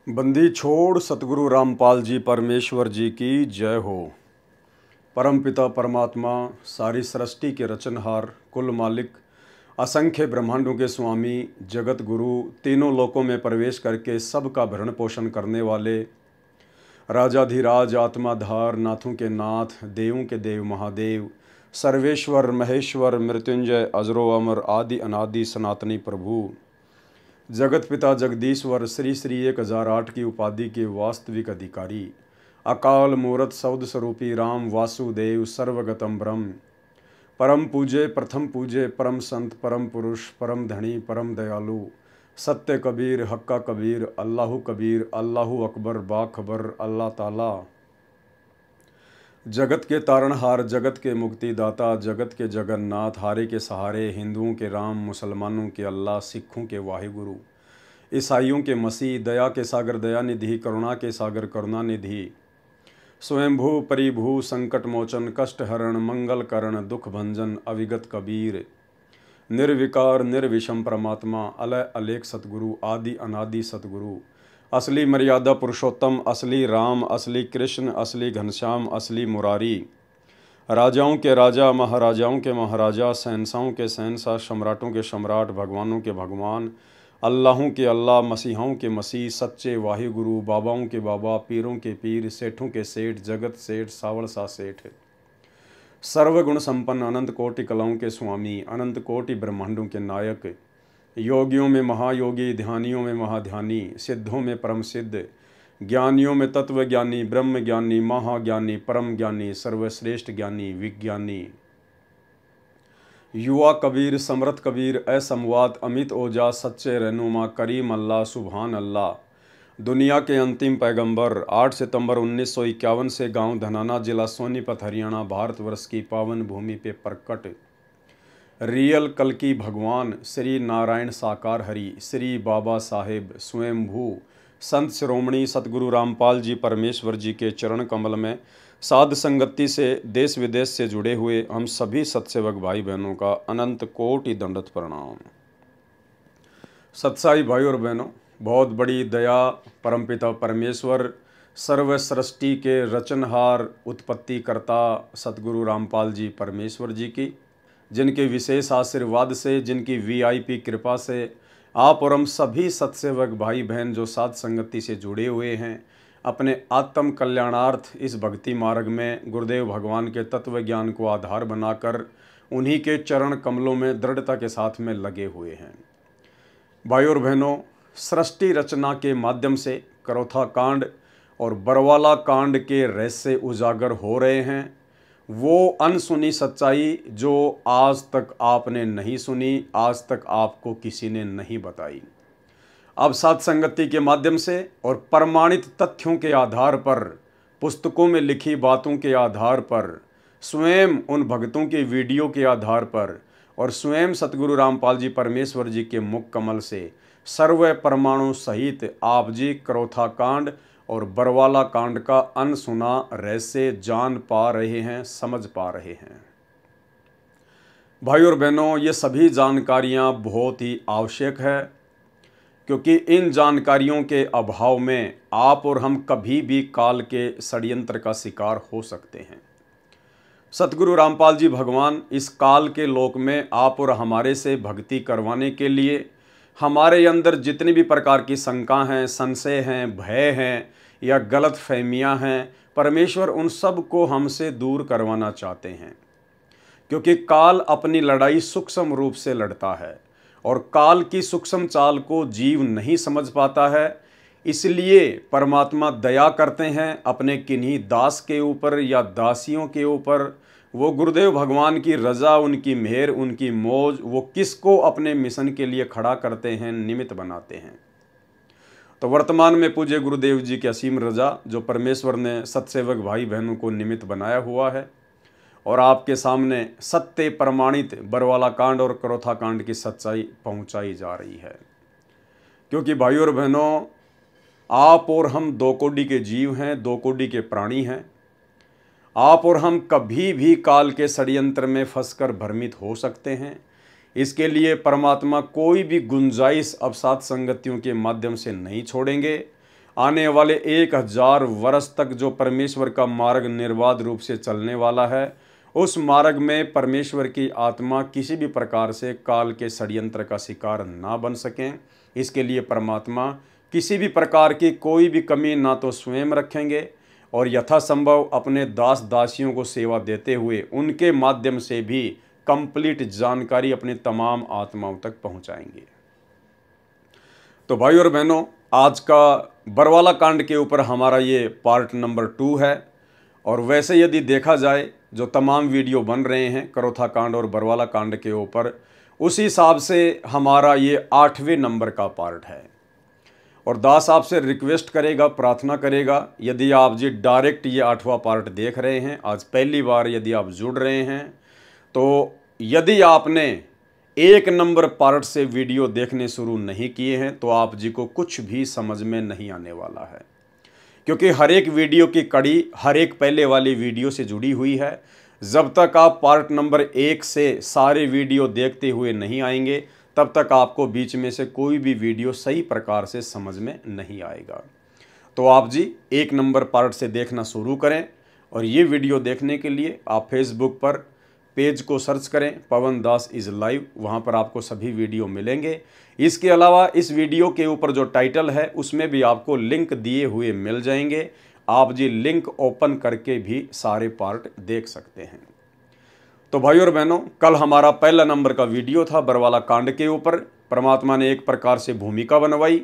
बंदी छोड़ सतगुरु रामपाल जी परमेश्वर जी की जय हो। परमपिता परमात्मा, सारी सृष्टि के रचनहार, कुल मालिक, असंख्य ब्रह्मांडों के स्वामी, जगत गुरु, तीनों लोकों में प्रवेश करके सबका भरण पोषण करने वाले, राजाधिराज, आत्माधार, नाथों के नाथ, देवों के देव महादेव, सर्वेश्वर, महेश्वर, मृत्युंजय, अजरो अमर, आदि अनादि सनातनी प्रभु, जगत पिता जगदीश्वर, श्री श्री 1008 की उपाधि के वास्तविक अधिकारी, अकाल मूरत सौद स्वरूपी राम वासुदेव, सर्वगतम ब्रह्म, परम पूजे, प्रथम पूजे, परम संत, परम पुरुष, परम धनी, परम दयालु, सत्य कबीर, हक्का कबीर, अल्लाहु कबीर, अल्लाहु अकबर, बाखबर, अल्लाह ताला, जगत के तारणहार, जगत के मुक्तिदाता, जगत के जगन्नाथ, हारे के सहारे, हिंदुओं के राम, मुसलमानों के अल्लाह, सिखों के वाहिगुरु, ईसाइयों के मसीह, दया के सागर दया निधि, करुणा के सागर करुणा निधि, स्वयंभू परिभू, संकट मोचन, कष्ट हरण, मंगल करण, दुख भंजन, अविगत कबीर, निर्विकार निर्विषम परमात्मा, अलय अलेख सतगुरु, आदि अनादि सतगुरु, असली मर्यादा पुरुषोत्तम, असली राम, असली कृष्ण, असली घनश्याम, असली मुरारी, राजाओं के राजा, महाराजाओं के महाराजा, शहंशाहों के शहंशाह, सम्राटों के सम्राट, भगवानों के भगवान, अल्लाहों के अल्लाह, मसीहों के मसीह, सच्चे वाहिगुरु, बाबाओं के बाबा, पीरों के पीर, सेठों के सेठ, जगत सेठ, सावड़ सा सेठ, सर्वगुण संपन्न, अनंत कोटि कलाओं के स्वामी, अनंत कोटि ब्रह्मांडों के नायक, योगियों में महायोगी, ध्यानियों में महाध्यानी, सिद्धों में परम सिद्ध, ज्ञानियों में तत्व ज्ञानी, ब्रह्म ज्ञानी, महाज्ञानी, परम ज्ञानी, सर्वश्रेष्ठ ज्ञानी, विज्ञानी, युवा कबीर, समर्थ कबीर, असमवात, अमित ओजा, सच्चे रहनुमा, करीम अल्लाह, सुभान अल्लाह, दुनिया के अंतिम पैगंबर, 8 सितंबर 1951 से गांव धनाना, जिला सोनीपत, हरियाणा, भारतवर्ष की पावन भूमि पे प्रकट रियल कल की भगवान श्री नारायण साकार हरि, श्री बाबा साहेब स्वयंभू संत शिरोमणि सतगुरु रामपाल जी परमेश्वर जी के चरण कमल में साध संगति से देश विदेश से जुड़े हुए हम सभी सत्सेवक भाई बहनों का अनंत कोटि दंडवत प्रणाम। सत्साई भाई और बहनों, बहुत बड़ी दया परमपिता परमेश्वर, सर्व सृष्टि के रचनहार, उत्पत्ति करता सतगुरु रामपाल जी परमेश्वर जी की, जिनके विशेष आशीर्वाद से, जिनकी वीआईपी कृपा से आप और हम सभी सत्सेवक भाई बहन जो साध संगति से जुड़े हुए हैं, अपने आत्म कल्याणार्थ इस भक्ति मार्ग में गुरुदेव भगवान के तत्व ज्ञान को आधार बनाकर उन्हीं के चरण कमलों में दृढ़ता के साथ में लगे हुए हैं। भाई और बहनों, सृष्टि रचना के माध्यम से करौथा कांड और बरवाला कांड के रहस्य उजागर हो रहे हैं। वो अनसुनी सच्चाई जो आज तक आपने नहीं सुनी, आज तक आपको किसी ने नहीं बताई, अब साध संगति के माध्यम से और प्रमाणित तथ्यों के आधार पर, पुस्तकों में लिखी बातों के आधार पर, स्वयं उन भक्तों के वीडियो के आधार पर और स्वयं सतगुरु रामपाल जी परमेश्वर जी के मुख कमल से सर्व परमाणु सहित आप जी करौथा कांड और बरवाला कांड का अनसुना रहस्य जान पा रहे हैं, समझ पा रहे हैं। भाई और बहनों, ये सभी जानकारियां बहुत ही आवश्यक है, क्योंकि इन जानकारियों के अभाव में आप और हम कभी भी काल के षड्यंत्र का शिकार हो सकते हैं। सतगुरु रामपाल जी भगवान इस काल के लोक में आप और हमारे से भक्ति करवाने के लिए हमारे अंदर जितनी भी प्रकार की शंका हैं, संशय हैं, भय हैं या गलत फहमियाँ हैं, परमेश्वर उन सब को हमसे दूर करवाना चाहते हैं। क्योंकि काल अपनी लड़ाई सूक्ष्म रूप से लड़ता है और काल की सूक्ष्म चाल को जीव नहीं समझ पाता है, इसलिए परमात्मा दया करते हैं अपने किन्हीं दास के ऊपर या दासियों के ऊपर। वो गुरुदेव भगवान की रजा, उनकी मेहर, उनकी मौज, वो किसको अपने मिशन के लिए खड़ा करते हैं, निमित्त बनाते हैं। तो वर्तमान में पूज्य गुरुदेव जी की असीम रजा, जो परमेश्वर ने सत्सेवक भाई बहनों को निमित्त बनाया हुआ है, और आपके सामने सत्य प्रमाणित बरवाला कांड और करौथा कांड की सच्चाई पहुंचाई जा रही है। क्योंकि भाई और बहनों, आप और हम दो कोटि के जीव हैं, दो कोटि के प्राणी हैं। आप और हम कभी भी काल के षड्यंत्र में फंसकर भ्रमित हो सकते हैं। इसके लिए परमात्मा कोई भी गुंजाइश अब साध संगतियों के माध्यम से नहीं छोड़ेंगे। आने वाले 1000 वर्ष तक जो परमेश्वर का मार्ग निर्बाध रूप से चलने वाला है, उस मार्ग में परमेश्वर की आत्मा किसी भी प्रकार से काल के षड्यंत्र का शिकार ना बन सकें। इसके लिए परमात्मा किसी भी प्रकार की कोई भी कमी ना तो स्वयं रखेंगे और यथासंभव अपने दास दासियों को सेवा देते हुए उनके माध्यम से भी कंप्लीट जानकारी अपनी तमाम आत्माओं तक पहुंचाएंगे। तो भाई और बहनों, आज का बरवाला कांड के ऊपर हमारा ये पार्ट नंबर 2 है। और वैसे यदि देखा जाए जो तमाम वीडियो बन रहे हैं करोथा कांड और बरवाला कांड के ऊपर, उसी हिसाब से हमारा ये 8वें नंबर का पार्ट है। और दास आपसे रिक्वेस्ट करेगा, प्रार्थना करेगा, यदि आप जी डायरेक्ट ये 8वां पार्ट देख रहे हैं, आज पहली बार यदि आप जुड़ रहे हैं, तो यदि आपने 1 नंबर पार्ट से वीडियो देखने शुरू नहीं किए हैं तो आप जी को कुछ भी समझ में नहीं आने वाला है, क्योंकि हर एक वीडियो की कड़ी हर एक पहले वाली वीडियो से जुड़ी हुई है। जब तक आप पार्ट नंबर 1 से सारे वीडियो देखते हुए नहीं आएंगे, तब तक आपको बीच में से कोई भी वीडियो सही प्रकार से समझ में नहीं आएगा। तो आप जी 1 नंबर पार्ट से देखना शुरू करें। और ये वीडियो देखने के लिए आप फेसबुक पर पेज को सर्च करें, पवन दास इज़ लाइव, वहाँ पर आपको सभी वीडियो मिलेंगे। इसके अलावा इस वीडियो के ऊपर जो टाइटल है उसमें भी आपको लिंक दिए हुए मिल जाएंगे। आप जी लिंक ओपन करके भी सारे पार्ट देख सकते हैं। तो भाई और बहनों, कल हमारा पहला नंबर का वीडियो था बरवाला कांड के ऊपर। परमात्मा ने एक प्रकार से भूमिका बनवाई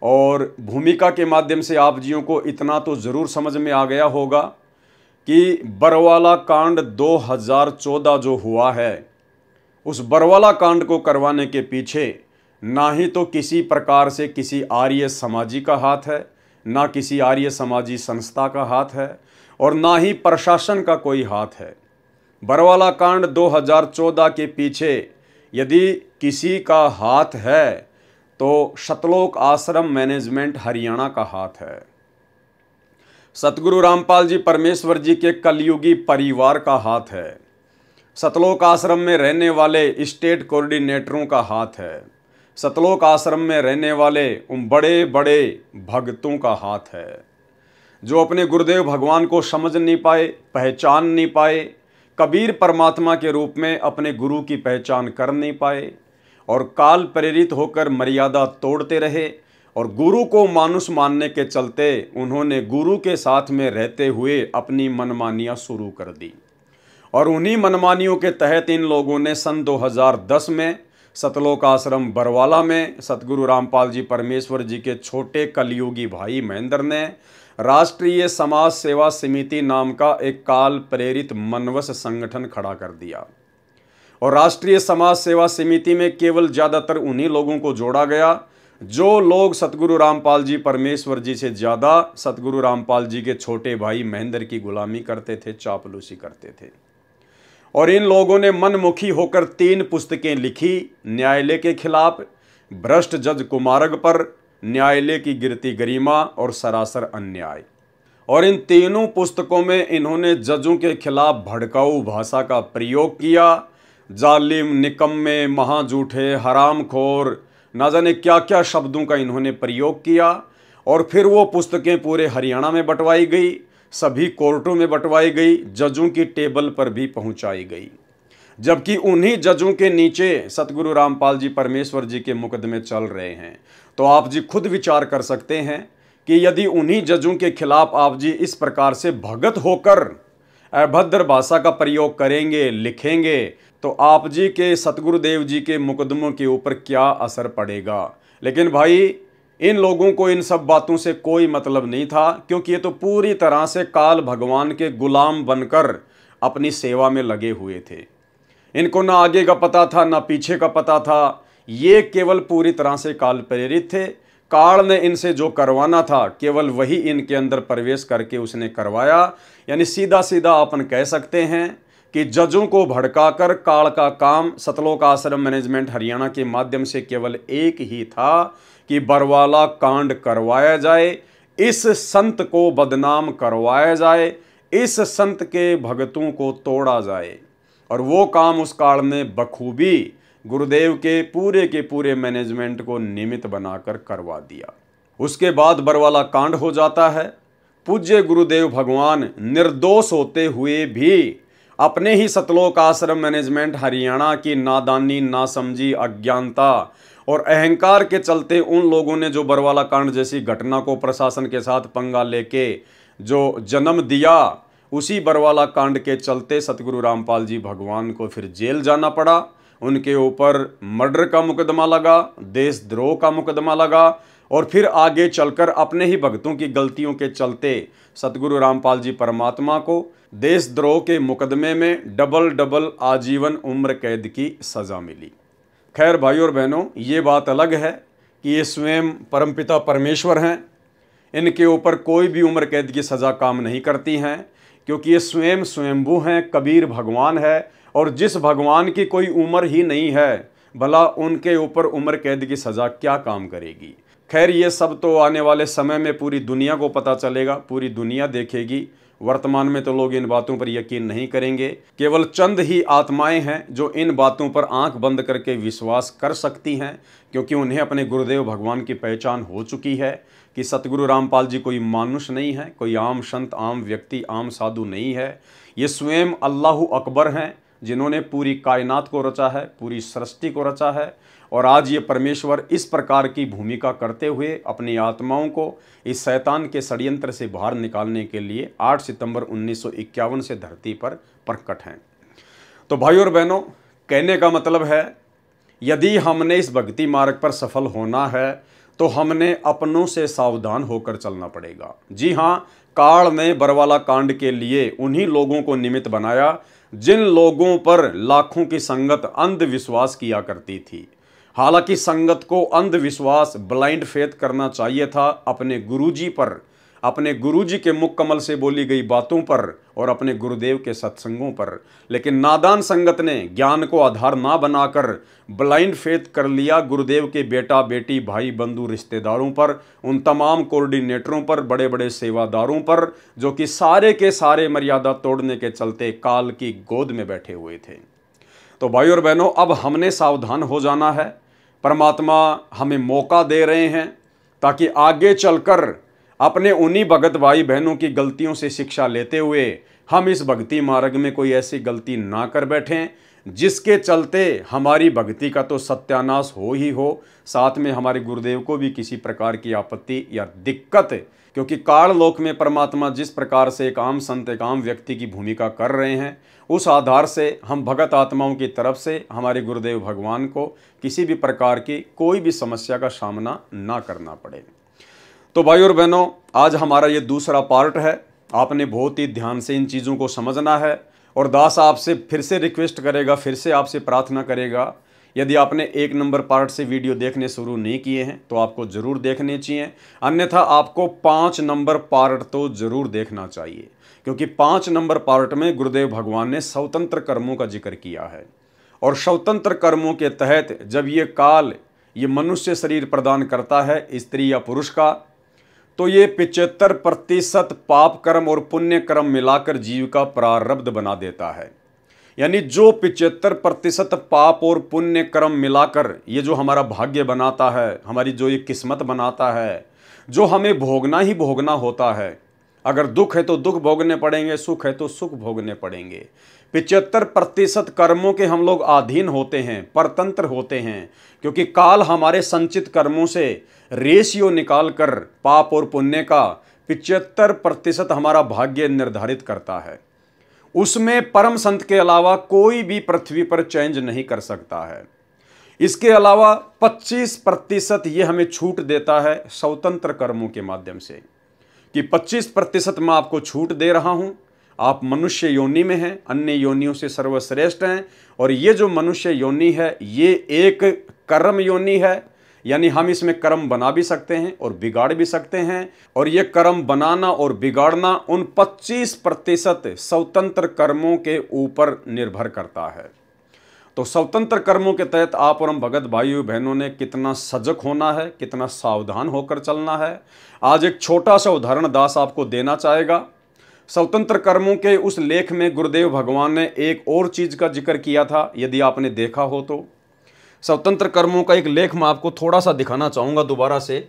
और भूमिका के माध्यम से आप जियों को इतना तो ज़रूर समझ में आ गया होगा कि बरवाला कांड 2014 जो हुआ है, उस बरवाला कांड को करवाने के पीछे ना ही तो किसी प्रकार से किसी आर्य समाजी का हाथ है, ना किसी आर्य समाजी संस्था का हाथ है और ना ही प्रशासन का कोई हाथ है। बरवाला कांड 2014 के पीछे यदि किसी का हाथ है तो सतलोक आश्रम मैनेजमेंट हरियाणा का हाथ है। सतगुरु रामपाल जी परमेश्वर जी के कलयुगी परिवार का हाथ है। सतलोक आश्रम में रहने वाले स्टेट कोऑर्डिनेटरों का हाथ है। सतलोक आश्रम में रहने वाले उन बड़े बड़े भक्तों का हाथ है जो अपने गुरुदेव भगवान को समझ नहीं पाए, पहचान नहीं पाए, कबीर परमात्मा के रूप में अपने गुरु की पहचान कर नहीं पाए और काल प्रेरित होकर मर्यादा तोड़ते रहे। और गुरु को मानुष मानने के चलते उन्होंने गुरु के साथ में रहते हुए अपनी मनमानियां शुरू कर दी। और उन्हीं मनमानियों के तहत इन लोगों ने सन 2010 में सतलोक आश्रम बरवाला में सतगुरु रामपाल जी परमेश्वर जी के छोटे कलयुगी भाई महेंद्र ने राष्ट्रीय समाज सेवा समिति नाम का एक काल प्रेरित मनवस संगठन खड़ा कर दिया। और राष्ट्रीय समाज सेवा समिति में केवल ज़्यादातर उन्हीं लोगों को जोड़ा गया जो लोग सतगुरु रामपाल जी परमेश्वर जी से ज़्यादा सतगुरु रामपाल जी के छोटे भाई महेंद्र की गुलामी करते थे, चापलूसी करते थे। और इन लोगों ने मनमुखी होकर 3 पुस्तकें लिखी, न्यायालय के खिलाफ, भ्रष्ट जज कुमारग पर, न्यायालय की गिरती गरिमा और सरासर अन्याय। और इन तीनों पुस्तकों में इन्होंने जजों के खिलाफ भड़काऊ भाषा का प्रयोग किया। जालिम, निकम्मे, महाजूठे, हरामखोर, ना जाने क्या क्या शब्दों का इन्होंने प्रयोग किया। और फिर वो पुस्तकें पूरे हरियाणा में बंटवाई गई, सभी कोर्टों में बंटवाई गई, जजों की टेबल पर भी पहुंचाई गई। जबकि उन्हीं जजों के नीचे सतगुरु रामपाल जी परमेश्वर जी के मुकदमे चल रहे हैं। तो आप जी खुद विचार कर सकते हैं कि यदि उन्हीं जजों के खिलाफ आप जी इस प्रकार से भगत होकर अभद्र भाषा का प्रयोग करेंगे, लिखेंगे, तो आप जी के सतगुरुदेव जी के मुकदमों के ऊपर क्या असर पड़ेगा। लेकिन भाई इन लोगों को इन सब बातों से कोई मतलब नहीं था, क्योंकि ये तो पूरी तरह से काल भगवान के गुलाम बनकर अपनी सेवा में लगे हुए थे। इनको ना आगे का पता था ना पीछे का पता था, ये केवल पूरी तरह से काल प्रेरित थे। काल ने इनसे जो करवाना था केवल वही इनके अंदर प्रवेश करके उसने करवाया। यानी सीधा सीधा अपन कह सकते हैं कि जजों को भड़काकर काल का काम सतलोक आश्रम मैनेजमेंट हरियाणा के माध्यम से केवल एक ही था कि बरवाला कांड करवाया जाए, इस संत को बदनाम करवाया जाए, इस संत के भगतों को तोड़ा जाए। और वो काम उस काल ने बखूबी गुरुदेव के पूरे मैनेजमेंट को निमित्त बनाकर करवा दिया। उसके बाद बरवाला कांड हो जाता है। पूज्य गुरुदेव भगवान निर्दोष होते हुए भी अपने ही सतलोक आश्रम मैनेजमेंट हरियाणा की नादानी, नासमझी, अज्ञानता और अहंकार के चलते उन लोगों ने जो बरवाला कांड जैसी घटना को प्रशासन के साथ पंगा लेके जो जन्म दिया, उसी बरवाला कांड के चलते सतगुरु रामपाल जी भगवान को फिर जेल जाना पड़ा। उनके ऊपर मर्डर का मुकदमा लगा, देशद्रोह का मुकदमा लगा और फिर आगे चलकर अपने ही भक्तों की गलतियों के चलते सतगुरु रामपाल जी परमात्मा को देशद्रोह के मुकदमे में डबल आजीवन उम्र कैद की सज़ा मिली। खैर भाइयों और बहनों, ये बात अलग है कि ये स्वयं परमपिता परमेश्वर हैं, इनके ऊपर कोई भी उम्र कैद की सज़ा काम नहीं करती हैं, क्योंकि ये स्वयं स्वयंभू हैं, कबीर भगवान है। और जिस भगवान की कोई उम्र ही नहीं है, भला उनके ऊपर उम्र कैद की सज़ा क्या काम करेगी। खैर ये सब तो आने वाले समय में पूरी दुनिया को पता चलेगा, पूरी दुनिया देखेगी। वर्तमान में तो लोग इन बातों पर यकीन नहीं करेंगे। केवल चंद ही आत्माएं हैं जो इन बातों पर आंख बंद करके विश्वास कर सकती हैं, क्योंकि उन्हें अपने गुरुदेव भगवान की पहचान हो चुकी है कि सतगुरु रामपाल जी कोई मानुष नहीं है, कोई आम संत, आम व्यक्ति, आम साधु नहीं है। ये स्वयं अल्लाह अकबर हैं, जिन्होंने पूरी कायनात को रचा है, पूरी सृष्टि को रचा है। और आज ये परमेश्वर इस प्रकार की भूमिका करते हुए अपनी आत्माओं को इस शैतान के षड्यंत्र से बाहर निकालने के लिए 8 सितंबर 1951 से धरती पर प्रकट हैं। तो भाइयों और बहनों, कहने का मतलब है, यदि हमने इस भक्ति मार्ग पर सफल होना है तो हमने अपनों से सावधान होकर चलना पड़ेगा। जी हाँ, काल ने बरवाला कांड के लिए उन्हीं लोगों को निमित्त बनाया जिन लोगों पर लाखों की संगत अंधविश्वास किया करती थी। हालांकि संगत को अंधविश्वास, ब्लाइंड फेथ करना चाहिए था अपने गुरुजी पर, अपने गुरुजी के मुख कमल से बोली गई बातों पर और अपने गुरुदेव के सत्संगों पर। लेकिन नादान संगत ने ज्ञान को आधार ना बनाकर ब्लाइंड फेथ कर लिया गुरुदेव के बेटा बेटी, भाई बंधु, रिश्तेदारों पर, उन तमाम कोऑर्डिनेटरों पर, बड़े बड़े सेवादारों पर, जो कि सारे के सारे मर्यादा तोड़ने के चलते काल की गोद में बैठे हुए थे। तो भाइयों और बहनों, अब हमने सावधान हो जाना है। परमात्मा हमें मौका दे रहे हैं ताकि आगे चलकर अपने उन्हीं भगत भाई बहनों की गलतियों से शिक्षा लेते हुए हम इस भक्ति मार्ग में कोई ऐसी गलती ना कर बैठें जिसके चलते हमारी भक्ति का तो सत्यानाश हो ही हो, साथ में हमारे गुरुदेव को भी किसी प्रकार की आपत्ति या दिक्कत। क्योंकि काल लोक में परमात्मा जिस प्रकार से एक आम संत, एक आम व्यक्ति की भूमिका कर रहे हैं, उस आधार से हम भगत आत्माओं की तरफ से हमारे गुरुदेव भगवान को किसी भी प्रकार की कोई भी समस्या का सामना ना करना पड़े। तो भाई और बहनों, आज हमारा ये दूसरा पार्ट है। आपने बहुत ही ध्यान से इन चीज़ों को समझना है। और दास आपसे फिर से रिक्वेस्ट करेगा, फिर से आपसे प्रार्थना करेगा, यदि आपने 1 नंबर पार्ट से वीडियो देखने शुरू नहीं किए हैं तो आपको ज़रूर देखने चाहिए, अन्यथा आपको 5 नंबर पार्ट तो ज़रूर देखना चाहिए। क्योंकि 5 नंबर पार्ट में गुरुदेव भगवान ने स्वतंत्र कर्मों का जिक्र किया है। और स्वतंत्र कर्मों के तहत जब ये काल ये मनुष्य शरीर प्रदान करता है स्त्री या पुरुष का, तो ये 75% पाप कर्म और पुण्य कर्म मिलाकर जीव का प्रारब्ध बना देता है। यानी जो 75% पाप और पुण्य कर्म मिलाकर ये जो हमारा भाग्य बनाता है, हमारी जो ये किस्मत बनाता है, जो हमें भोगना ही भोगना होता है। अगर दुख है तो दुख भोगने पड़ेंगे, सुख है तो सुख भोगने पड़ेंगे। 75% कर्मों के हम लोग अधीन होते हैं, परतंत्र होते हैं, क्योंकि काल हमारे संचित कर्मों से रेशियो निकाल कर पाप और पुण्य का 75% हमारा भाग्य निर्धारित करता है। उसमें परम संत के अलावा कोई भी पृथ्वी पर चेंज नहीं कर सकता है। इसके अलावा 25% ये हमें छूट देता है स्वतंत्र कर्मों के माध्यम से, कि 25% मैं आपको छूट दे रहा हूं। आप मनुष्य योनि में हैं, अन्य योनियों से सर्वश्रेष्ठ हैं। और ये जो मनुष्य योनि है ये एक कर्म योनि है, यानी हम इसमें कर्म बना भी सकते हैं और बिगाड़ भी सकते हैं। और ये कर्म बनाना और बिगाड़ना उन 25% स्वतंत्र कर्मों के ऊपर निर्भर करता है। तो स्वतंत्र कर्मों के तहत आप और हम भगत भाइयों बहनों ने कितना सजग होना है, कितना सावधान होकर चलना है। आज एक छोटा सा उदाहरण दास आपको देना चाहेगा। स्वतंत्र कर्मों के उस लेख में गुरुदेव भगवान ने एक और चीज़ का जिक्र किया था, यदि आपने देखा हो तो। स्वतंत्र कर्मों का एक लेख मैं आपको थोड़ा सा दिखाना चाहूँगा दोबारा से।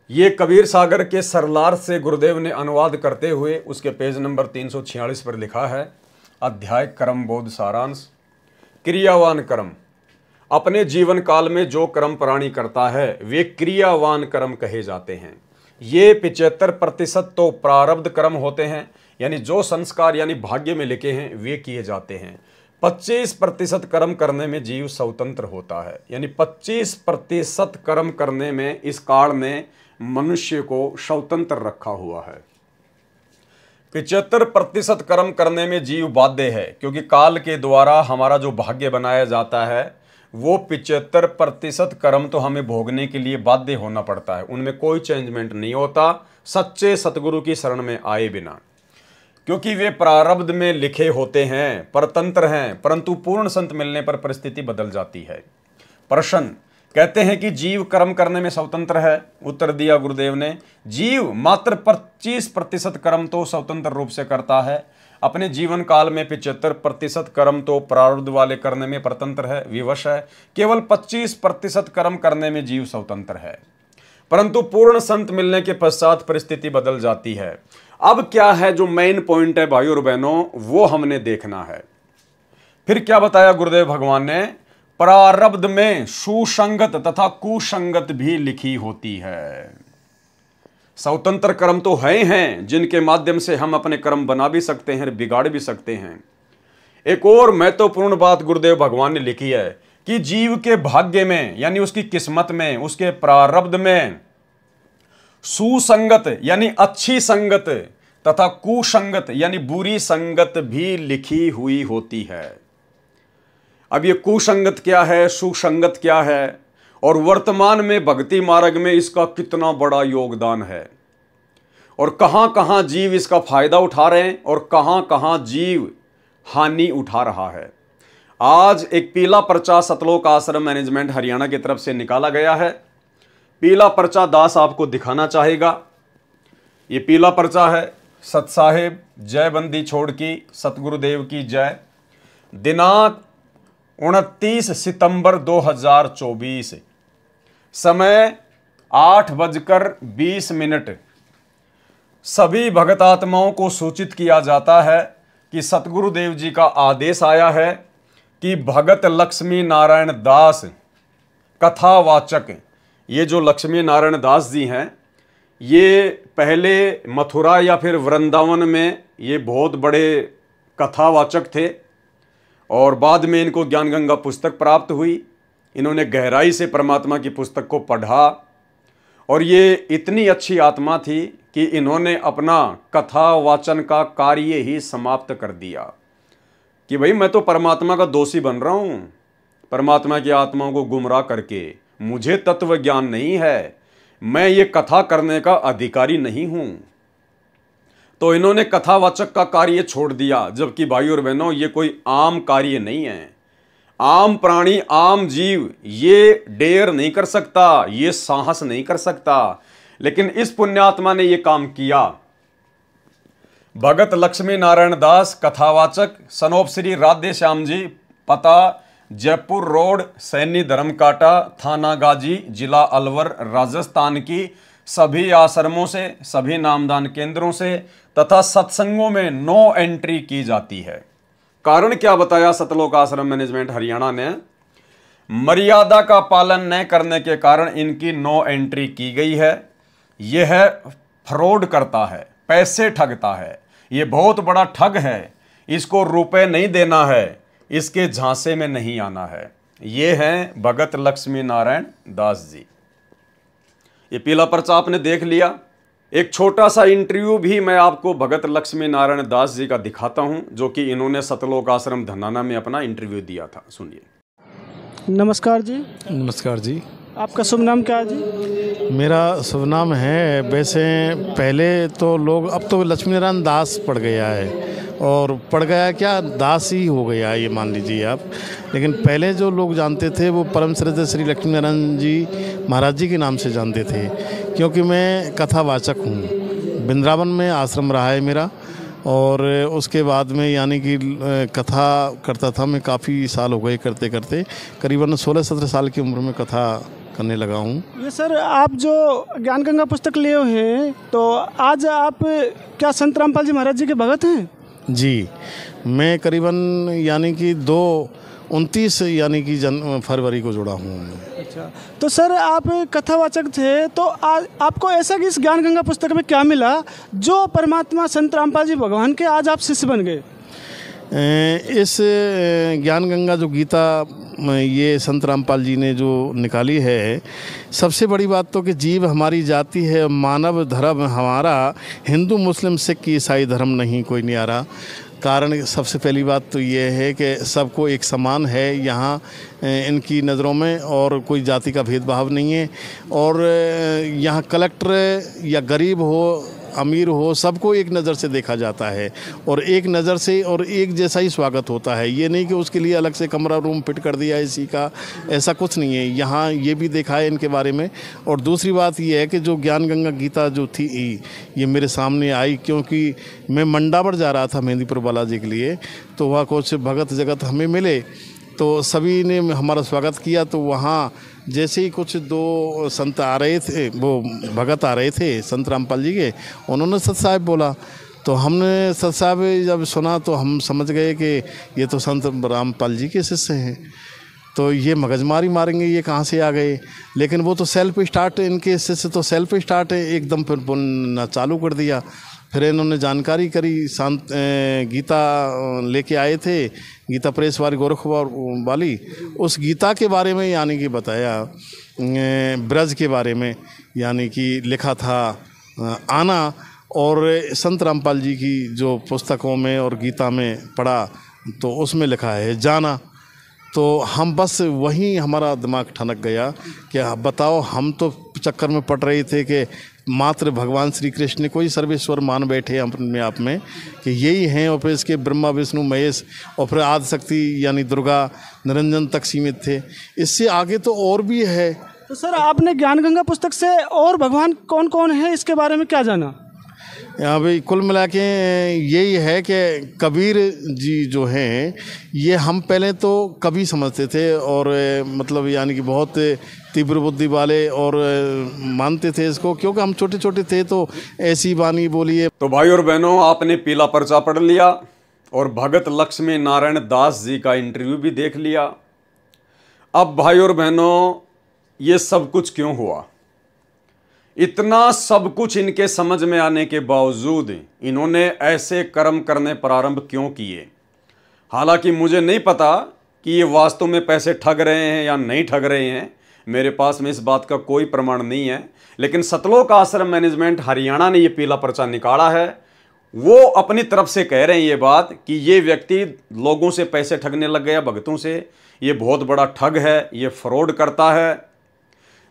ये कबीर सागर के सरलार से गुरुदेव ने अनुवाद करते हुए उसके पेज नंबर 346 पर लिखा है, अध्याय कर्म बोध सारांश। क्रियावान कर्म। अपने जीवन काल में जो कर्म प्राणी करता है वे क्रियावान कर्म कहे जाते हैं। ये 75% तो प्रारब्ध कर्म होते हैं, यानी जो संस्कार यानी भाग्य में लिखे हैं वे किए जाते हैं। 25% कर्म करने में जीव स्वतंत्र होता है, यानी 25% कर्म करने में इस काल ने मनुष्य को स्वतंत्र रखा हुआ है। 75% कर्म करने में जीव बाध्य है, क्योंकि काल के द्वारा हमारा जो भाग्य बनाया जाता है वो 75% कर्म तो हमें भोगने के लिए बाध्य होना पड़ता है, उनमें कोई चेंजमेंट नहीं होता सच्चे सतगुरु की शरण में आए बिना, क्योंकि वे प्रारब्ध में लिखे होते हैं, परतंत्र हैं। परंतु पूर्ण संत मिलने पर परिस्थिति बदल जाती है। प्रश्न कहते हैं कि जीव कर्म करने में स्वतंत्र है। उत्तर दिया गुरुदेव ने, जीव मात्र 25% कर्म तो स्वतंत्र रूप से करता है। अपने जीवन काल में 75% कर्म तो प्रारब्ध वाले करने में परतंत्र है, विवश है। केवल 25% कर्म करने में जीव स्वतंत्र है। परंतु पूर्ण संत मिलने के पश्चात परिस्थिति बदल जाती है। अब क्या है जो मेन पॉइंट है भाइयों और बहनों, वो हमने देखना है। फिर क्या बताया गुरुदेव भगवान ने, प्रारब्ध में सुसंगत तथा कुसंगत भी लिखी होती है। स्वतंत्र कर्म तो हैं जिनके माध्यम से हम अपने कर्म बना भी सकते हैं, बिगाड़ भी सकते हैं। एक और महत्वपूर्ण बात गुरुदेव भगवान ने लिखी है कि जीव के भाग्य में यानी उसकी किस्मत में, उसके प्रारब्ध में सुसंगत यानी अच्छी संगत तथा कुसंगत यानी बुरी संगत भी लिखी हुई होती है। अब ये कुसंगत क्या है, सुसंगत क्या है, और वर्तमान में भक्ति मार्ग में इसका कितना बड़ा योगदान है, और कहां कहां जीव इसका फायदा उठा रहे हैं और कहां कहां जीव हानि उठा रहा है। आज एक पीला पर्चा सतलोक आश्रम मैनेजमेंट हरियाणा की तरफ से निकाला गया है। पीला पर्चा दास आपको दिखाना चाहेगा। ये पीला पर्चा है, सत साहेब जय बंदी छोड़ की सतगुरुदेव की जय। दिनांक 29 सितंबर 2024, समय 8:20। सभी भगत आत्माओं को सूचित किया जाता है कि सतगुरुदेव जी का आदेश आया है कि भगत लक्ष्मी नारायण दास कथावाचक, ये जो लक्ष्मी नारायण दास जी हैं, ये पहले मथुरा या फिर वृंदावन में ये बहुत बड़े कथावाचक थे, और बाद में इनको ज्ञान गंगा पुस्तक प्राप्त हुई। इन्होंने गहराई से परमात्मा की पुस्तक को पढ़ा, और ये इतनी अच्छी आत्मा थी कि इन्होंने अपना कथा वाचन का कार्य ही समाप्त कर दिया कि भाई मैं तो परमात्मा का दोषी बन रहा हूँ, परमात्मा की आत्माओं को गुमराह करके, मुझे तत्व ज्ञान नहीं है, मैं ये कथा करने का अधिकारी नहीं हूँ। तो इन्होंने कथावाचक का कार्य छोड़ दिया, जबकि भाइयों और बहनों ये कोई आम कार्य नहीं है। आम प्राणी, आम जीव ये डेयर नहीं कर सकता, ये साहस नहीं कर सकता, लेकिन इस पुण्यात्मा ने ये काम किया। भगत लक्ष्मी नारायण दास कथावाचक, सनोप श्री राधे श्याम जी, पता जयपुर रोड, सैनी धर्मकाटा, थाना गाजी, जिला अलवर, राजस्थान की सभी आश्रमों से, सभी नामदान केंद्रों से तथा सत्संगों में नो एंट्री की जाती है। कारण क्या बताया सतलोक आश्रम मैनेजमेंट हरियाणा ने, मर्यादा का पालन न करने के कारण इनकी नो एंट्री की गई है। यह फ्रॉड करता है, पैसे ठगता है, ये बहुत बड़ा ठग है, इसको रुपए नहीं देना है, इसके झांसे में नहीं आना है। ये हैं भगत लक्ष्मी नारायण दास जी। ये पीला पर्चा आपने देख लिया। एक छोटा सा इंटरव्यू भी मैं आपको भगत लक्ष्मी नारायण दास जी का दिखाता हूं, जो कि इन्होंने सतलोक आश्रम धनाना में अपना इंटरव्यू दिया था। सुनिए। नमस्कार जी। नमस्कार जी। आपका शुभ नाम क्या है जी? मेरा शुभ नाम है, वैसे पहले तो लोग, अब तो लक्ष्मी नारायण दास पड़ गया है, और पड़ गया क्या, दास ही हो गया ये मान लीजिए आप। लेकिन पहले जो लोग जानते थे वो परम श्रद्धेय श्री लक्ष्मी नारायण जी महाराज जी के नाम से जानते थे, क्योंकि मैं कथावाचक हूँ। वृंदावन में आश्रम रहा है मेरा, और उसके बाद में यानी कि कथा करता था मैं, काफ़ी साल हो गए करते करते, करीबन 16-17 साल की उम्र में कथा करने लगा हूँ। ये सर आप जो ज्ञान गंगा पुस्तक लिए हुए हैं, तो आज आप क्या संत रामपाल जी महाराज जी के भगत हैं? जी, मैं करीबन यानी कि 29 यानी कि फरवरी को जुड़ा हूँ। अच्छा, तो सर आप कथावाचक थे, तो आपको ऐसा कि इस ज्ञान गंगा पुस्तक में क्या मिला जो परमात्मा संत रामपाल जी भगवान के आज आप शिष्य बन गए? इस ज्ञान गंगा जो गीता ये संत रामपाल जी ने जो निकाली है, सबसे बड़ी बात तो कि जीव हमारी जाति है, मानव धर्म हमारा, हिंदू मुस्लिम सिख ईसाई धर्म नहीं कोई न्यारा। कारण सबसे पहली बात तो ये है कि सबको एक समान है यहाँ इनकी नज़रों में, और कोई जाति का भेदभाव नहीं है। और यहाँ कलेक्टर या गरीब हो अमीर हो, सबको एक नज़र से देखा जाता है, और एक नज़र से और एक जैसा ही स्वागत होता है। ये नहीं कि उसके लिए अलग से कमरा रूम फिट कर दिया इसी का, ऐसा कुछ नहीं है। यहाँ ये भी देखा है इनके बारे में। और दूसरी बात ये है कि जो ज्ञान गंगा गीता जो थी ये मेरे सामने आई, क्योंकि मैं मंडावर जा रहा था मेहंदीपुर बालाजी के लिए, तो वहाँ कुछ भगत जगत हमें मिले, तो सभी ने हमारा स्वागत किया। तो वहाँ जैसे ही कुछ 2 संत आ रहे थे, वो भगत आ रहे थे संत रामपाल जी के, उन्होंने सत साहब बोला, तो हमने सत साहब जब सुना तो हम समझ गए कि ये तो संत रामपाल जी के शिष्य हैं, तो ये मगजमारी मारेंगे, ये कहाँ से आ गए। लेकिन वो तो सेल्फ स्टार्ट, इनके शिष्य तो सेल्फ स्टार्ट है एकदम, फिर बोलना चालू कर दिया। फिर इन्होंने जानकारी करी, शांत गीता लेके आए थे, गीता प्रेस वाली गोरखपुर वाली, उस गीता के बारे में यानी कि बताया, ब्रज के बारे में यानी कि लिखा था आना, और संत रामपाल जी की जो पुस्तकों में और गीता में पढ़ा तो उसमें लिखा है जाना। तो हम बस वहीं हमारा दिमाग ठनक गया कि बताओ, हम तो चक्कर में पड़ रहे थे कि मात्र भगवान श्री कृष्ण को ही सर्वेश्वर मान बैठे अपने आप में कि यही हैं, और फिर इसके ब्रह्मा विष्णु महेश और फिर आदिशक्ति यानी दुर्गा निरंजन तक सीमित थे। इससे आगे तो और भी है। तो सर आपने ज्ञान गंगा पुस्तक से और भगवान कौन कौन है इसके बारे में क्या जाना? यहाँ भाई कुल मिला के यही है कि कबीर जी जो हैं, ये हम पहले तो कवि समझते थे, और मतलब यानी कि बहुत तीव्र बुद्धि वाले, और मानते थे इसको, क्योंकि हम छोटे छोटे थे तो ऐसी वाणी बोली है। तो भाई और बहनों, आपने पीला पर्चा पढ़ लिया और भगत लक्ष्मी नारायण दास जी का इंटरव्यू भी देख लिया। अब भाई और बहनों, ये सब कुछ क्यों हुआ? इतना सब कुछ इनके समझ में आने के बावजूद इन्होंने ऐसे कर्म करने प्रारंभ क्यों किए? हालांकि मुझे नहीं पता कि ये वास्तव में पैसे ठग रहे हैं या नहीं ठग रहे हैं, मेरे पास में इस बात का कोई प्रमाण नहीं है। लेकिन सतलोक आश्रम मैनेजमेंट हरियाणा ने ये पीला पर्चा निकाला है, वो अपनी तरफ से कह रहे हैं ये बात कि ये व्यक्ति लोगों से पैसे ठगने लग गया, भक्तों से, ये बहुत बड़ा ठग है, ये फ्रॉड करता है।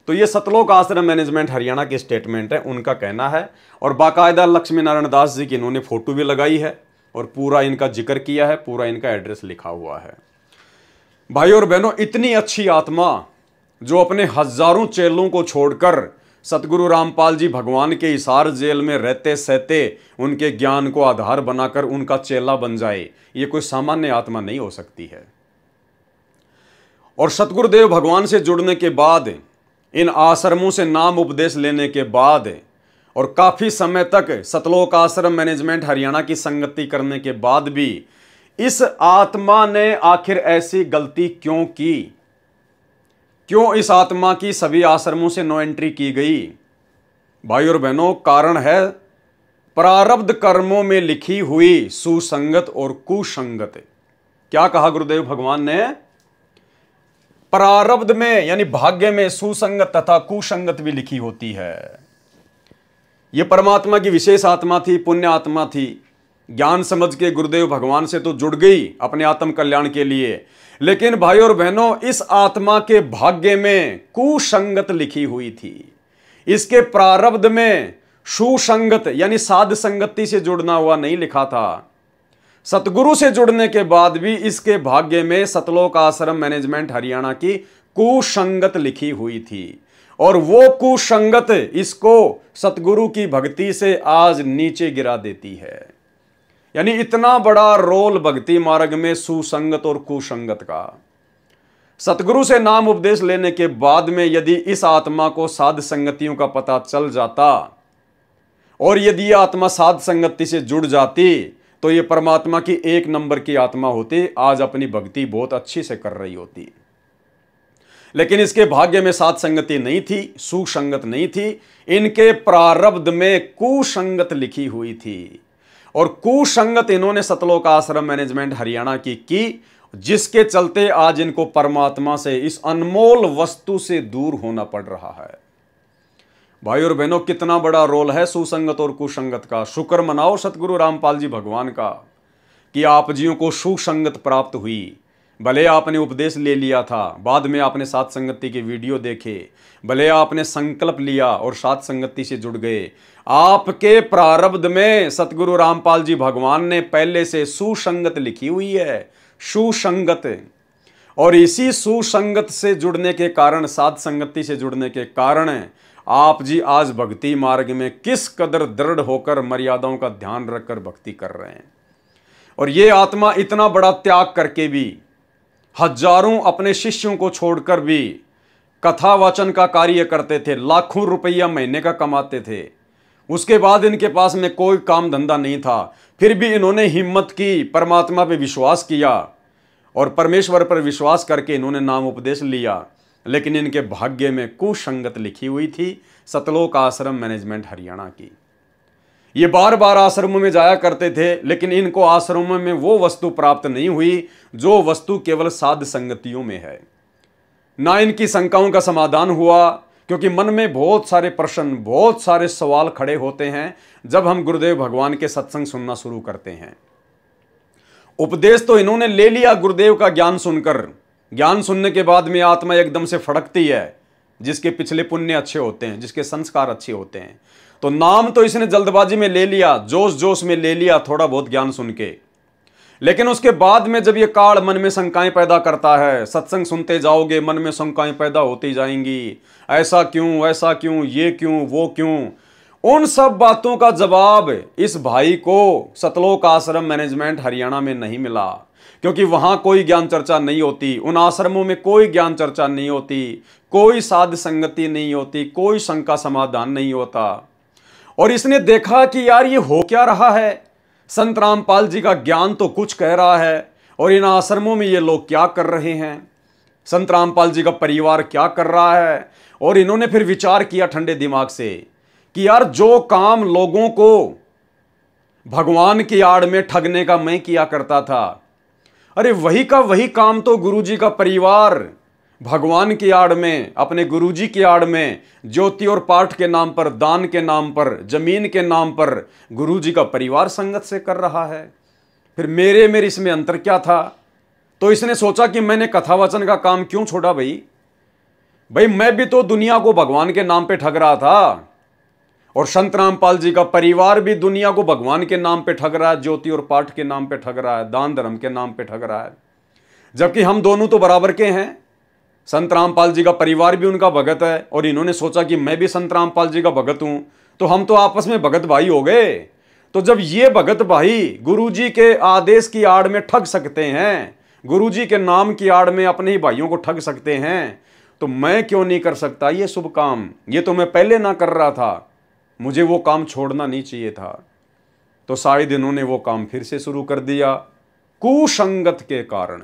तो ये सतलोक आश्रम मैनेजमेंट हरियाणा की स्टेटमेंट है, उनका कहना है। और बाकायदा लक्ष्मी नारायण दास जी की इन्होंने फोटो भी लगाई है और पूरा इनका जिक्र किया है, पूरा इनका एड्रेस लिखा हुआ है। भाई और बहनों, इतनी अच्छी आत्मा जो अपने हजारों चेलों को छोड़कर सतगुरु रामपाल जी भगवान के हिसार जेल में रहते सहते उनके ज्ञान को आधार बनाकर उनका चेला बन जाए, ये कोई सामान्य आत्मा नहीं हो सकती है। और सतगुरुदेव भगवान से जुड़ने के बाद, इन आश्रमों से नाम उपदेश लेने के बाद और काफी समय तक सतलोक आश्रम मैनेजमेंट हरियाणा की संगति करने के बाद भी इस आत्मा ने आखिर ऐसी गलती क्यों की? क्यों इस आत्मा की सभी आश्रमों से नो एंट्री की गई? भाई और बहनों, कारण है प्रारब्ध कर्मों में लिखी हुई सुसंगत और कुसंगत। क्या कहा गुरुदेव भगवान ने? प्रारब्ध में यानी भाग्य में सुसंगत तथा कुसंगत भी लिखी होती है। यह परमात्मा की विशेष आत्मा थी, पुण्य आत्मा थी, ज्ञान समझ के गुरुदेव भगवान से तो जुड़ गई अपने आत्म कल्याण के लिए। लेकिन भाई और बहनों, इस आत्मा के भाग्य में कुसंगत लिखी हुई थी। इसके प्रारब्ध में सुसंगत यानी साध संगति से जुड़ना हुआ नहीं लिखा था। सतगुरु से जुड़ने के बाद भी इसके भाग्य में सतलोक आश्रम मैनेजमेंट हरियाणा की कुसंगत लिखी हुई थी, और वो कुसंगत इसको सतगुरु की भक्ति से आज नीचे गिरा देती है। यानी इतना बड़ा रोल भक्ति मार्ग में सुसंगत और कुसंगत का। सतगुरु से नाम उपदेश लेने के बाद में यदि इस आत्मा को साध संगतियों का पता चल जाता और यदि यह आत्मा साध संगति से जुड़ जाती तो ये परमात्मा की एक नंबर की आत्मा होती, आज अपनी भक्ति बहुत अच्छी से कर रही होती। लेकिन इसके भाग्य में साध संगति नहीं थी, सुसंगत नहीं थी, इनके प्रारब्ध में कुसंगत लिखी हुई थी और कुसंगत इन्होंने सतलोक आश्रम मैनेजमेंट हरियाणा की, जिसके चलते आज इनको परमात्मा से, इस अनमोल वस्तु से दूर होना पड़ रहा है। भाई और बहनों, कितना बड़ा रोल है सुसंगत और कुसंगत का। शुक्र मनाओ सतगुरु रामपाल जी भगवान का कि आप जियों को सुसंगत प्राप्त हुई। भले आपने उपदेश ले लिया था, बाद में आपने साथ संगति के वीडियो देखे, भले आपने संकल्प लिया और साथ संगति से जुड़ गए, आपके प्रारब्ध में सतगुरु रामपाल जी भगवान ने पहले से सुसंगत लिखी हुई है, सुसंगत। और इसी सुसंगत से जुड़ने के कारण, साध संगति से जुड़ने के कारण आप जी आज भक्ति मार्ग में किस कदर दृढ़ होकर मर्यादाओं का ध्यान रखकर भक्ति कर रहे हैं। और ये आत्मा इतना बड़ा त्याग करके भी, हजारों अपने शिष्यों को छोड़कर भी कथा वाचन का कार्य करते थे, लाखों रुपया महीने का कमाते थे। उसके बाद इनके पास में कोई काम धंधा नहीं था, फिर भी इन्होंने हिम्मत की, परमात्मा पे विश्वास किया और परमेश्वर पर विश्वास करके इन्होंने नाम उपदेश लिया। लेकिन इनके भाग्य में कुसंगत लिखी हुई थी सतलोक आश्रम मैनेजमेंट हरियाणा की। ये बार बार आश्रमों में जाया करते थे, लेकिन इनको आश्रमों में वो वस्तु प्राप्त नहीं हुई जो वस्तु केवल साध संगतियों में है। ना इनकी शंकाओं का समाधान हुआ, क्योंकि मन में बहुत सारे प्रश्न, बहुत सारे सवाल खड़े होते हैं जब हम गुरुदेव भगवान के सत्संग सुनना शुरू करते हैं। उपदेश तो इन्होंने ले लिया गुरुदेव का ज्ञान सुनकर, ज्ञान सुनने के बाद में आत्मा एकदम से फड़कती है, जिसके पिछले पुण्य अच्छे होते हैं, जिसके संस्कार अच्छे होते हैं। तो नाम तो इसने जल्दबाजी में ले लिया, जोश जोश में ले लिया थोड़ा बहुत ज्ञान सुन के, लेकिन उसके बाद में जब ये काल मन में शंकाएं पैदा करता है, सत्संग सुनते जाओगे मन में शंकाएं पैदा होती जाएंगी, ऐसा क्यों, वैसा क्यों, ये क्यों, वो क्यों। उन सब बातों का जवाब इस भाई को सतलोक आश्रम मैनेजमेंट हरियाणा में नहीं मिला, क्योंकि वहां कोई ज्ञान चर्चा नहीं होती, उन आश्रमों में कोई ज्ञान चर्चा नहीं होती, कोई साध संगति नहीं होती, कोई शंका समाधान नहीं होता। और इसने देखा कि यार ये हो क्या रहा है, संत रामपाल जी का ज्ञान तो कुछ कह रहा है और इन आश्रमों में ये लोग क्या कर रहे हैं, संत रामपाल जी का परिवार क्या कर रहा है। और इन्होंने फिर विचार किया ठंडे दिमाग से कि यार जो काम लोगों को भगवान की आड़ में ठगने का मैं किया करता था, अरे वही का वही काम तो गुरुजी का परिवार भगवान की आड़ में, अपने गुरुजी की आड़ में, ज्योति और पाठ के नाम पर, दान के नाम पर, जमीन के नाम पर गुरुजी का परिवार संगत से कर रहा है। फिर मेरे इसमें अंतर क्या था। तो इसने सोचा कि मैंने कथा वचन का काम क्यों छोड़ा। भाई मैं भी तो दुनिया को भगवान के नाम पे ठग रहा था और संत रामपाल जी का परिवार भी दुनिया को भगवान के नाम पे ठग रहा है, ज्योति और पाठ के नाम पे ठग रहा है, दान धर्म के नाम पे ठग रहा है, जबकि हम दोनों तो बराबर के हैं। संत रामपाल जी का परिवार भी उनका भगत है और इन्होंने सोचा कि मैं भी संत रामपाल जी का भगत हूं, तो हम तो आपस में भगत भाई हो गए। तो जब ये भगत भाई गुरुजी के आदेश की आड़ में ठग सकते हैं, गुरुजी के नाम की आड़ में अपने ही भाइयों को ठग सकते हैं, तो मैं क्यों नहीं कर सकता ये शुभ काम। ये तो मैं पहले ना कर रहा था, मुझे वो काम छोड़ना नहीं चाहिए था। तो शायद इन्होंने वो काम फिर से शुरू कर दिया कुसंगत के कारण।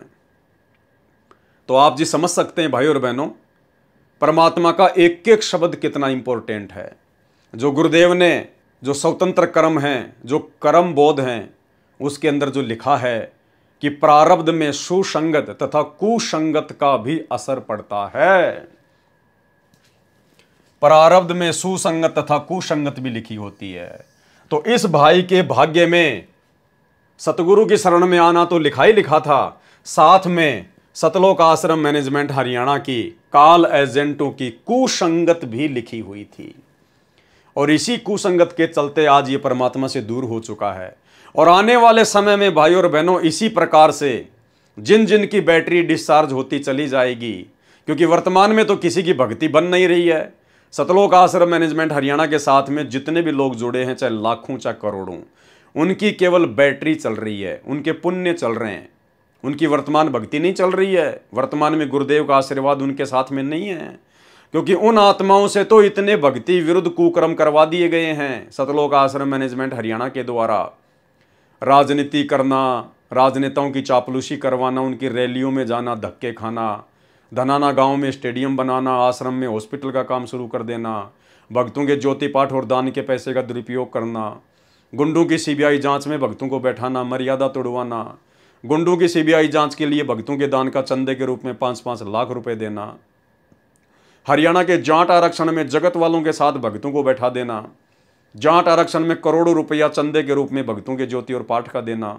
तो आप जी समझ सकते हैं भाई और बहनों, परमात्मा का एक एक शब्द कितना इंपॉर्टेंट है। जो गुरुदेव ने जो स्वतंत्र कर्म हैं, जो कर्म बोध हैं, उसके अंदर जो लिखा है कि प्रारब्ध में सुसंगत तथा कुसंगत का भी असर पड़ता है। प्रारब्ध में सुसंगत तथा कुसंगत भी लिखी होती है। तो इस भाई के भाग्य में सतगुरु की शरण में आना तो लिखा ही लिखा था, साथ में सतलोक आश्रम मैनेजमेंट हरियाणा की काल एजेंटों की कुसंगत भी लिखी हुई थी। और इसी कुसंगत के चलते आज ये परमात्मा से दूर हो चुका है। और आने वाले समय में भाई और बहनों इसी प्रकार से जिन जिन की बैटरी डिस्चार्ज होती चली जाएगी, क्योंकि वर्तमान में तो किसी की भक्ति बन नहीं रही है। सतलोक आश्रम मैनेजमेंट हरियाणा के साथ में जितने भी लोग जुड़े हैं, चाहे लाखों चाहे करोड़ों, उनकी केवल बैटरी चल रही है, उनके पुण्य चल रहे हैं। उनकी वर्तमान भक्ति नहीं चल रही है, वर्तमान में गुरुदेव का आशीर्वाद उनके साथ में नहीं है, क्योंकि उन आत्माओं से तो इतने भक्ति विरुद्ध कुकर्म करवा दिए गए हैं सतलोक आश्रम मैनेजमेंट हरियाणा के द्वारा। राजनीति करना, राजनेताओं की चापलूसी करवाना, उनकी रैलियों में जाना, धक्के खाना, धनाना गांव में स्टेडियम बनाना, आश्रम में हॉस्पिटल का काम शुरू कर देना, भक्तों के ज्योति पाठ और दान के पैसे का दुरुपयोग करना, गुंडों की सीबीआई जांच में भक्तों को बैठाना, मर्यादा तोड़वाना, गुंडों की सीबीआई जांच के लिए भक्तों के दान का चंदे के रूप में 5-5 लाख रुपए देना, हरियाणा के जाट आरक्षण में जगत वालों के साथ भक्तों को बैठा देना, जाट आरक्षण में करोड़ों रुपया चंदे के रूप में भक्तों के ज्योति और पाठ का देना,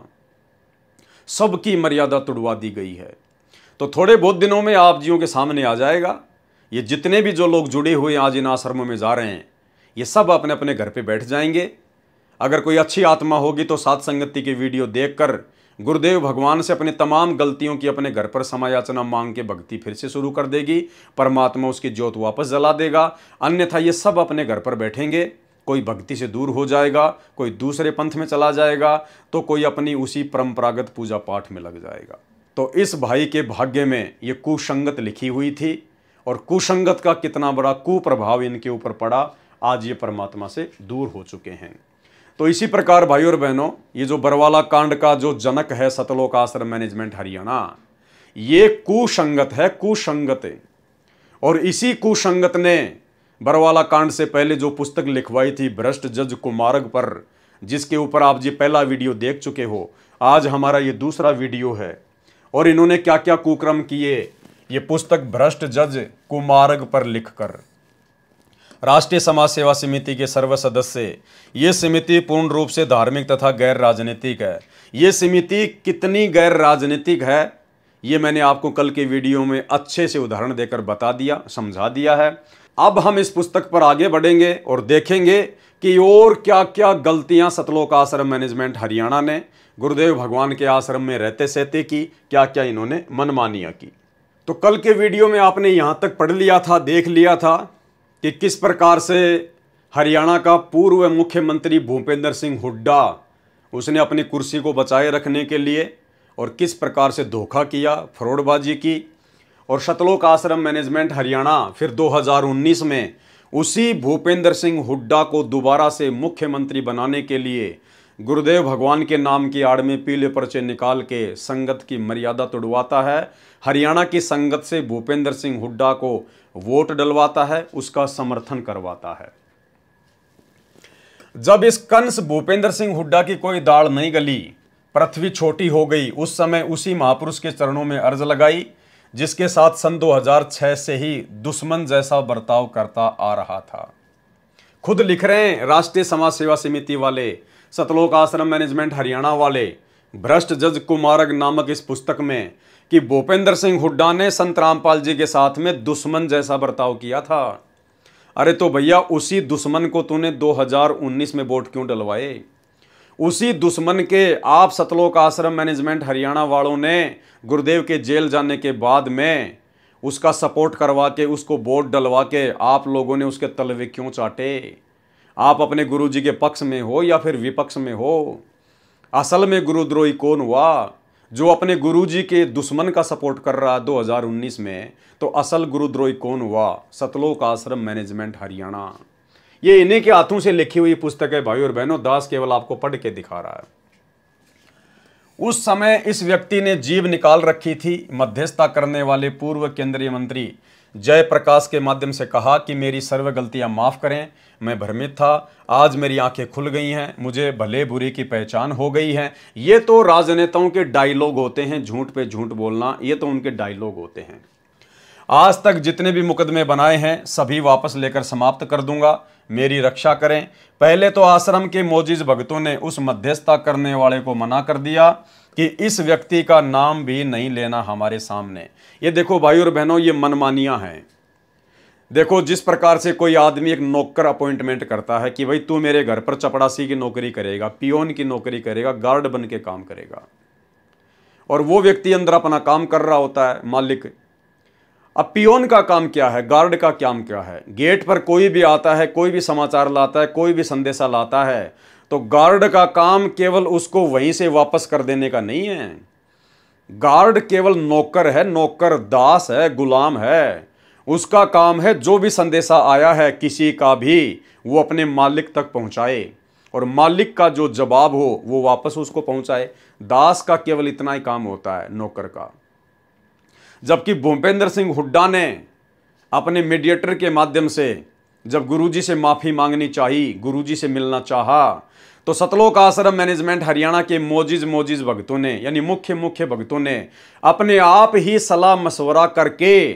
सबकी मर्यादा तोड़वा दी गई है। तो थोड़े बहुत दिनों में आप जियों के सामने आ जाएगा, ये जितने भी जो लोग जुड़े हुए आज इन आश्रमों में जा रहे हैं, ये सब अपने अपने घर पे बैठ जाएंगे। अगर कोई अच्छी आत्मा होगी तो सात संगति की वीडियो देखकर गुरुदेव भगवान से अपने तमाम गलतियों की अपने घर पर समायाचना मांग के भक्ति फिर से शुरू कर देगी, परमात्मा उसकी ज्योत वापस जला देगा। अन्यथा ये सब अपने घर पर बैठेंगे, कोई भक्ति से दूर हो जाएगा, कोई दूसरे पंथ में चला जाएगा, तो कोई अपनी उसी परंपरागत पूजा पाठ में लग जाएगा। तो इस भाई के भाग्य में ये कुसंगत लिखी हुई थी, और कुसंगत का कितना बड़ा कुप्रभाव इनके ऊपर पड़ा, आज ये परमात्मा से दूर हो चुके हैं। तो इसी प्रकार भाइयों और बहनों, ये जो बरवाला कांड का जो जनक है सतलोक आश्रम मैनेजमेंट हरियाणा, ये कुसंगत है, कुसंगत। और इसी कुसंगत ने बरवाला कांड से पहले जो पुस्तक लिखवाई थी भ्रष्ट जज कुमारग पर, जिसके ऊपर आप जी पहला वीडियो देख चुके हो, आज हमारा ये दूसरा वीडियो है। और इन्होंने क्या क्या कुकर्म किए, ये पुस्तक भ्रष्ट जज कुमारग पर लिखकर राष्ट्रीय समाज सेवा समिति के सर्व सदस्य, ये समिति पूर्ण रूप से धार्मिक तथा गैर राजनीतिक है। ये समिति कितनी गैर राजनीतिक है, ये मैंने आपको कल के वीडियो में अच्छे से उदाहरण देकर बता दिया, समझा दिया है। अब हम इस पुस्तक पर आगे बढ़ेंगे और देखेंगे कि और क्या क्या गलतियां सतलोक आश्रम मैनेजमेंट हरियाणा ने गुरुदेव भगवान के आश्रम में रहते सहते की, क्या क्या इन्होंने मनमानियां की। तो कल के वीडियो में आपने यहां तक पढ़ लिया था, देख लिया था कि किस प्रकार से हरियाणा का पूर्व मुख्यमंत्री भूपेंद्र सिंह हुड्डा, उसने अपनी कुर्सी को बचाए रखने के लिए और किस प्रकार से धोखा किया, फ्रॉडबाजी की। और सतलोक आश्रम मैनेजमेंट हरियाणा फिर 2019 में उसी भूपेंद्र सिंह हुड्डा को दोबारा से मुख्यमंत्री बनाने के लिए गुरुदेव भगवान के नाम की आड़ में पीले पर्चे निकाल के संगत की मर्यादा तोड़वाता है, हरियाणा की संगत से भूपेंद्र सिंह हुड्डा को वोट डलवाता है, उसका समर्थन करवाता है। जब इस कंस भूपेंद्र सिंह हुड्डा की कोई दाढ़ नहीं गली, पृथ्वी छोटी हो गई, उस समय उसी महापुरुष के चरणों में अर्ज लगाई, जिसके साथ सन 2006 से ही दुश्मन जैसा बर्ताव करता आ रहा था। खुद लिख रहे हैं राष्ट्रीय समाज सेवा समिति वाले, सतलोक आश्रम मैनेजमेंट हरियाणा वाले, भ्रष्ट जज कुमारग नामक इस पुस्तक में कि भूपेंद्र सिंह हुड्डा ने संत रामपाल जी के साथ में दुश्मन जैसा बर्ताव किया था। अरे तो भैया उसी दुश्मन को तूने 2019 में वोट क्यों डलवाए? उसी दुश्मन के आप सतलोक आश्रम मैनेजमेंट हरियाणा वालों ने गुरुदेव के जेल जाने के बाद में उसका सपोर्ट करवा के, उसको वोट डलवा के आप लोगों ने उसके तलवे क्यों चाटे? आप अपने गुरुजी के पक्ष में हो या फिर विपक्ष में हो? असल में गुरुद्रोही कौन हुआ? जो अपने गुरुजी के दुश्मन का सपोर्ट कर रहा है 2019 में, तो असल गुरुद्रोही कौन हुआ? सतलोक आश्रम मैनेजमेंट हरियाणा। ये इन्हीं के हाथों से लिखी हुई पुस्तक है भाइयों और बहनों, दास केवल आपको पढ़ के दिखा रहा है। उस समय इस व्यक्ति ने जीभ निकाल रखी थी। मध्यस्थता करने वाले पूर्व केंद्रीय मंत्री जयप्रकाश के माध्यम से कहा कि मेरी सर्व गलतियां माफ करें, मैं भ्रमित था, आज मेरी आंखें खुल गई हैं, मुझे भले बुरे की पहचान हो गई है। ये तो राजनेताओं के डायलॉग होते हैं, झूठ पे झूठ बोलना, ये तो उनके डायलॉग होते हैं। आज तक जितने भी मुकदमे बनाए हैं सभी वापस लेकर समाप्त कर दूंगा, मेरी रक्षा करें। पहले तो आश्रम के मोजिज भक्तों ने उस मध्यस्थता करने वाले को मना कर दिया कि इस व्यक्ति का नाम भी नहीं लेना हमारे सामने। ये देखो भाइयों और बहनों, ये मनमानियां हैं। देखो जिस प्रकार से कोई आदमी एक नौकर अपॉइंटमेंट करता है कि भाई तू मेरे घर पर चपड़ासी की नौकरी करेगा, पियोन की नौकरी करेगा, गार्ड बन के काम करेगा, और वो व्यक्ति अंदर अपना काम कर रहा होता है, मालिक। अब पियोन का काम क्या है, गार्ड का काम क्या है? गेट पर कोई भी आता है, कोई भी समाचार लाता है, कोई भी संदेशा लाता है, तो गार्ड का काम केवल उसको वहीं से वापस कर देने का नहीं है। गार्ड केवल नौकर है, नौकर दास है, गुलाम है। उसका काम है जो भी संदेशा आया है किसी का भी, वो अपने मालिक तक पहुंचाए और मालिक का जो जवाब हो वो वापस उसको पहुंचाए। दास का केवल इतना ही काम होता है, नौकर का। जबकि भूपेंद्र सिंह हुड्डा ने अपने मीडिएटर के माध्यम से जब गुरुजी से माफ़ी मांगनी चाहिए, गुरुजी से मिलना चाहा, तो सतलोक आश्रम मैनेजमेंट हरियाणा के मोजिज भक्तों ने, यानी मुख्य भक्तों ने अपने आप ही सलाह मशवरा करके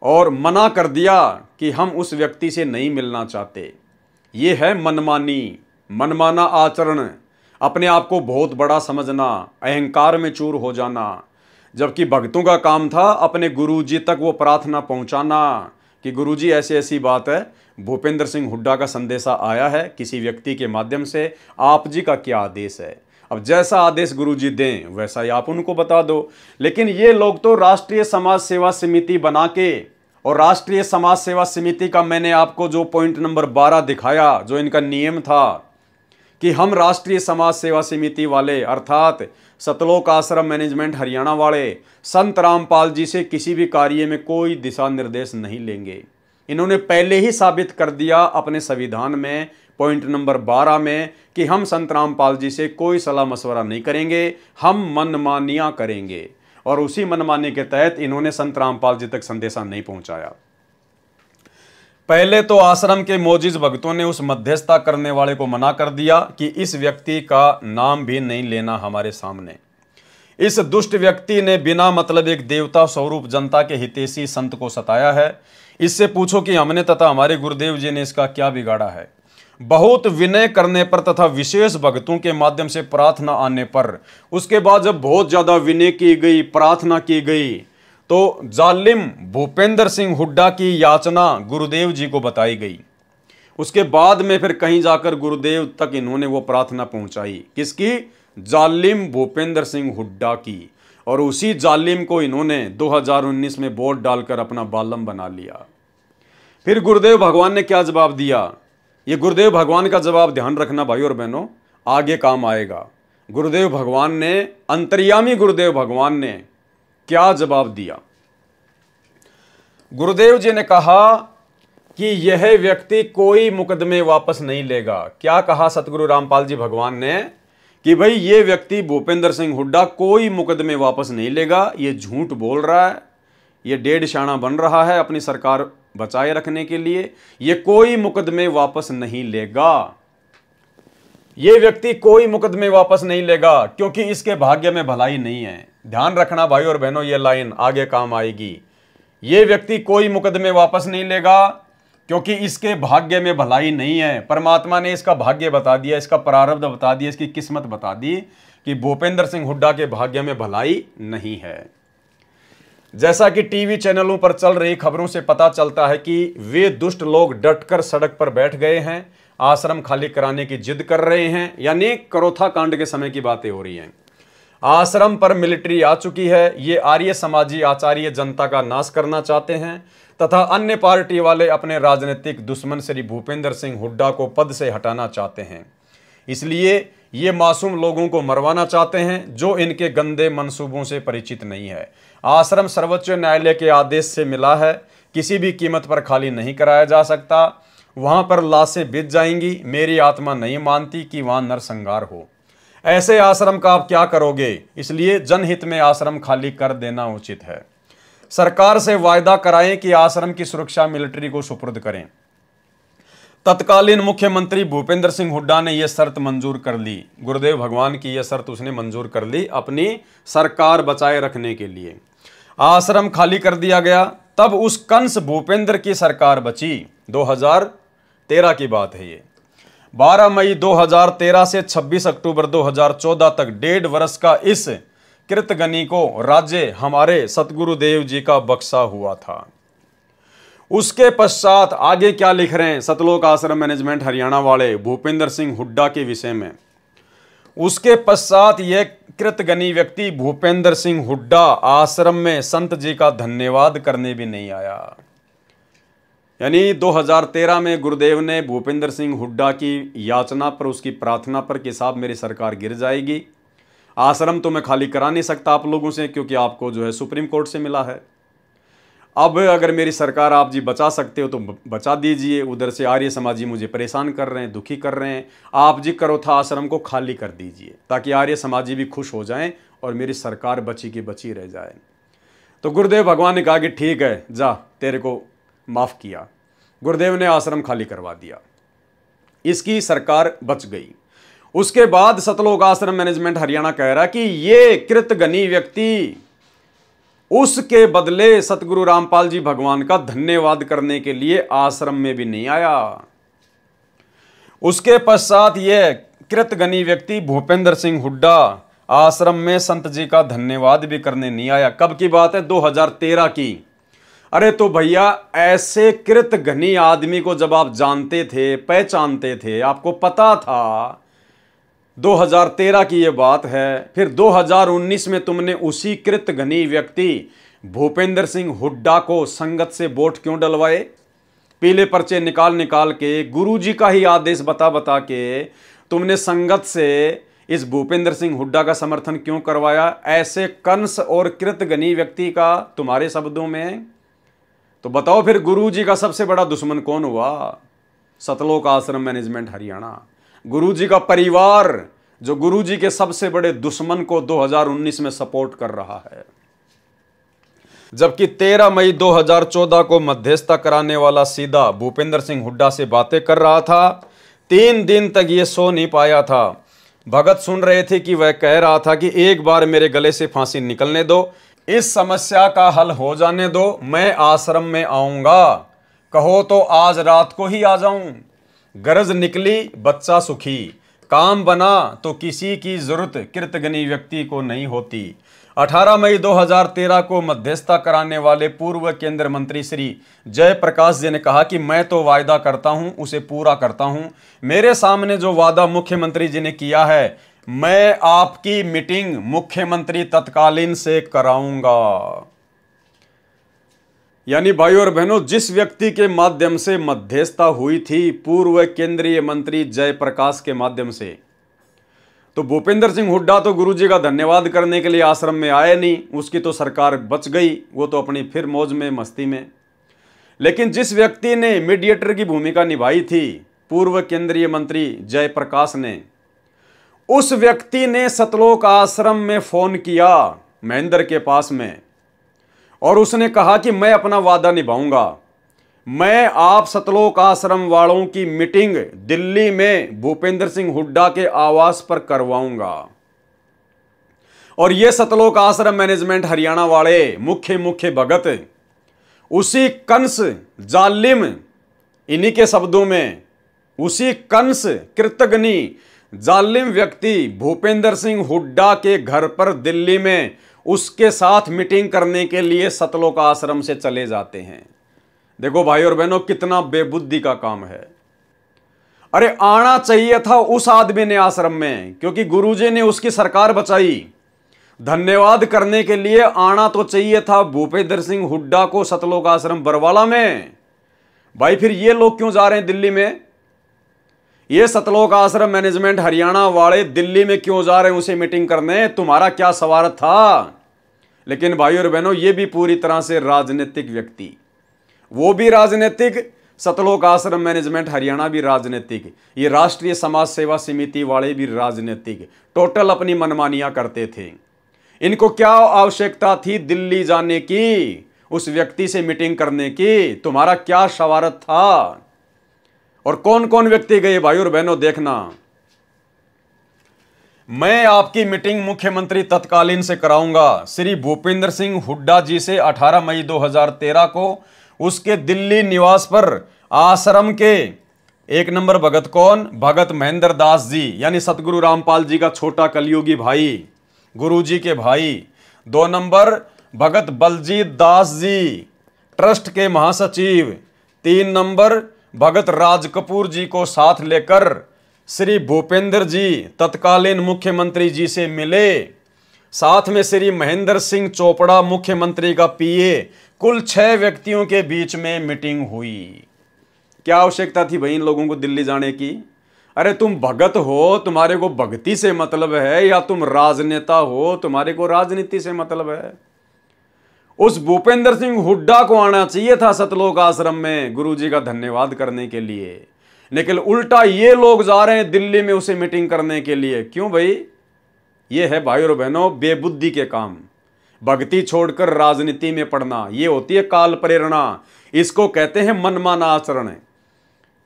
और मना कर दिया कि हम उस व्यक्ति से नहीं मिलना चाहते। ये है मनमाना आचरण, अपने आप को बहुत बड़ा समझना, अहंकार में चूर हो जाना। जबकि भक्तों का काम था अपने गुरुजी तक वो प्रार्थना पहुंचाना कि गुरुजी ऐसी ऐसी बात है, भूपेंद्र सिंह हुड्डा का संदेशा आया है किसी व्यक्ति के माध्यम से, आप जी का क्या आदेश है। अब जैसा आदेश गुरुजी दें वैसा ही आप उनको बता दो। लेकिन ये लोग तो राष्ट्रीय समाज सेवा समिति बना के, और राष्ट्रीय समाज सेवा समिति का मैंने आपको जो पॉइंट नंबर 12 दिखाया, जो इनका नियम था कि हम राष्ट्रीय समाज सेवा समिति वाले अर्थात सतलोक आश्रम मैनेजमेंट हरियाणा वाले संत रामपाल जी से किसी भी कार्य में कोई दिशा निर्देश नहीं लेंगे। इन्होंने पहले ही साबित कर दिया अपने संविधान में पॉइंट नंबर 12 में कि हम संत रामपाल जी से कोई सलाह मशवरा नहीं करेंगे, हम मनमानियां करेंगे। और उसी मनमानी के तहत इन्होंने संत रामपाल जी तक संदेशा नहीं पहुंचाया। पहले तो आश्रम के मोजिज भक्तों ने उस मध्यस्थता करने वाले को मना कर दिया कि इस व्यक्ति का नाम भी नहीं लेना हमारे सामने। इस दुष्ट व्यक्ति ने बिना मतलब एक देवता स्वरूप जनता के हितैषी संत को सताया है। इससे पूछो कि हमने तथा हमारे गुरुदेव जी ने इसका क्या बिगाड़ा है। बहुत विनय करने पर तथा विशेष भक्तों के माध्यम से प्रार्थना आने पर, उसके बाद जब बहुत ज्यादा विनय की गई, प्रार्थना की गई, तो जालिम भूपेंद्र सिंह हुड्डा की याचना गुरुदेव जी को बताई गई। उसके बाद में फिर कहीं जाकर गुरुदेव तक इन्होंने वो प्रार्थना पहुंचाई। किसकी? जालिम भूपेंद्र सिंह हुड्डा की। और उसी जालिम को इन्होंने 2019 में वोट डालकर अपना बालम बना लिया। फिर गुरुदेव भगवान ने क्या जवाब दिया? ये गुरुदेव भगवान का जवाब ध्यान रखना भाई और बहनों, आगे काम आएगा। गुरुदेव भगवान ने, अंतर्यामी गुरुदेव भगवान ने क्या जवाब दिया? गुरुदेव जी ने कहा कि यह व्यक्ति कोई मुकदमे वापस नहीं लेगा। क्या कहा सतगुरु रामपाल जी भगवान ने? कि भाई ये व्यक्ति भूपेंद्र सिंह हुड्डा कोई मुकदमे वापस नहीं लेगा, ये झूठ बोल रहा है, ये डेढ़ शाना बन रहा है अपनी सरकार बचाए रखने के लिए, ये कोई मुकदमे वापस नहीं लेगा। ये व्यक्ति कोई मुकदमे वापस नहीं लेगा क्योंकि इसके भाग्य में भलाई नहीं है। ध्यान रखना भाई और बहनों, ये लाइन आगे काम आएगी। ये व्यक्ति कोई मुकदमे वापस नहीं लेगा क्योंकि इसके भाग्य में भलाई नहीं है। परमात्मा ने इसका भाग्य बता दिया, इसका प्रारब्ध बता दिया, इसकी किस्मत बता दी कि भूपेंद्र सिंह हुड्डा के भाग्य में भलाई नहीं है। जैसा कि टीवी चैनलों पर चल रही खबरों से पता चलता है कि वे दुष्ट लोग डटकर सड़क पर बैठ गए हैं, आश्रम खाली कराने की जिद कर रहे हैं। यानी करोथा कांड के समय की बातें हो रही हैं। आश्रम पर मिलिट्री आ चुकी है। ये आर्य समाजी आचार्य जनता का नाश करना चाहते हैं तथा अन्य पार्टी वाले अपने राजनीतिक दुश्मन श्री भूपेंद्र सिंह हुड्डा को पद से हटाना चाहते हैं। इसलिए ये मासूम लोगों को मरवाना चाहते हैं जो इनके गंदे मंसूबों से परिचित नहीं है। आश्रम सर्वोच्च न्यायालय के आदेश से मिला है, किसी भी कीमत पर खाली नहीं कराया जा सकता। वहां पर लाशें बिछ जाएंगी। मेरी आत्मा नहीं मानती कि वहां नरसंहार हो। ऐसे आश्रम का आप क्या करोगे? इसलिए जनहित में आश्रम खाली कर देना उचित है। सरकार से वायदा कराएं कि आश्रम की सुरक्षा मिलिट्री को सुपुर्द करें। तत्कालीन मुख्यमंत्री भूपेंद्र सिंह हुड्डा ने यह शर्त मंजूर कर ली। गुरुदेव भगवान की यह शर्त उसने मंजूर कर ली अपनी सरकार बचाए रखने के लिए। आश्रम खाली कर दिया गया। तब उस कंस भूपेंद्र की सरकार बची। 2013 की बात है ये। 12 मई 2013 से 26 अक्टूबर 2014 तक 1.5 वर्ष का इस कृतगनी को राज्य हमारे सतगुरुदेव जी का बख्शा हुआ था। उसके पश्चात आगे क्या लिख रहे हैं सतलोक आश्रम मैनेजमेंट हरियाणा वाले भूपेंद्र सिंह हुड्डा के विषय में? उसके पश्चात यह कृतगनी व्यक्ति भूपेंद्र सिंह हुड्डा आश्रम में संत जी का धन्यवाद करने भी नहीं आया। यानी 2013 में गुरुदेव ने भूपेंद्र सिंह हुड्डा की याचना पर, उसकी प्रार्थना पर कि साहब मेरी सरकार गिर जाएगी, आश्रम तो मैं खाली करा नहीं सकता आप लोगों से, क्योंकि आपको जो है सुप्रीम कोर्ट से मिला है। अब अगर मेरी सरकार आप जी बचा सकते हो तो बचा दीजिए। उधर से आर्य समाजी मुझे परेशान कर रहे हैं, दुखी कर रहे हैं। आप जी करोथा आश्रम को खाली कर दीजिए ताकि आर्य समाजी भी खुश हो जाएं और मेरी सरकार बची की बची रह जाए। तो गुरुदेव भगवान ने कहा कि ठीक है, जा, तेरे को माफ़ किया। गुरुदेव ने आश्रम खाली करवा दिया, इसकी सरकार बच गई। उसके बाद सतलोक आश्रम मैनेजमेंट हरियाणा कह रहा कि ये कृतघ्नी व्यक्ति उसके बदले सतगुरु रामपाल जी भगवान का धन्यवाद करने के लिए आश्रम में भी नहीं आया। उसके पश्चात यह कृतघ्नी व्यक्ति भूपेंद्र सिंह हुड्डा आश्रम में संत जी का धन्यवाद भी करने नहीं आया। कब की बात है? 2013 की। अरे तो भैया, ऐसे कृतघ्नी आदमी को जब आप जानते थे, पहचानते थे, आपको पता था, 2013 की ये बात है, फिर 2019 में तुमने उसी कृतघ्नी व्यक्ति भूपेंद्र सिंह हुड्डा को संगत से वोट क्यों डलवाए? पीले पर्चे निकाल निकाल के, गुरुजी का ही आदेश बता बता के तुमने संगत से इस भूपेंद्र सिंह हुड्डा का समर्थन क्यों करवाया? ऐसे कंस और कृतघ्नी व्यक्ति का तुम्हारे शब्दों में। तो बताओ फिर गुरुजी का सबसे बड़ा दुश्मन कौन हुआ? सतलोक आश्रम मैनेजमेंट हरियाणा। गुरुजी का परिवार जो गुरुजी के सबसे बड़े दुश्मन को 2019 में सपोर्ट कर रहा है। जबकि 13 मई 2014 को मध्यस्थता कराने वाला सीधा भूपेंद्र सिंह हुड्डा से बातें कर रहा था। 3 दिन तक ये सो नहीं पाया था। भगत सुन रहे थे कि वह कह रहा था कि एक बार मेरे गले से फांसी निकलने दो, इस समस्या का हल हो जाने दो, मैं आश्रम में आऊंगा, कहो तो आज रात को ही आ जाऊं। गरज निकली, बच्चा सुखी, काम बना तो किसी की जरूरत कृतघ्नी व्यक्ति को नहीं होती। 18 मई 2013 को मध्यस्थता कराने वाले पूर्व केंद्रीय मंत्री श्री जयप्रकाश जी ने कहा कि मैं तो वायदा करता हूं, उसे पूरा करता हूं। मेरे सामने जो वादा मुख्यमंत्री जी ने किया है, मैं आपकी मीटिंग मुख्यमंत्री तत्कालीन से कराऊंगा। यानी भाइयों और बहनों, जिस व्यक्ति के माध्यम से मध्यस्थता हुई थी पूर्व केंद्रीय मंत्री जयप्रकाश के माध्यम से, तो भूपेंद्र सिंह हुड्डा तो गुरुजी का धन्यवाद करने के लिए आश्रम में आए नहीं, उसकी तो सरकार बच गई, वो तो अपनी फिर मौज में मस्ती में। लेकिन जिस व्यक्ति ने मीडिएटर की भूमिका निभाई थी पूर्व केंद्रीय मंत्री जयप्रकाश ने, उस व्यक्ति ने सतलोक आश्रम में फोन किया महेंद्र के पास में, और उसने कहा कि मैं अपना वादा निभाऊंगा, मैं आप सतलोक आश्रम वालों की मीटिंग दिल्ली में भूपेंद्र सिंह हुड्डा के आवास पर करवाऊंगा। और ये सतलोक आश्रम मैनेजमेंट हरियाणा वाले मुख्य भगत, उसी कंस जालिम, इन्हीं के शब्दों में, उसी कंस कृतघ्नी जालिम व्यक्ति भूपेंद्र सिंह हुड्डा के घर पर दिल्ली में उसके साथ मीटिंग करने के लिए सतलोक आश्रम से चले जाते हैं। देखो भाई और बहनों, कितना बेबुद्धि का काम है। अरे आना चाहिए था उस आदमी ने आश्रम में, क्योंकि गुरुजी ने उसकी सरकार बचाई। धन्यवाद करने के लिए आना तो चाहिए था भूपेंद्र सिंह हुड्डा को सतलोक आश्रम बरवाला में। भाई फिर ये लोग क्यों जा रहे हैं दिल्ली में? ये सतलोक आश्रम मैनेजमेंट हरियाणा वाले दिल्ली में क्यों जा रहे हैं उसे मीटिंग करने? तुम्हारा क्या स्वार्थ था? लेकिन भाई और बहनों, ये भी पूरी तरह से राजनीतिक व्यक्ति, वो भी राजनीतिक, सतलोक आश्रम मैनेजमेंट हरियाणा भी राजनीतिक, ये राष्ट्रीय समाज सेवा समिति वाले भी राजनीतिक, टोटल अपनी मनमानियां करते थे। इनको क्या आवश्यकता थी दिल्ली जाने की, उस व्यक्ति से मीटिंग करने की? तुम्हारा क्या स्वार्थ था? और कौन कौन व्यक्ति गए भाई और बहनों, देखना। मैं आपकी मीटिंग मुख्यमंत्री तत्कालीन से कराऊंगा, श्री भूपेंद्र सिंह हुड्डा जी से 18 मई 2013 को उसके दिल्ली निवास पर आश्रम के 1 नंबर भगत कौन? भगत महेंद्र दास जी, यानी सतगुरु रामपाल जी का छोटा कलयुगी भाई, गुरुजी के भाई। 2 नंबर भगत बलजीत दास जी, ट्रस्ट के महासचिव। 3 नंबर भगत राज कपूर जी को साथ लेकर श्री भूपेंद्र जी तत्कालीन मुख्यमंत्री जी से मिले। साथ में श्री महेंद्र सिंह चोपड़ा मुख्यमंत्री का पीए। कुल 6 व्यक्तियों के बीच में मीटिंग हुई। क्या आवश्यकता थी भाई इन लोगों को दिल्ली जाने की? अरे तुम भगत हो, तुम्हारे को भक्ति से मतलब है, या तुम राजनेता हो, तुम्हारे को राजनीति से मतलब है। उस भूपेंद्र सिंह हुड्डा को आना चाहिए था सतलोक आश्रम में गुरुजी का धन्यवाद करने के लिए, लेकिन उल्टा ये लोग जा रहे हैं दिल्ली में उसे मीटिंग करने के लिए। क्यों भाई? ये है भाई और बहनों बेबुद्धि के काम। भक्ति छोड़कर राजनीति में पड़ना, ये होती है काल प्रेरणा। इसको कहते हैं मनमाना आचरण।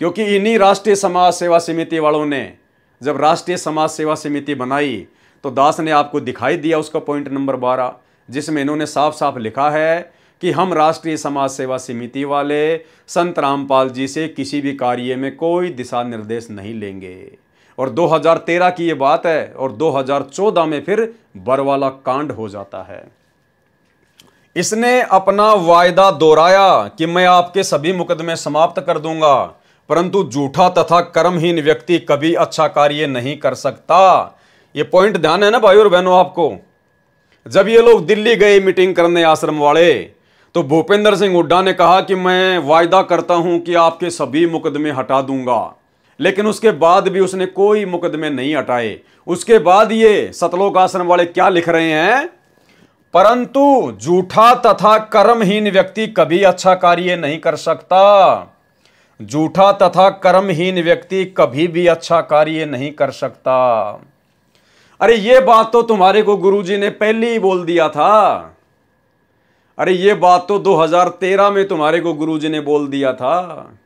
क्योंकि इन्हीं राष्ट्रीय समाज सेवा समिति वालों ने जब राष्ट्रीय समाज सेवा समिति बनाई तो दास ने आपको दिखाई दिया उसका पॉइंट नंबर 12, जिसमें इन्होंने साफ साफ लिखा है कि हम राष्ट्रीय समाज सेवा समिति वाले संत रामपाल जी से किसी भी कार्य में कोई दिशा निर्देश नहीं लेंगे। और 2013 की ये बात है, और 2014 में फिर बरवाला कांड हो जाता है। इसने अपना वायदा दोहराया कि मैं आपके सभी मुकदमे समाप्त कर दूंगा, परंतु झूठा तथा कर्महीन व्यक्ति कभी अच्छा कार्य नहीं कर सकता। ये पॉइंट ध्यान है ना भाई और बहनों आपको। जब ये लोग दिल्ली गए मीटिंग करने आश्रम वाले, तो भूपेंद्र सिंह हुड्डा ने कहा कि मैं वायदा करता हूं कि आपके सभी मुकदमे हटा दूंगा, लेकिन उसके बाद भी उसने कोई मुकदमे नहीं हटाए। उसके बाद ये सतलोक आश्रम वाले क्या लिख रहे हैं? परंतु झूठा तथा कर्महीन व्यक्ति कभी अच्छा कार्य नहीं कर सकता। झूठा तथा कर्महीन व्यक्ति कभी भी अच्छा कार्य नहीं कर सकता। अरे ये बात तो तुम्हारे को गुरुजी ने पहले ही बोल दिया था। अरे ये बात तो 2013 में तुम्हारे को गुरुजी ने बोल दिया था,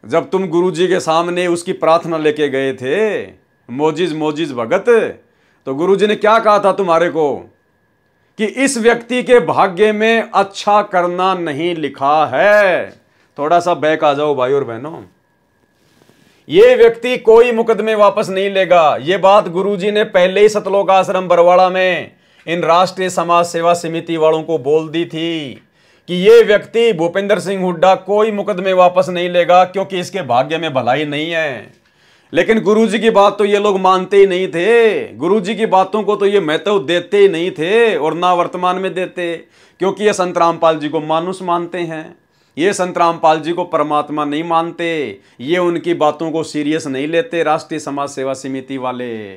जब तुम गुरुजी के सामने उसकी प्रार्थना लेके गए थे, मोजिज भगत। तो गुरुजी ने क्या कहा था तुम्हारे को कि इस व्यक्ति के भाग्य में अच्छा करना नहीं लिखा है। थोड़ा सा बैक आ जाओ भाई और बहनों। ये व्यक्ति कोई मुकदमे वापस नहीं लेगा। ये बात गुरुजी ने पहले ही सतलोक आश्रम बरवाड़ा में इन राष्ट्रीय समाज सेवा समिति वालों को बोल दी थी कि ये व्यक्ति भूपेंद्र सिंह हुड्डा कोई मुकदमे वापस नहीं लेगा, क्योंकि इसके भाग्य में भलाई नहीं है। लेकिन गुरुजी की बात तो ये लोग मानते ही नहीं थे। गुरुजी की बातों को तो ये महत्व देते ही नहीं थे, और ना वर्तमान में देते, क्योंकि ये संत रामपाल जी को मानुष मानते हैं। ये संत रामपाल जी को परमात्मा नहीं मानते। ये उनकी बातों को सीरियस नहीं लेते राष्ट्रीय समाज सेवा समिति वाले।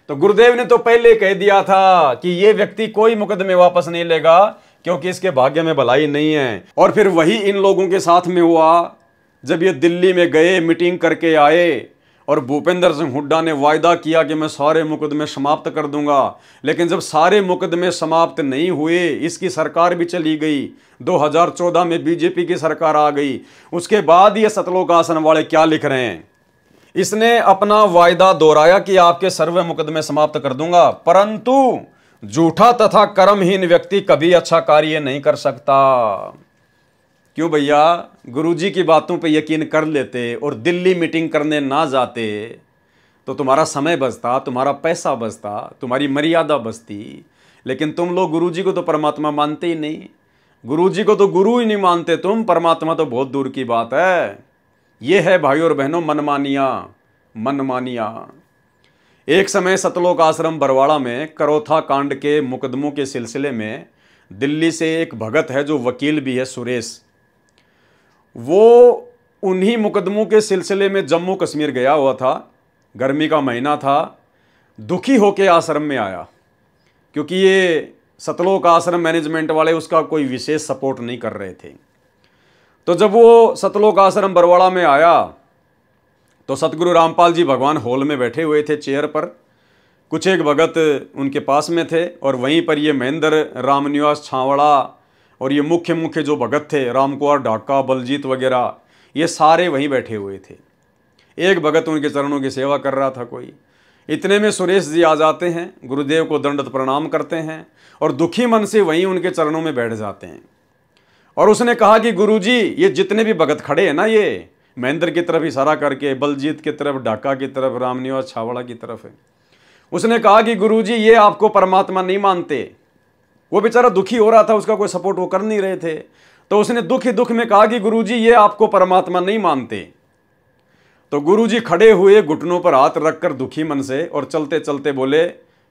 तो गुरुदेव ने तो पहले कह दिया था कि ये व्यक्ति कोई मुकदमे वापस नहीं लेगा, क्योंकि इसके भाग्य में भलाई नहीं है। और फिर वही इन लोगों के साथ में हुआ जब ये दिल्ली में गए, मीटिंग करके आए, और भूपेंद्र सिंह हुड्डा ने वायदा किया कि मैं सारे मुकदमे समाप्त कर दूंगा। लेकिन जब सारे मुकदमे समाप्त नहीं हुए, इसकी सरकार भी चली गई, 2014 में बीजेपी की सरकार आ गई। उसके बाद ये सतलोक आश्रम वाले क्या लिख रहे हैं? इसने अपना वायदा दोहराया कि आपके सर्व मुकदमे समाप्त कर दूंगा, परंतु झूठा तथा कर्महीन व्यक्ति कभी अच्छा कार्य नहीं कर सकता। क्यों भैया? गुरुजी की बातों पे यकीन कर लेते और दिल्ली मीटिंग करने ना जाते तो तुम्हारा समय बचता, तुम्हारा पैसा बचता, तुम्हारी मर्यादा बचती। लेकिन तुम लोग गुरुजी को तो परमात्मा मानते ही नहीं। गुरुजी को तो गुरु ही नहीं मानते तुम, परमात्मा तो बहुत दूर की बात है। ये है भाई और बहनों मनमानिया। एक समय सतलोक आश्रम बरवाड़ा में करोथा कांड के मुकदमों के सिलसिले में दिल्ली से एक भगत है जो वकील भी है, सुरेश। वो उन्हीं मुकदमों के सिलसिले में जम्मू कश्मीर गया हुआ था। गर्मी का महीना था, दुखी होके आश्रम में आया, क्योंकि ये सतलोक आश्रम मैनेजमेंट वाले उसका कोई विशेष सपोर्ट नहीं कर रहे थे। तो जब वो सतलोक आश्रम बरवाड़ा में आया तो सतगुरु रामपाल जी भगवान हॉल में बैठे हुए थे चेयर पर। कुछ एक भगत उनके पास में थे, और वहीं पर ये महेंद्र, रामनिवास छावड़ा और ये मुख्य जो भगत थे, रामकुमार ढाका, बलजीत वगैरह, ये सारे वहीं बैठे हुए थे। एक भगत उनके चरणों की सेवा कर रहा था कोई। इतने में सुरेश जी आ जाते हैं, गुरुदेव को दंडवत प्रणाम करते हैं और दुखी मन से वहीं उनके चरणों में बैठ जाते हैं। और उसने कहा कि गुरुजी, ये जितने भी भगत खड़े हैं ना, ये महेंद्र की तरफ इशारा करके, बलजीत की तरफ, ढाका की तरफ, रामनिवास छावड़ा की तरफ है। उसने कहा कि गुरुजी, ये आपको परमात्मा नहीं मानते। वो बेचारा दुखी हो रहा था, उसका कोई सपोर्ट वो कर नहीं रहे थे। तो उसने दुख में कहा कि गुरुजी, ये आपको परमात्मा नहीं मानते। तो गुरुजी खड़े हुए, घुटनों पर हाथ रखकर दुखी मन से, और चलते चलते बोले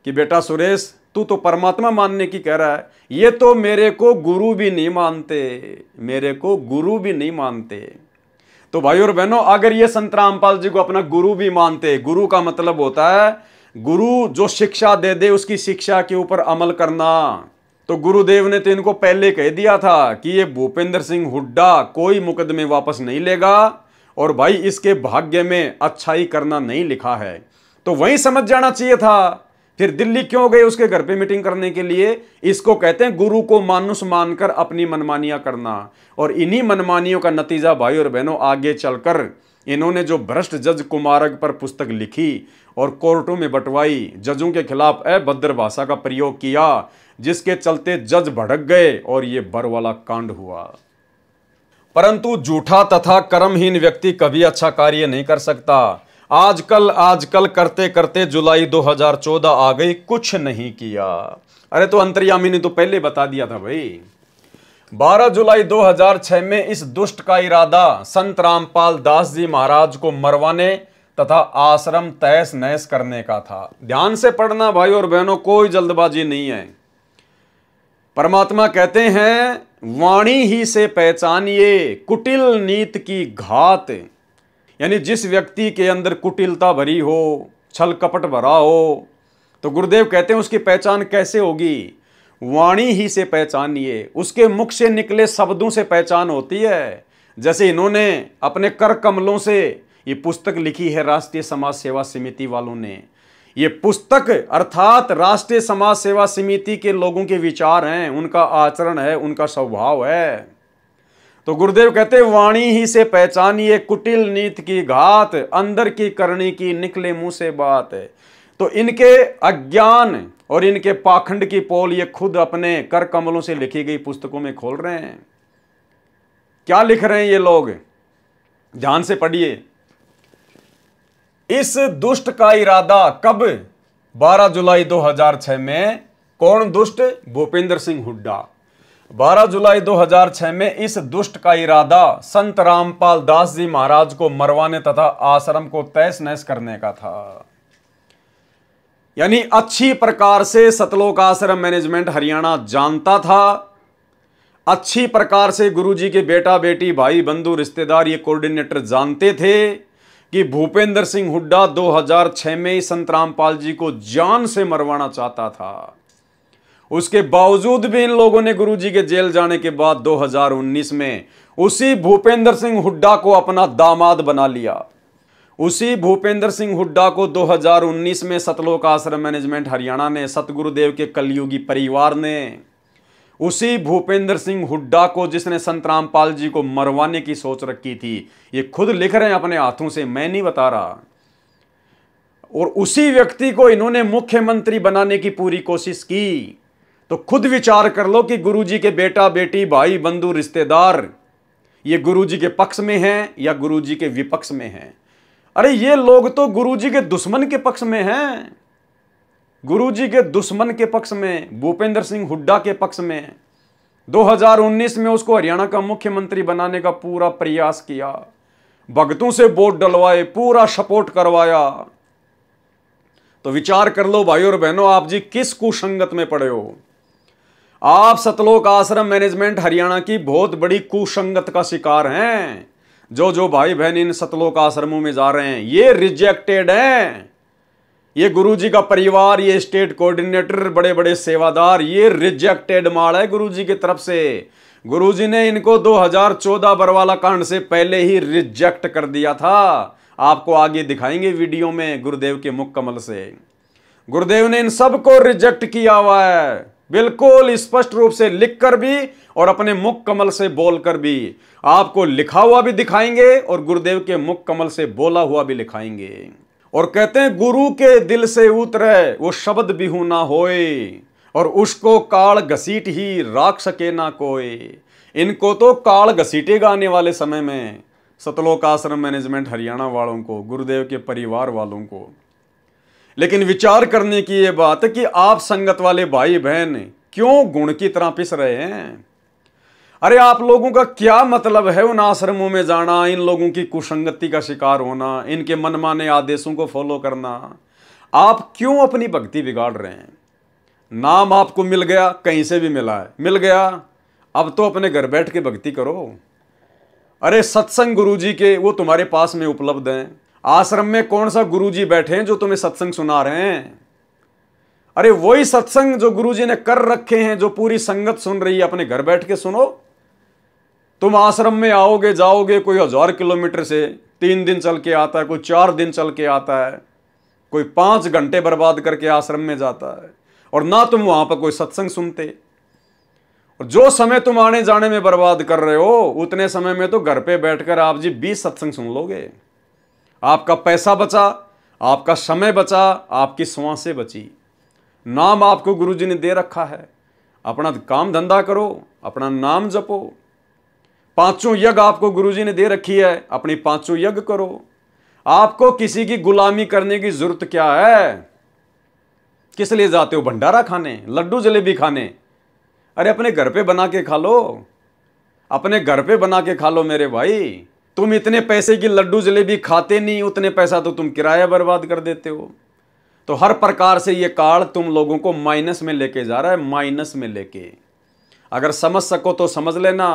कि बेटा सुरेश, तू तो परमात्मा मानने की कह रहा है, ये तो मेरे को गुरु भी नहीं मानते, मेरे को गुरु भी नहीं मानते। तो भाई और बहनों, अगर ये संत रामपाल जी को अपना गुरु भी मानते, गुरु का मतलब होता है गुरु जो शिक्षा दे दे उसकी शिक्षा के ऊपर अमल करना, तो गुरुदेव ने तो इनको पहले कह दिया था कि ये भूपेंद्र सिंह हुड्डा कोई मुकदमे वापस नहीं लेगा और भाई इसके भाग्य में अच्छाई करना नहीं लिखा है। तो वहीं समझ जाना चाहिए था, फिर दिल्ली क्यों गए उसके घर पे मीटिंग करने के लिए? इसको कहते हैं गुरु को मानुष मानकर अपनी मनमानियां करना। और इन्हीं मनमानियों का नतीजा भाई और बहनों आगे चलकर इन्होंने जो भ्रष्ट जज कुमारक पर पुस्तक लिखी और कोर्टों में बंटवाई, जजों के खिलाफ अभद्र भाषा का प्रयोग किया, जिसके चलते जज भड़क गए और ये बर वाला कांड हुआ। परंतु झूठा तथा कर्महीन व्यक्ति कभी अच्छा कार्य नहीं कर सकता। आजकल करते करते जुलाई 2014 आ गई, कुछ नहीं किया। अरे तो अंतर्यामी ने तो पहले बता दिया था भाई। 12 जुलाई 2006 में इस दुष्ट का इरादा संत रामपाल दास जी महाराज को मरवाने तथा आश्रम तहस नहस करने का था। ध्यान से पढ़ना भाई और बहनों, कोई जल्दबाजी नहीं है। परमात्मा कहते हैं वाणी ही से पहचानिए कुटिल नीत की घात, यानी जिस व्यक्ति के अंदर कुटिलता भरी हो, छल कपट भरा हो, तो गुरुदेव कहते हैं उसकी पहचान कैसे होगी? वाणी ही से पहचानिए, उसके मुख से निकले शब्दों से पहचान होती है। जैसे इन्होंने अपने कर कमलों से ये पुस्तक लिखी है, राष्ट्रीय समाज सेवा समिति वालों ने। ये पुस्तक अर्थात राष्ट्रीय समाज सेवा समिति के लोगों के विचार हैं, उनका आचरण है, उनका स्वभाव है। तो गुरुदेव कहते वाणी ही से पहचानिए कुटिल नीत की घात, अंदर की करनी की निकले मुंह से बात। तो इनके अज्ञान और इनके पाखंड की पोल ये खुद अपने कर कमलों से लिखी गई पुस्तकों में खोल रहे हैं। क्या लिख रहे हैं ये लोग? ध्यान से पढ़िए। इस दुष्ट का इरादा कब? 12 जुलाई 2006 में। कौन दुष्ट? भूपेंद्र सिंह हुड्डा। 12 जुलाई 2006 में इस दुष्ट का इरादा संत रामपाल दास जी महाराज को मरवाने तथा आश्रम को तहस नहस करने का था। यानी अच्छी प्रकार से सतलोक आश्रम मैनेजमेंट हरियाणा जानता था, अच्छी प्रकार से गुरुजी के बेटा बेटी भाई बंधु रिश्तेदार ये कोऑर्डिनेटर जानते थे कि भूपेंद्र सिंह हुड्डा 2006 में ही संत रामपाल जी को जान से मरवाना चाहता था। उसके बावजूद भी इन लोगों ने गुरुजी के जेल जाने के बाद 2019 में उसी भूपेंद्र सिंह हुड्डा को अपना दामाद बना लिया। उसी भूपेंद्र सिंह हुड्डा को 2019 में सतलोक आश्रम मैनेजमेंट हरियाणा ने, सतगुरुदेव के कलयुगी परिवार ने, उसी भूपेंद्र सिंह हुड्डा को जिसने संत रामपाल जी को मरवाने की सोच रखी थी, ये खुद लिख रहे हैं अपने हाथों से, मैं नहीं बता रहा। और उसी व्यक्ति को इन्होंने मुख्यमंत्री बनाने की पूरी कोशिश की। तो खुद विचार कर लो कि गुरुजी के बेटा बेटी भाई बंधु रिश्तेदार ये गुरुजी के पक्ष में हैं या गुरुजी के विपक्ष में हैं। अरे ये लोग तो गुरुजी के दुश्मन के पक्ष में हैं, गुरुजी के दुश्मन के पक्ष में, भूपेंद्र सिंह हुड्डा के पक्ष में। 2019 में उसको हरियाणा का मुख्यमंत्री बनाने का पूरा प्रयास किया, भक्तों से वोट डलवाए, पूरा सपोर्ट करवाया। तो विचार कर लो भाई और बहनों, आप जी किस कुसंगत में पड़े हो? आप सतलोक आश्रम मैनेजमेंट हरियाणा की बहुत बड़ी कुसंगत का शिकार हैं। जो भाई बहन इन सतलोक आश्रमों में जा रहे हैं ये रिजेक्टेड हैं। ये गुरुजी का परिवार, ये स्टेट कोऑर्डिनेटर, बड़े बड़े सेवादार, ये रिजेक्टेड माल है गुरुजी की तरफ से। गुरुजी ने इनको 2014 बरवाला कांड से पहले ही रिजेक्ट कर दिया था। आपको आगे दिखाएंगे वीडियो में गुरुदेव के मुख कमल से। गुरुदेव ने इन सबको रिजेक्ट किया हुआ है, बिल्कुल स्पष्ट रूप से लिखकर भी और अपने मुख कमल से बोलकर भी। आपको लिखा हुआ भी दिखाएंगे और गुरुदेव के मुख कमल से बोला हुआ भी दिखाएंगे। और कहते हैं गुरु के दिल से उतरे वो शब्द बिहू ना होए, और उसको काल घसीट ही राख सके ना कोई। इनको तो काल घसीटेगा आने वाले समय में, सतलोक आश्रम मैनेजमेंट हरियाणा वालों को, गुरुदेव के परिवार वालों को। लेकिन विचार करने की यह बात है कि आप संगत वाले भाई बहन क्यों गुण की तरह पिस रहे हैं? अरे आप लोगों का क्या मतलब है उन आश्रमों में जाना, इन लोगों की कुसंगति का शिकार होना, इनके मनमाने आदेशों को फॉलो करना? आप क्यों अपनी भक्ति बिगाड़ रहे हैं? नाम आपको मिल गया, कहीं से भी मिला है, मिल गया, अब तो अपने घर बैठ के भक्ति करो। अरे सत्संग गुरुजी के वो तुम्हारे पास में उपलब्ध हैं। आश्रम में कौन सा गुरुजी बैठे हैं जो तुम्हें सत्संग सुना रहे हैं? अरे वही सत्संग जो गुरुजी ने कर रखे हैं, जो पूरी संगत सुन रही है, अपने घर बैठ के सुनो। तुम आश्रम में आओगे जाओगे, कोई 1000 किलोमीटर से 3 दिन चल के आता है, कोई 4 दिन चल के आता है, कोई 5 घंटे बर्बाद करके आश्रम में जाता है, और ना तुम वहां पर कोई सत्संग सुनते। और जो समय तुम आने जाने में बर्बाद कर रहे हो, उतने समय में तो घर पे बैठकर आप जी 20 सत्संग सुन लोगे। आपका पैसा बचा, आपका समय बचा, आपकी श्वासें बची। नाम आपको गुरुजी ने दे रखा है, अपना काम धंधा करो, अपना नाम जपो। 5 यज्ञ आपको गुरुजी ने दे रखी है, अपनी 5 यज्ञ करो। आपको किसी की गुलामी करने की जरूरत क्या है? किस लिए जाते हो? भंडारा खाने, लड्डू जलेबी खाने? अरे अपने घर पे बना के खा लो, अपने घर पे बना के खा लो मेरे भाई। तुम इतने पैसे की लड्डू जलेबी खाते नहीं, उतने पैसा तो तुम किराया बर्बाद कर देते हो। तो हर प्रकार से ये काल तुम लोगों को माइनस में लेके जा रहा है, माइनस में लेके। अगर समझ सको तो समझ लेना,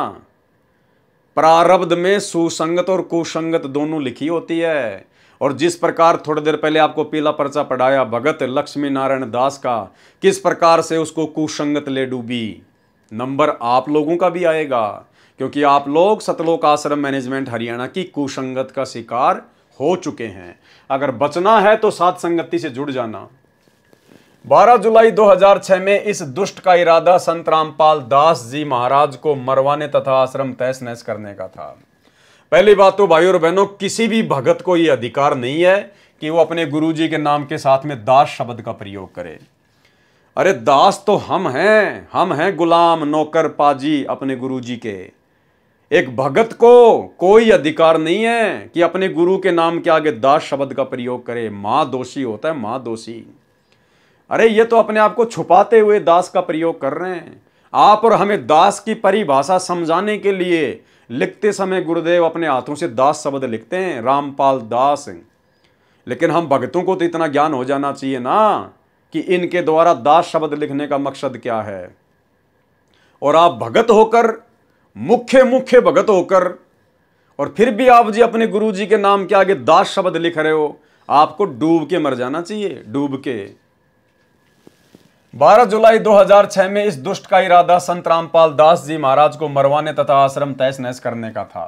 प्रारब्ध में सुसंगत और कुसंगत दोनों लिखी होती है। और जिस प्रकार थोड़ी देर पहले आपको पीला पर्चा पढ़ाया भगत लक्ष्मी नारायण दास का, किस प्रकार से उसको कुसंगत ले डूबी, नंबर आप लोगों का भी आएगा, क्योंकि आप लोग सतलोक आश्रम मैनेजमेंट हरियाणा की कुसंगत का शिकार हो चुके हैं। अगर बचना है तो साथ संगति से जुड़ जाना। 12 जुलाई 2006 में इस दुष्ट का इरादा संत रामपाल दास जी महाराज को मरवाने तथा आश्रम तहस नहस करने का था। पहली बात तो भाइयों और बहनों, किसी भी भगत को यह अधिकार नहीं है कि वो अपने गुरुजी के नाम के साथ में दास शब्द का प्रयोग करे। अरे दास तो हम हैं गुलाम नौकर पाजी अपने गुरुजी के। एक भगत को कोई अधिकार नहीं है कि अपने गुरु के नाम के आगे दास शब्द का प्रयोग करे। मां दोषी होता है, मां दोषी। अरे ये तो अपने आप को छुपाते हुए दास का प्रयोग कर रहे हैं। आप और हमें दास की परिभाषा समझाने के लिए लिखते समय गुरुदेव अपने हाथों से दास शब्द लिखते हैं, रामपाल दास। लेकिन हम भक्तों को तो इतना ज्ञान हो जाना चाहिए ना कि इनके द्वारा दास शब्द लिखने का मकसद क्या है। और आप भगत होकर, मुख्य भगत होकर, और फिर भी आप जी अपने गुरुजी के नाम के आगे दास शब्द लिख रहे हो, आपको डूब के मर जाना चाहिए, डूब के। 12 जुलाई 2006 में इस दुष्ट का इरादा संत रामपाल दास जी महाराज को मरवाने तथा आश्रम तहस नहस करने का था।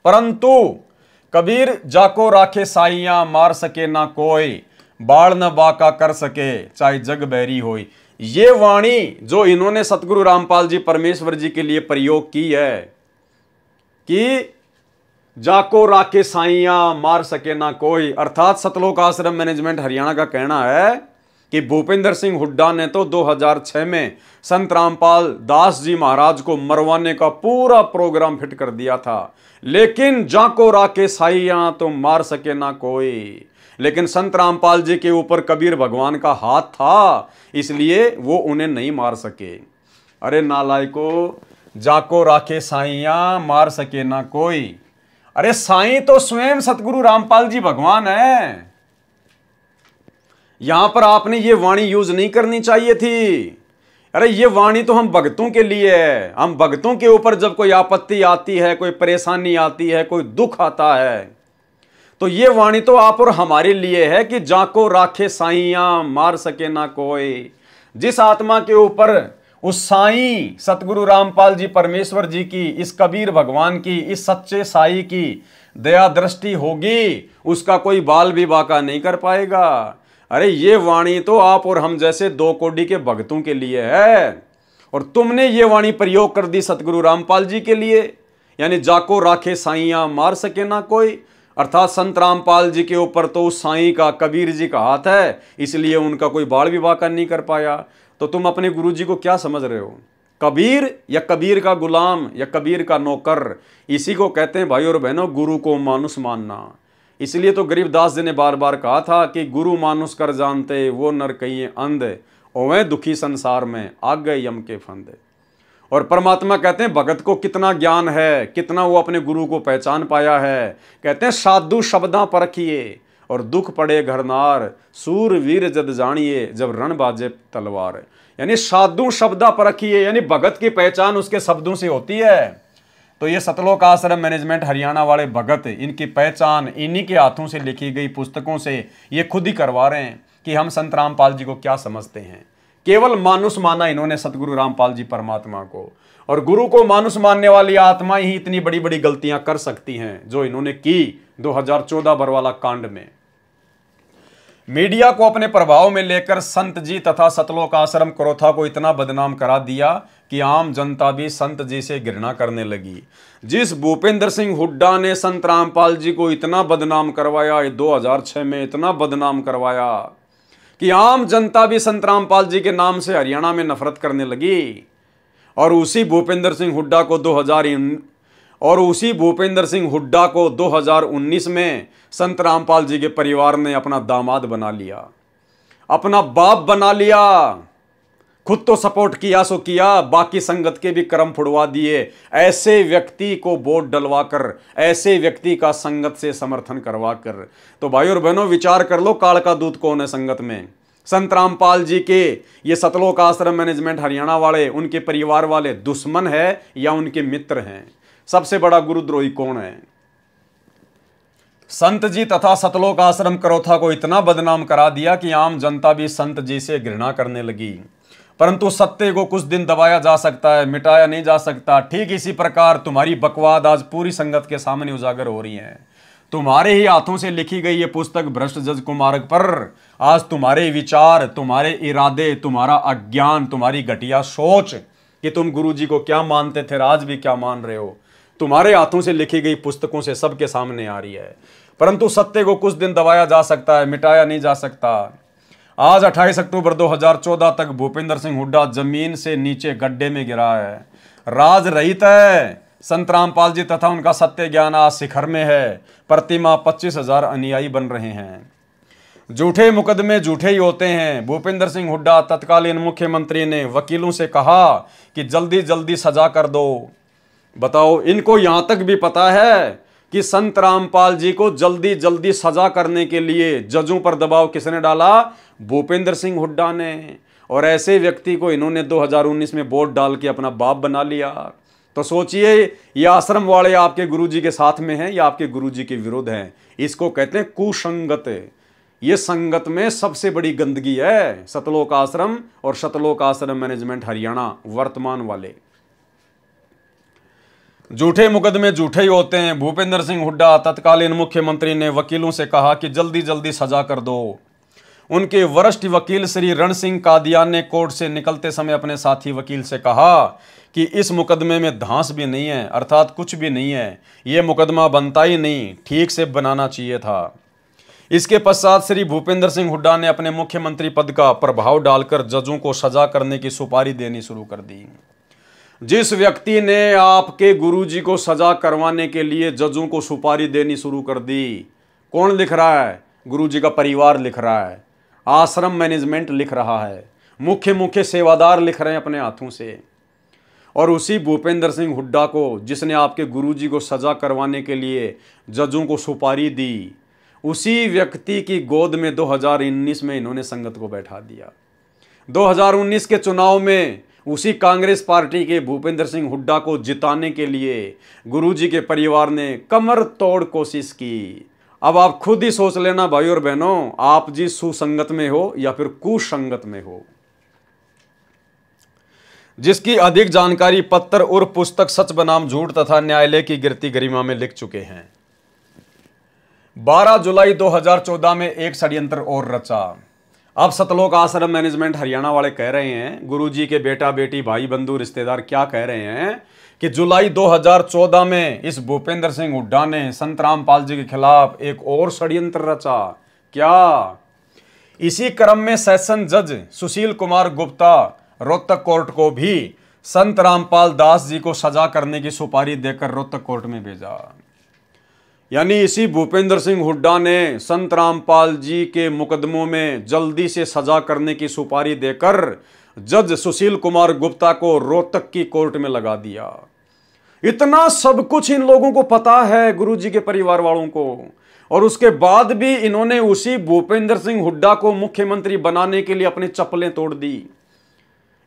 परंतु कबीर जाको राखे साइयां, मार सके ना कोई, बाढ़ न बाका कर सके चाहे जग बैरी होई। ये वाणी जो इन्होंने सतगुरु रामपाल जी परमेश्वर जी के लिए प्रयोग की है कि जाको राखे साइयां, मार सके ना कोई, अर्थात सतलोक आश्रम मैनेजमेंट हरियाणा का कहना है कि भूपेंद्र सिंह हुड्डा ने तो 2006 में संत रामपाल दास जी महाराज को मरवाने का पूरा प्रोग्राम फिट कर दिया था। लेकिन जाको राखे साइयां तो मार सके ना कोई। लेकिन संत रामपाल जी के ऊपर कबीर भगवान का हाथ था, इसलिए वो उन्हें नहीं मार सके। अरे नालायको, जाको राखे साइयां, मार सके ना कोई। अरे साईं तो स्वयं सतगुरु रामपाल जी भगवान है। यहां पर आपने ये वाणी यूज नहीं करनी चाहिए थी। अरे ये वाणी तो हम भक्तों के लिए है। हम भक्तों के ऊपर जब कोई आपत्ति आती है, कोई परेशानी आती है, कोई दुख आता है, तो ये वाणी तो आप और हमारे लिए है कि जाको राखे साइयां, मार सके ना कोई। जिस आत्मा के ऊपर उस साईं सतगुरु रामपाल जी परमेश्वर जी की, इस कबीर भगवान की, इस सच्चे साई की दया दृष्टि होगी, उसका कोई बाल भी बाका नहीं कर पाएगा। अरे ये वाणी तो आप और हम जैसे 2 कोड़ी के भक्तों के लिए है, और तुमने ये वाणी प्रयोग कर दी सतगुरु रामपाल जी के लिए, यानी जाको राखे साइयां, मार सके ना कोई। अर्थात संत रामपाल जी के ऊपर तो उस साईं का, कबीर जी का हाथ है, इसलिए उनका कोई बाल भी बाका नहीं कर पाया। तो तुम अपने गुरु जी को क्या समझ रहे हो? कबीर या कबीर का गुलाम या कबीर का नौकर, इसी को कहते हैं भाई और बहनों गुरु को मानुष मानना। इसलिए तो गरीबदास जी ने बार बार कहा था कि गुरु मानुष कर जानते वो नर कहिए अंध, ओवे दुखी संसार में आ गए यम के फंद। और परमात्मा कहते हैं भगत को कितना ज्ञान है, कितना वो अपने गुरु को पहचान पाया है। कहते हैं साधु शब्दा परखिए और दुख पड़े घरनार, सूर वीर जद जानिए जब रण बाजे तलवार। यानी साधु शब्दा परखिए, यानी भगत की पहचान उसके शब्दों से होती है। तो ये सतलोक आश्रम मैनेजमेंट हरियाणा वाले भगत, इनकी पहचान इन्हीं के हाथों से लिखी गई पुस्तकों से ये खुद ही करवा रहे हैं कि हम संत रामपाल जी को क्या समझते हैं। केवल मानुष माना इन्होंने सतगुरु रामपाल जी परमात्मा को, और गुरु को मानुष मानने वाली आत्मा ही इतनी बड़ी बड़ी गलतियां कर सकती हैं जो इन्होंने की 2014 बरवाला कांड में। मीडिया को अपने प्रभाव में लेकर संत जी तथा सतलोक आश्रम करोथा को इतना बदनाम करा दिया कि आम जनता भी संत जी से घृणा करने लगी। जिस भूपेंद्र सिंह हुड्डा ने संत रामपाल जी को इतना बदनाम करवाया, 2006 में इतना बदनाम करवाया कि आम जनता भी संत रामपाल जी के नाम से हरियाणा में नफरत करने लगी। और उसी भूपेंद्र सिंह हुड्डा को 2019 में संत रामपाल जी के परिवार ने अपना दामाद बना लिया, अपना बाप बना लिया। खुद तो सपोर्ट किया सो किया, बाकी संगत के भी कर्म फुड़वा दिए। ऐसे व्यक्ति को वोट डलवाकर, ऐसे व्यक्ति का संगत से समर्थन करवाकर। तो भाई और बहनों, विचार कर लो काल का दूत कौन है संगत में। संत रामपाल जी के ये सतलोक आश्रम मैनेजमेंट हरियाणा वाले, उनके परिवार वाले दुश्मन है या उनके मित्र हैं? सबसे बड़ा गुरुद्रोही कौन है? संत जी तथा सतलोक आश्रम करोथा को इतना बदनाम करा दिया कि आम जनता भी संत जी से घृणा करने लगी। परंतु सत्य को कुछ दिन दबाया जा सकता है, मिटाया नहीं जा सकता। ठीक इसी प्रकार तुम्हारी बकवाद आज पूरी संगत के सामने उजागर हो रही है। तुम्हारे ही हाथों से लिखी गई ये पुस्तक भ्रष्ट जज कुमार्ग पर आज तुम्हारे विचार, तुम्हारे इरादे, तुम्हारा अज्ञान, तुम्हारी घटिया सोच कि तुम गुरुजी को क्या मानते थे, आज भी क्या मान रहे हो, तुम्हारे हाथों से लिखी गई पुस्तकों से सबके सामने आ रही है। परंतु सत्य को कुछ दिन दबाया जा सकता है, मिटाया नहीं जा सकता। आज 28 अक्टूबर 2014 तक भूपेंद्र सिंह हुड्डा जमीन से नीचे गड्ढे में गिरा है। राज रहित है। संत रामपाल जी तथा उनका सत्य ज्ञान आज शिखर में है। प्रतिमा 25,000 अनुयायी बन रहे हैं। झूठे मुकदमे झूठे ही होते हैं। भूपेंद्र सिंह हुड्डा तत्कालीन मुख्यमंत्री ने वकीलों से कहा कि जल्दी जल्दी सजा कर दो। बताओ, इनको यहां तक भी पता है कि संत रामपाल जी को जल्दी जल्दी सजा करने के लिए जजों पर दबाव किसने डाला? भूपेंद्र सिंह हुड्डा ने। और ऐसे व्यक्ति को इन्होंने 2019 में वोट डाल के अपना बाप बना लिया। तो सोचिए, ये आश्रम वाले आपके गुरुजी के साथ में हैं या आपके गुरुजी के विरुद्ध हैं? इसको कहते हैं कुसंगत। ये संगत में सबसे बड़ी गंदगी है सतलोक आश्रम और सतलोक आश्रम मैनेजमेंट हरियाणा वर्तमान वाले। झूठे मुकदमे झूठे ही होते हैं। भूपेंद्र सिंह हुड्डा तत्कालीन मुख्यमंत्री ने वकीलों से कहा कि जल्दी जल्दी सजा कर दो। उनके वरिष्ठ वकील श्री रण सिंह कादियान ने कोर्ट से निकलते समय अपने साथी वकील से कहा कि इस मुकदमे में धांस भी नहीं है, अर्थात कुछ भी नहीं है, यह मुकदमा बनता ही नहीं, ठीक से बनाना चाहिए था। इसके पश्चात श्री भूपेंद्र सिंह हुड्डा ने अपने मुख्यमंत्री पद का प्रभाव डालकर जजों को सजा करने की सुपारी देनी शुरू कर दी। जिस व्यक्ति ने आपके गुरुजी को सजा करवाने के लिए जजों को सुपारी देनी शुरू कर दी, कौन लिख रहा है? गुरुजी का परिवार लिख रहा है, आश्रम मैनेजमेंट लिख रहा है, मुख्य सेवादार लिख रहे हैं अपने हाथों से। और उसी भूपेंद्र सिंह हुड्डा को, जिसने आपके गुरुजी को सजा करवाने के लिए जजों को सुपारी दी, उसी व्यक्ति की गोद में 2019 में इन्होंने संगत को बैठा दिया। 2019 के चुनाव में उसी कांग्रेस पार्टी के भूपेंद्र सिंह हुड्डा को जिताने के लिए गुरुजी के परिवार ने कमर तोड़ कोशिश की। अब आप खुद ही सोच लेना भाई और बहनों, आप जी सुसंगत में हो या फिर कुसंगत में हो। जिसकी अधिक जानकारी पत्र और पुस्तक सच बनाम झूठ तथा न्यायालय की गिरती गरिमा में लिख चुके हैं। 12 जुलाई 2014 में एक षड्यंत्र और रचा। अब सतलोक आश्रम मैनेजमेंट हरियाणा वाले कह रहे हैं, गुरुजी के बेटा बेटी भाई बंधु रिश्तेदार क्या कह रहे हैं कि जुलाई 2014 में इस भूपेंद्र सिंह हुड्डा ने संत रामपाल जी के खिलाफ एक और षड्यंत्र रचा। क्या? इसी क्रम में सेशन जज सुशील कुमार गुप्ता रोहतक कोर्ट को भी संत रामपाल दास जी को सजा करने की सुपारी देकर रोहतक कोर्ट में भेजा। यानी इसी भूपेंद्र सिंह हुड्डा ने संत रामपाल जी के मुकदमों में जल्दी से सजा करने की सुपारी देकर जज सुशील कुमार गुप्ता को रोहतक की कोर्ट में लगा दिया। इतना सब कुछ इन लोगों को पता है, गुरुजी के परिवार वालों को, और उसके बाद भी इन्होंने उसी भूपेंद्र सिंह हुड्डा को मुख्यमंत्री बनाने के लिए अपनी चप्पलें तोड़ दी।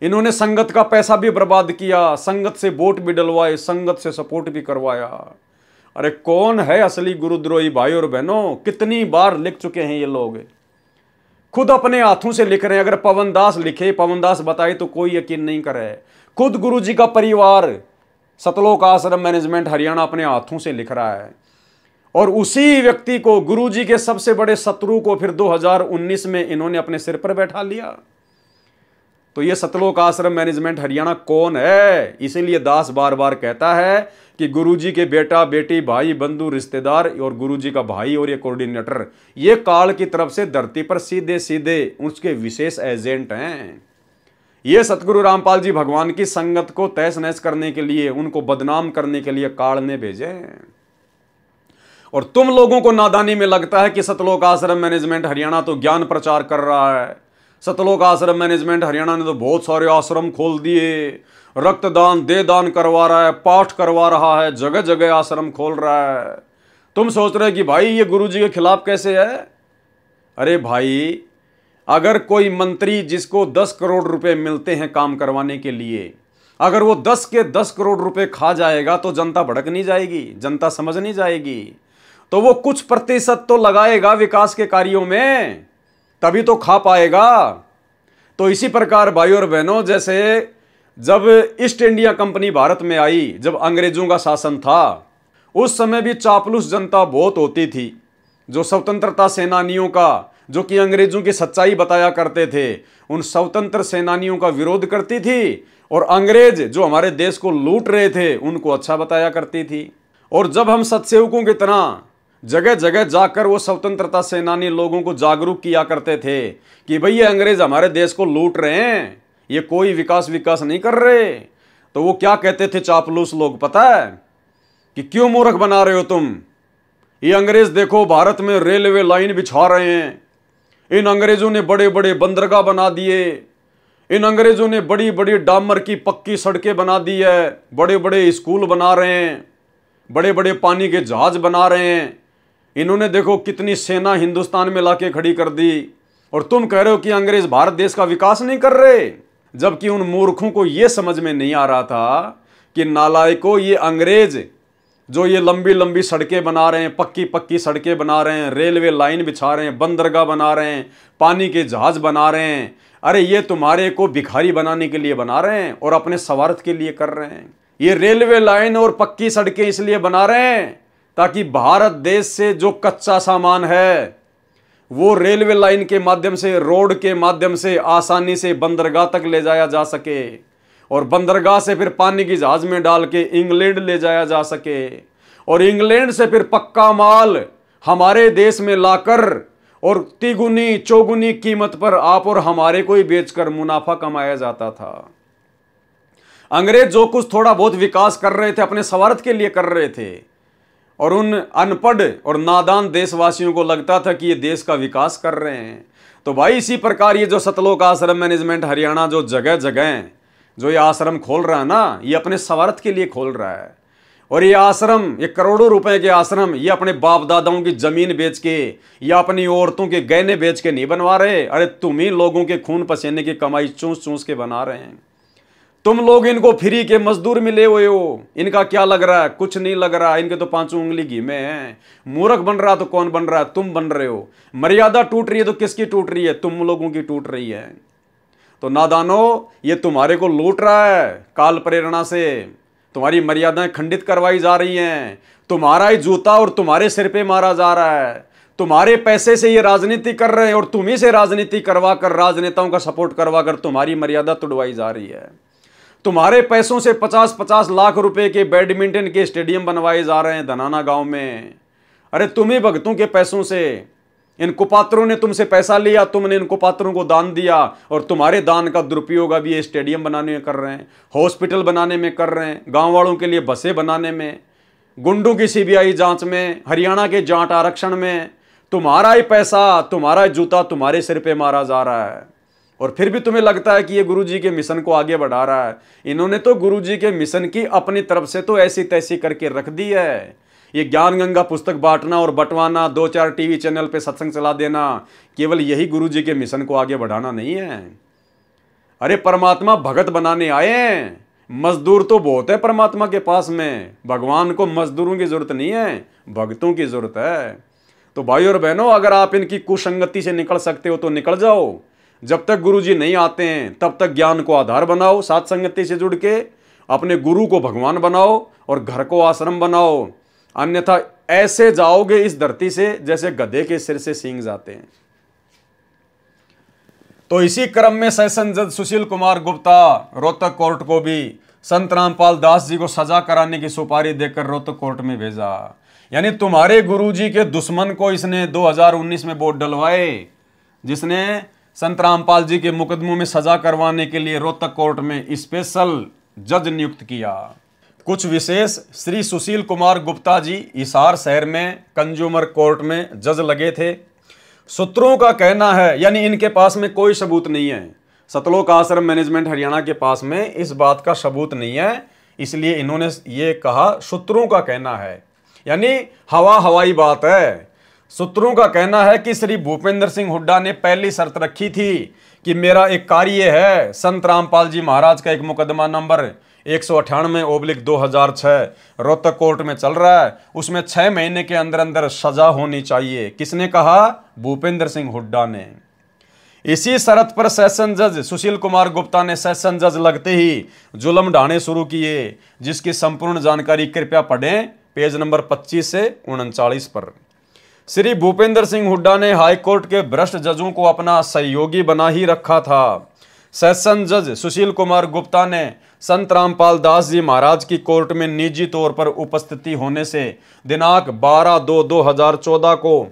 इन्होंने संगत का पैसा भी बर्बाद किया, संगत से वोट भी डलवाए, संगत से सपोर्ट भी करवाया। अरे कौन है असली गुरुद्रोही भाई और बहनों? कितनी बार लिख चुके हैं ये लोग, खुद अपने हाथों से लिख रहे हैं। अगर पवन दास लिखे, पवन दास बताए तो कोई यकीन नहीं करे। खुद गुरुजी का परिवार सतलोक आश्रम मैनेजमेंट हरियाणा अपने हाथों से लिख रहा है, और उसी व्यक्ति को, गुरुजी के सबसे बड़े शत्रु को, फिर 2019 में इन्होंने अपने सिर पर बैठा लिया। तो ये सतलोक आश्रम मैनेजमेंट हरियाणा कौन है? इसीलिए दास बार बार कहता है कि गुरुजी के बेटा बेटी भाई बंधु रिश्तेदार और गुरुजी का भाई और ये कोऑर्डिनेटर, ये काल की तरफ से धरती पर सीधे सीधे उसके विशेष एजेंट हैं। ये सतगुरु रामपाल जी भगवान की संगत को तहस नहस करने के लिए, उनको बदनाम करने के लिए काल ने भेजे। और तुम लोगों को नादानी में लगता है कि सतलोक आश्रम मैनेजमेंट हरियाणा तो ज्ञान प्रचार कर रहा है। सतलोक आश्रम मैनेजमेंट हरियाणा ने तो बहुत सारे आश्रम खोल दिए, रक्तदान दे दान करवा रहा है, पाठ करवा रहा है, जगह जगह आश्रम खोल रहा है। तुम सोच रहे कि भाई ये गुरुजी के खिलाफ कैसे है? अरे भाई, अगर कोई मंत्री जिसको 10 करोड़ रुपए मिलते हैं काम करवाने के लिए, अगर वो 10 के 10 करोड़ रुपए खा जाएगा तो जनता भड़क नहीं जाएगी, जनता समझ नहीं जाएगी? तो वो कुछ प्रतिशत तो लगाएगा विकास के कार्यों में, तभी तो खा पाएगा। तो इसी प्रकार भाई और बहनों, जैसे जब ईस्ट इंडिया कंपनी भारत में आई, जब अंग्रेजों का शासन था, उस समय भी चापलूस जनता बहुत होती थी, जो स्वतंत्रता सेनानियों का, जो कि अंग्रेजों की सच्चाई बताया करते थे, उन स्वतंत्र सेनानियों का विरोध करती थी, और अंग्रेज जो हमारे देश को लूट रहे थे उनको अच्छा बताया करती थी। और जब हम सत्सेवकों की तरह जगह जगह जाकर वो स्वतंत्रता सेनानी लोगों को जागरूक किया करते थे कि भाई ये अंग्रेज हमारे देश को लूट रहे हैं, ये कोई विकास नहीं कर रहे, तो वो क्या कहते थे चापलूस लोग, पता है कि क्यों मूर्ख बना रहे हो तुम? ये अंग्रेज देखो भारत में रेलवे लाइन बिछा रहे हैं, इन अंग्रेजों ने बड़े बड़े बंदरगाह बना दिए, इन अंग्रेजों ने बड़ी बड़ी डामर की पक्की सड़कें बना दी है, बड़े बड़े स्कूल बना रहे हैं, बड़े बड़े पानी के जहाज बना रहे हैं, इन्होंने देखो कितनी सेना हिंदुस्तान में लाके खड़ी कर दी, और तुम कह रहे हो कि अंग्रेज भारत देश का विकास नहीं कर रहे। जबकि उन मूर्खों को यह समझ में नहीं आ रहा था कि नालायकों, ये अंग्रेज जो ये लंबी लंबी सड़कें बना रहे हैं, पक्की पक्की सड़कें बना रहे हैं, रेलवे लाइन बिछा रहे हैं, बंदरगाह बना रहे हैं, पानी के जहाज बना रहे हैं, अरे ये तुम्हारे को भिखारी बनाने के लिए बना रहे हैं और अपने स्वार्थ के लिए कर रहे हैं। ये रेलवे लाइन और पक्की सड़कें इसलिए बना रहे हैं ताकि भारत देश से जो कच्चा सामान है वो रेलवे लाइन के माध्यम से, रोड के माध्यम से आसानी से बंदरगाह तक ले जाया जा सके, और बंदरगाह से फिर पानी की जहाज में डाल के इंग्लैंड ले जाया जा सके, और इंग्लैंड से फिर पक्का माल हमारे देश में लाकर और तिगुनी चौगुनी कीमत पर आप और हमारे को ही बेचकर मुनाफा कमाया जाता था। अंग्रेज जो कुछ थोड़ा बहुत विकास कर रहे थे अपने स्वार्थ के लिए कर रहे थे, और उन अनपढ़ और नादान देशवासियों को लगता था कि ये देश का विकास कर रहे हैं। तो भाई इसी प्रकार ये जो सतलोक आश्रम मैनेजमेंट हरियाणा जो जगह जगह जो ये आश्रम खोल रहा है ना, ये अपने स्वार्थ के लिए खोल रहा है। और ये आश्रम, ये करोड़ों रुपए के आश्रम, ये अपने बाप दादाओं की जमीन बेच के या अपनी औरतों के गहने बेच के नहीं बनवा रहे। अरे तुम ही लोगों के खून पसीने की कमाई चूस चूस के बना रहे हैं। तुम लोग इनको फ्री के मजदूर मिले हुए हो, इनका क्या लग रहा है? कुछ नहीं लग रहा, इनके तो पांचों उंगली घी में है। मूर्ख बन रहा तो कौन बन रहा है? तुम बन रहे हो। मर्यादा टूट रही है तो किसकी टूट रही है? तुम लोगों की टूट रही है। तो नादानो, ये तुम्हारे को लूट रहा है काल प्रेरणा से, तुम्हारी मर्यादाएं खंडित करवाई जा रही हैं, तुम्हारा ही जूता और तुम्हारे सिर पे मारा जा रहा है, तुम्हारे पैसे से ये राजनीति कर रहे हैं और तुम्ही से राजनीति करवा कर, राजनेताओं का सपोर्ट करवा कर तुम्हारी मर्यादा तुड़वाई जा रही है। तुम्हारे पैसों से 50-50 लाख रुपए के बैडमिंटन के स्टेडियम बनवाए जा रहे हैं धनाना गांव में। अरे तुम्ही भक्तों के पैसों से, इन कुपात्रों ने तुमसे पैसा लिया, तुमने इन कुपात्रों को दान दिया, और तुम्हारे दान का दुरुपयोग अभी ये स्टेडियम बनाने में कर रहे हैं, हॉस्पिटल बनाने में कर रहे हैं, गांव वालों के लिए बसें बनाने में, गुंडों की सीबीआई जांच में, हरियाणा के जाट आरक्षण में। तुम्हारा ही पैसा, तुम्हारा ही जूता तुम्हारे सिर पे मारा जा रहा है, और फिर भी तुम्हें लगता है कि ये गुरुजी के मिशन को आगे बढ़ा रहा है। इन्होंने तो गुरुजी के मिशन की अपनी तरफ से तो ऐसी तैसी करके रख दी है। ये ज्ञान गंगा पुस्तक बांटना और बंटवाना, 2-4 टीवी चैनल पे सत्संग चला देना, केवल यही गुरुजी के मिशन को आगे बढ़ाना नहीं है। अरे परमात्मा भगत बनाने आए हैं, मजदूर तो बहुत है परमात्मा के पास में। भगवान को मजदूरों की जरूरत नहीं है, भक्तों की जरूरत है। तो भाई और बहनों, अगर आप इनकी कुसंगति से निकल सकते हो तो निकल जाओ। जब तक गुरुजी नहीं आते हैं तब तक ज्ञान को आधार बनाओ, साथ संगति से जुड़ के अपने गुरु को भगवान बनाओ और घर को आश्रम बनाओ। अन्यथा ऐसे जाओगे इस धरती से जैसे गधे के सिर से सींग जाते हैं। तो इसी क्रम में सेशन जज सुशील कुमार गुप्ता रोहतक कोर्ट को भी संत रामपाल दास जी को सजा कराने की सुपारी देकर रोहतक कोर्ट में भेजा। यानी तुम्हारे गुरुजी के दुश्मन को इसने 2019 में वोट डलवाए, जिसने संत रामपाल जी के मुकदमों में सजा करवाने के लिए रोहतक कोर्ट में स्पेशल जज नियुक्त किया। कुछ विशेष श्री सुशील कुमार गुप्ता जी हिसार शहर में कंज्यूमर कोर्ट में जज लगे थे। सूत्रों का कहना है, यानी इनके पास में कोई सबूत नहीं है, सतलोक आश्रम मैनेजमेंट हरियाणा के पास में इस बात का सबूत नहीं है, इसलिए इन्होंने ये कहा सूत्रों का कहना है, यानी हवाई बात है। सूत्रों का कहना है कि श्री भूपेंद्र सिंह हुड्डा ने पहली शर्त रखी थी कि मेरा एक कार्य है, संत रामपाल जी महाराज का एक मुकदमा नंबर 198/2006 रोहतक कोर्ट में चल रहा है, उसमें 6 महीने के अंदर अंदर सजा होनी चाहिए। किसने कहा? भूपेंद्र सिंह हुड्डा ने। इसी शर्त पर सेशन जज सुशील कुमार गुप्ता ने सेशन जज लगते ही जुल्म ढाने शुरू किए, जिसकी संपूर्ण जानकारी कृपया पढ़ें पेज नंबर 25 से 39 पर। श्री भूपेंद्र सिंह हुड्डा ने हाईकोर्ट के भ्रष्ट जजों को अपना सहयोगी बना ही रखा था। सेशन जज सुशील कुमार गुप्ता ने संत रामपाल दास जी महाराज की कोर्ट में निजी तौर पर उपस्थिति होने से दिनांक 12/2/2014 को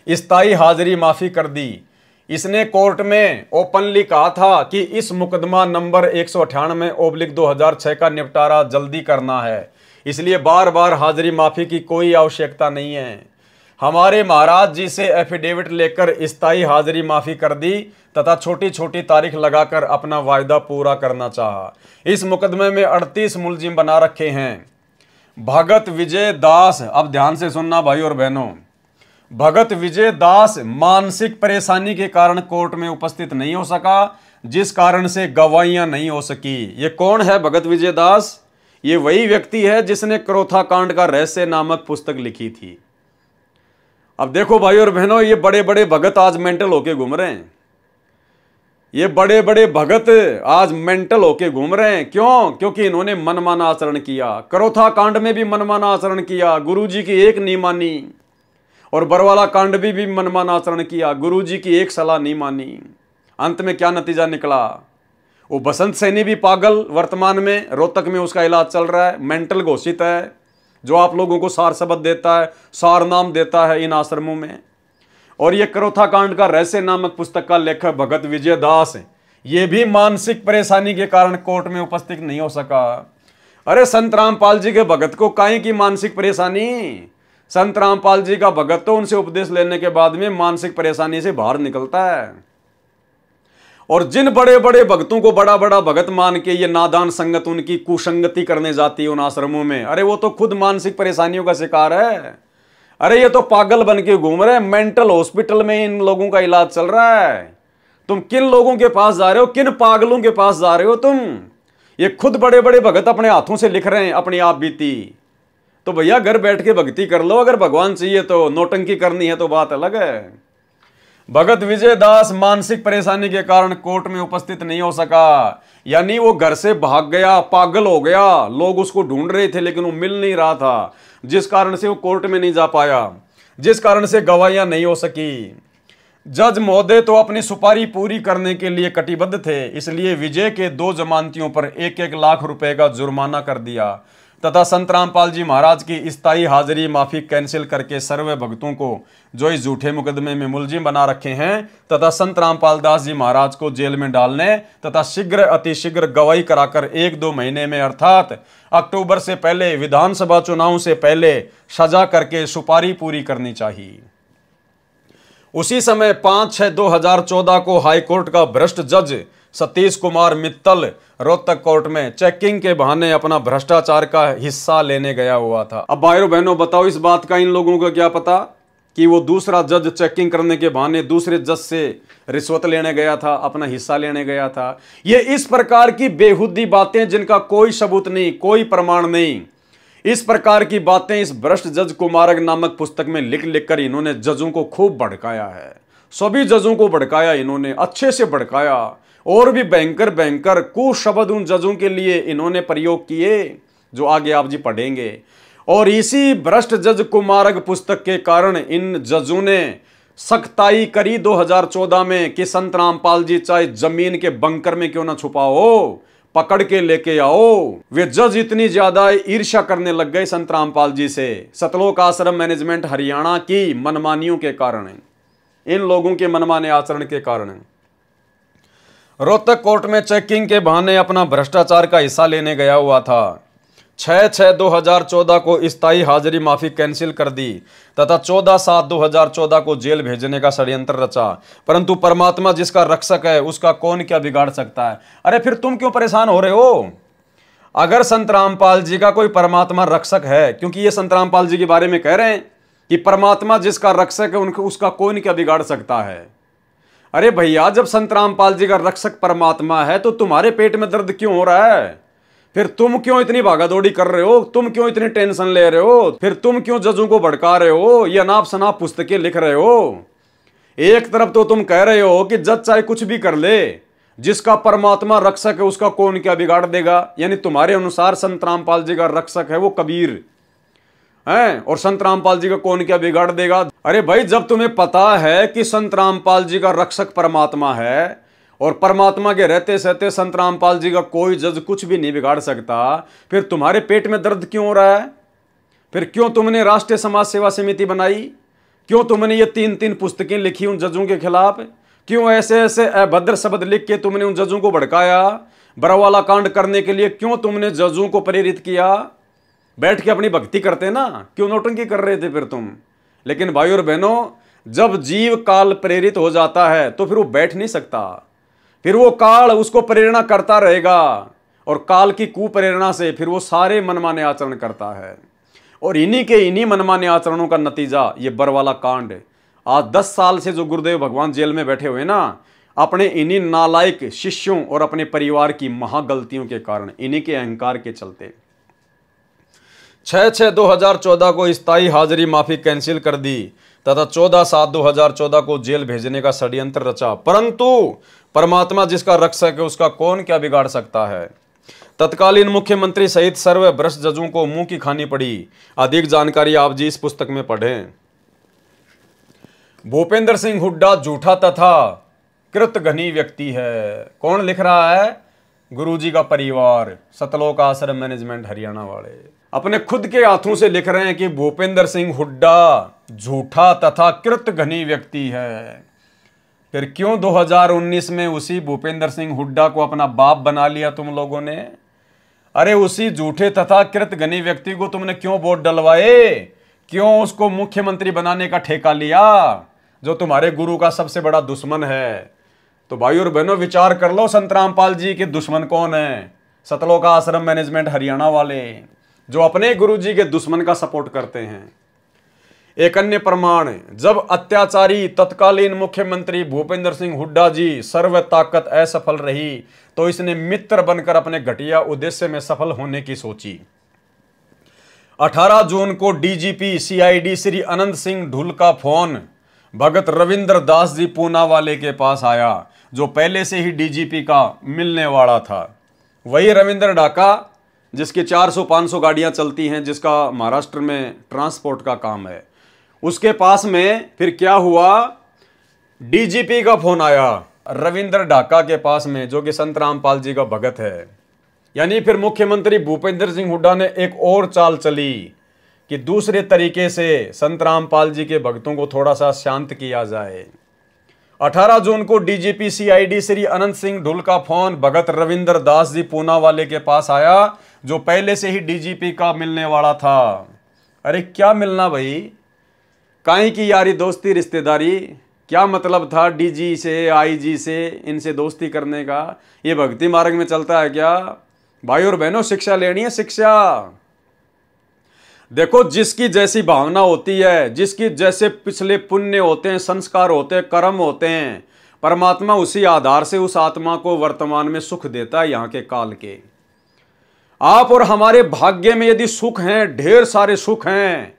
स्थायी हाजिरी माफी कर दी। इसने कोर्ट में ओपनली कहा था कि इस मुकदमा नंबर 198/2006 का निपटारा जल्दी करना है, इसलिए बार बार हाजिरी माफी की कोई आवश्यकता नहीं है। हमारे महाराज जी से एफिडेविट लेकर स्थायी हाजिरी माफी कर दी तथा छोटी छोटी तारीख लगाकर अपना वायदा पूरा करना चाहा। इस मुकदमे में 38 मुलजिम बना रखे हैं। भगत विजय दास, अब ध्यान से सुनना भाई और बहनों, भगत विजय दास मानसिक परेशानी के कारण कोर्ट में उपस्थित नहीं हो सका, जिस कारण से गवाहियां नहीं हो सकी। ये कौन है भगत विजय दास? ये वही व्यक्ति है जिसने क्रोथा कांड का रहस्य नामक पुस्तक लिखी थी। अब देखो भाई और बहनों, ये बड़े बड़े भगत आज मेंटल होके घूम रहे हैं। ये बड़े बड़े भगत आज मेंटल होके घूम रहे हैं। क्यों? क्योंकि इन्होंने मनमाना आचरण किया। क्रोथा कांड में भी मनमाना आचरण किया, गुरुजी की एक नहीं मानी, और बरवाला कांड भी मनमाना आचरण किया, गुरुजी की एक सलाह नहीं मानी। अंत में क्या नतीजा निकला? वो बसंत सैनी भी पागल, वर्तमान में रोहतक में उसका इलाज चल रहा है, मेंटल घोषित है, जो आप लोगों को सार शब्द देता है, सार नाम देता है इन आश्रमों में। और ये क्रोथा कांड का रहस्य नामक पुस्तक का लेखक भगत विजय दास, ये भी मानसिक परेशानी के कारण कोर्ट में उपस्थित नहीं हो सका। अरे संत रामपाल जी के भगत को काहे की मानसिक परेशानी? संत रामपाल जी का भगत तो उनसे उपदेश लेने के बाद में मानसिक परेशानी से बाहर निकलता है। और जिन बड़े बड़े भक्तों को बड़ा बड़ा भगत मान के ये नादान संगत उनकी कुसंगति करने जाती है उन आश्रमों में, अरे वो तो खुद मानसिक परेशानियों का शिकार है। अरे ये तो पागल बन के घूम रहे हैं, मेंटल हॉस्पिटल में इन लोगों का इलाज चल रहा है। तुम किन लोगों के पास जा रहे हो? किन पागलों के पास जा रहे हो तुम? ये खुद बड़े बड़े भगत अपने हाथों से लिख रहे हैं अपनी आप बीती। तो भैया घर बैठ के भक्ति कर लो, अगर भगवान चाहिए तो। नौटंकी करनी है तो बात अलग है। भगत विजय दास मानसिक परेशानी के कारण कोर्ट में उपस्थित नहीं हो सका, यानी वो घर से भाग गया, पागल हो गया। लोग उसको ढूंढ रहे थे लेकिन वो मिल नहीं रहा था, जिस कारण से वो कोर्ट में नहीं जा पाया, जिस कारण से गवाहियां नहीं हो सकी। जज महोदय तो अपनी सुपारी पूरी करने के लिए कटिबद्ध थे, इसलिए विजय के 2 जमानतियों पर 1-1 लाख रुपए का जुर्माना कर दिया तथा संत रामपाल जी महाराज की स्थायी हाजिरी माफी कैंसिल करके सर्वे भक्तों को जो इस झूठे मुकदमे में मुलजिम बना रखे हैं तथा संत रामपाल दास जी महाराज को जेल में डालने तथा शीघ्र अतिशीघ्र गवाही कराकर 1-2 महीने में अर्थात अक्टूबर से पहले विधानसभा चुनाव से पहले सजा करके सुपारी पूरी करनी चाहिए। उसी समय 5/6/2014 को हाईकोर्ट का भ्रष्ट जज सतीश कुमार मित्तल रोहतक कोर्ट में चेकिंग के बहाने अपना भ्रष्टाचार का हिस्सा लेने गया हुआ था। अब भाइयों बहनों बताओ, इस बात का इन लोगों को क्या पता कि वो दूसरा जज चेकिंग करने के बहाने दूसरे जज से रिश्वत लेने गया था, अपना हिस्सा लेने गया था। ये इस प्रकार की बेहुदी बातें जिनका कोई सबूत नहीं, कोई प्रमाण नहीं, इस प्रकार की बातें इस भ्रष्ट जज कुमारक नामक पुस्तक में लिख लिख कर इन्होंने जजों को खूब भड़काया है। सभी जजों को भड़काया इन्होंने, अच्छे से भड़काया, और भी भयंकर भयंकर कुशब्द उन जजों के लिए इन्होंने प्रयोग किए जो आगे आप जी पढ़ेंगे। और इसी भ्रष्ट जज कुमारक पुस्तक के कारण इन जजों ने सख्ताई करी 2014 में कि संत रामपाल जी चाहे जमीन के बंकर में क्यों ना छुपा हो, पकड़ के लेके आओ। वे जज इतनी ज्यादा ईर्ष्या करने लग गए संत रामपाल जी से, सतलोक आश्रम मैनेजमेंट हरियाणा की मनमानियों के कारण, इन लोगों के मनमाने आचरण के कारण। रोहतक कोर्ट में चेकिंग के बहाने अपना भ्रष्टाचार का हिस्सा लेने गया हुआ था। 6/6/2014 को स्थायी हाजिरी माफी कैंसिल कर दी तथा 14/7/2014 को जेल भेजने का षड्यंत्र रचा, परंतु परमात्मा जिसका रक्षक है उसका कौन क्या बिगाड़ सकता है। अरे फिर तुम क्यों परेशान हो रहे हो? अगर संत रामपाल जी का कोई परमात्मा रक्षक है, क्योंकि ये संत रामपाल जी के बारे में कह रहे हैं कि परमात्मा जिसका रक्षक है उनको उसका कौन क्या बिगाड़ सकता है। अरे भैया, जब संत रामपाल जी का रक्षक परमात्मा है तो तुम्हारे पेट में दर्द क्यों हो रहा है? फिर तुम क्यों इतनी भागादौड़ी कर रहे हो? तुम क्यों इतनी टेंशन ले रहे हो? फिर तुम क्यों जजों को भड़का रहे हो? ये अनाप शनाप पुस्तकें लिख रहे हो? एक तरफ तो तुम कह रहे हो कि जज चाहे कुछ भी कर ले, जिसका परमात्मा रक्षक है उसका कौन क्या बिगाड़ देगा, यानी तुम्हारे अनुसार संत रामपाल जी का रक्षक है वो कबीर है और संत रामपाल जी का कौन क्या बिगाड़ देगा। अरे भाई, जब तुम्हें पता है कि संत रामपाल जी का रक्षक परमात्मा है और परमात्मा के रहते सहते संत रामपाल जी का कोई जज कुछ भी नहीं बिगाड़ सकता, फिर तुम्हारे पेट में दर्द क्यों हो रहा है? फिर क्यों तुमने राष्ट्रीय समाज सेवा समिति बनाई? क्यों तुमने ये 3-3 पुस्तकें लिखी उन जजों के खिलाफ? क्यों ऐसे ऐसे अभद्र शब्द लिख के तुमने उन जजों को भड़काया? बरवाला कांड करने के लिए क्यों तुमने जजों को प्रेरित किया? बैठ के अपनी भक्ति करते ना, क्यों नौटंकी कर रहे थे फिर तुम? लेकिन भाई और बहनों, जब जीव काल प्रेरित हो जाता है तो फिर वो बैठ नहीं सकता, फिर वो काल उसको प्रेरणा करता रहेगा और काल की कुप्रेरणा से फिर वो सारे मनमाने आचरण करता है। और इन्हीं मनमाने आचरणों का नतीजा ये बरवाला कांड। आज 10 साल से जो गुरुदेव भगवान जेल में बैठे हुए ना, अपने इन्हीं नालायक शिष्यों और अपने परिवार की महागलतियों के कारण, इन्हीं के अहंकार के चलते 6/6/2014 को स्थायी हाजिरी माफी कैंसिल कर दी तथा 14/7/2014 को जेल भेजने का षड्यंत्र रचा, परंतु परमात्मा जिसका रक्षक है उसका कौन क्या बिगाड़ सकता है। तत्कालीन मुख्यमंत्री सहित सर्व भ्रष्ट जजों को मुंह की खानी पड़ी। अधिक जानकारी आप जी इस पुस्तक में पढ़ें। भूपेंद्र सिंह हुड्डा झूठा तथा कृतघ्नी व्यक्ति है। कौन लिख रहा है? गुरुजी का परिवार, सतलोक आश्रम मैनेजमेंट हरियाणा वाले अपने खुद के हाथों से लिख रहे हैं कि भूपेंद्र सिंह हुड्डा झूठा तथा कृतघ्नी व्यक्ति है। फिर क्यों 2019 में उसी भूपेंद्र सिंह हुड्डा को अपना बाप बना लिया तुम लोगों ने? अरे उसी झूठे तथा कृतघ्नी व्यक्ति को तुमने क्यों वोट डलवाए? क्यों उसको मुख्यमंत्री बनाने का ठेका लिया, जो तुम्हारे गुरु का सबसे बड़ा दुश्मन है? तो भाई और बहनों, विचार कर लो, संत रामपाल जी के दुश्मन कौन है? सतलोक आश्रम मैनेजमेंट हरियाणा वाले, जो अपने गुरुजी के दुश्मन का सपोर्ट करते हैं। एक अन्य प्रमाण, जब अत्याचारी तत्कालीन मुख्यमंत्री भूपेंद्र सिंह हुड्डा जी सर्व ताकत असफल रही तो इसने मित्र बनकर अपने घटिया उद्देश्य में सफल होने की सोची। 18 जून को डीजीपी सीआईडी श्री अनंत सिंह ढुल का फोन भगत रविंद्र दास जी पूना वाले के पास आया, जो पहले से ही डीजीपी का मिलने वाला था। वही रविंद्र ढाका जिसकी 400-500 गाड़ियां चलती हैं, जिसका महाराष्ट्र में ट्रांसपोर्ट का काम है, उसके पास में फिर क्या हुआ? डीजीपी का फोन आया रविंद्र ढाका के पास में, जो कि संत रामपाल जी का भगत है। यानी फिर मुख्यमंत्री भूपेंद्र सिंह हुड्डा ने एक और चाल चली कि दूसरे तरीके से संत रामपाल जी के भक्तों को थोड़ा सा शांत किया जाए। 18 जून को डीजीपी सीआईडी श्री अनंत सिंह ढुल का फोन भगत रविंद्र दास जी पूना वाले के पास आया, जो पहले से ही डीजीपी का मिलने वाला था। अरे क्या मिलना भाई, काहे की यारी दोस्ती रिश्तेदारी? क्या मतलब था डीजी से, आईजी से, इनसे दोस्ती करने का? ये भक्ति मार्ग में चलता है क्या? भाई और बहनों, शिक्षा लेनी है, शिक्षा। देखो, जिसकी जैसी भावना होती है, जिसकी जैसे पिछले पुण्य होते हैं, संस्कार होते हैं, कर्म होते हैं, परमात्मा उसी आधार से उस आत्मा को वर्तमान में सुख देता है यहाँ के काल के। आप और हमारे भाग्य में यदि सुख हैं, ढेर सारे सुख हैं,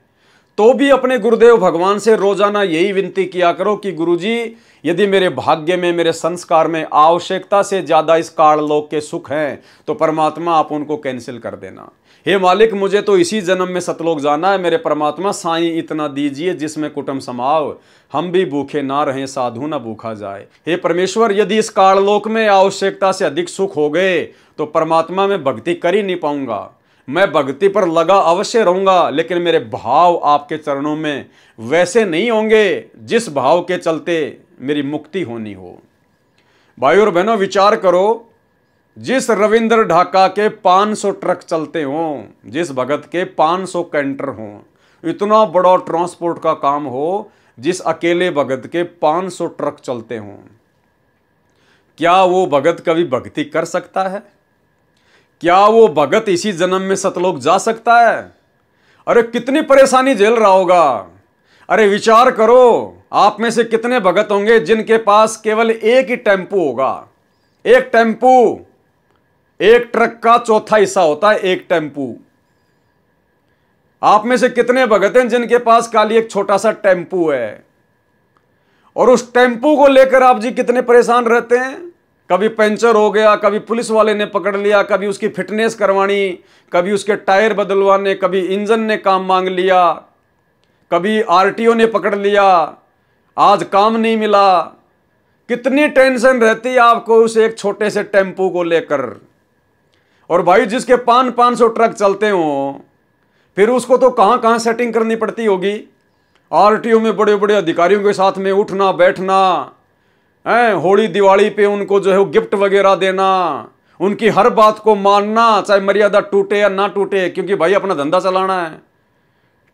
तो भी अपने गुरुदेव भगवान से रोजाना यही विनती किया करो कि गुरुजी, यदि मेरे भाग्य में, मेरे संस्कार में आवश्यकता से ज्यादा इस काललोक के सुख हैं तो परमात्मा आप उनको कैंसिल कर देना। हे मालिक, मुझे तो इसी जन्म में सतलोक जाना है, मेरे परमात्मा साईं इतना दीजिए जिसमें कुटुंब समाव, हम भी भूखे ना रहें, साधु ना भूखा जाए। हे परमेश्वर, यदि इस काललोक में आवश्यकता से अधिक सुख हो गए तो परमात्मा में भक्ति कर ही नहीं पाऊंगा। मैं भक्ति पर लगा अवश्य रहूंगा, लेकिन मेरे भाव आपके चरणों में वैसे नहीं होंगे जिस भाव के चलते मेरी मुक्ति होनी हो। भाई और बहनों, विचार करो, जिस रविंद्र ढाका के 500 ट्रक चलते हों, जिस भगत के 500 कैंटर हों, इतना बड़ा ट्रांसपोर्ट का काम हो, जिस अकेले भगत के 500 ट्रक चलते हों, क्या वो भगत कभी भक्ति कर सकता है? क्या वो भगत इसी जन्म में सतलोक जा सकता है? अरे कितनी परेशानी झेल रहा होगा। अरे विचार करो, आप में से कितने भगत होंगे जिनके पास केवल एक ही टेम्पू होगा। एक टेम्पू, एक ट्रक का चौथा हिस्सा होता है एक टेम्पू। आप में से कितने भगत हैं जिनके पास खाली एक छोटा सा टेम्पू है, और उस टेम्पू को लेकर आप जी कितने परेशान रहते हैं। कभी पंचर हो गया, कभी पुलिस वाले ने पकड़ लिया, कभी उसकी फिटनेस करवानी, कभी उसके टायर बदलवाने, कभी इंजन ने काम मांग लिया, कभी आरटीओ ने पकड़ लिया, आज काम नहीं मिला। कितनी टेंशन रहती है आपको उस एक छोटे से टेम्पू को लेकर। और भाई, जिसके 500 ट्रक चलते हों, फिर उसको तो कहां कहां सेटिंग करनी पड़ती होगी। आरटीओ में बड़े बड़े अधिकारियों के साथ में उठना बैठना है, होली दिवाली पे उनको जो है वो गिफ्ट वगैरह देना, उनकी हर बात को मानना, चाहे मर्यादा टूटे या ना टूटे, क्योंकि भाई अपना धंधा चलाना है,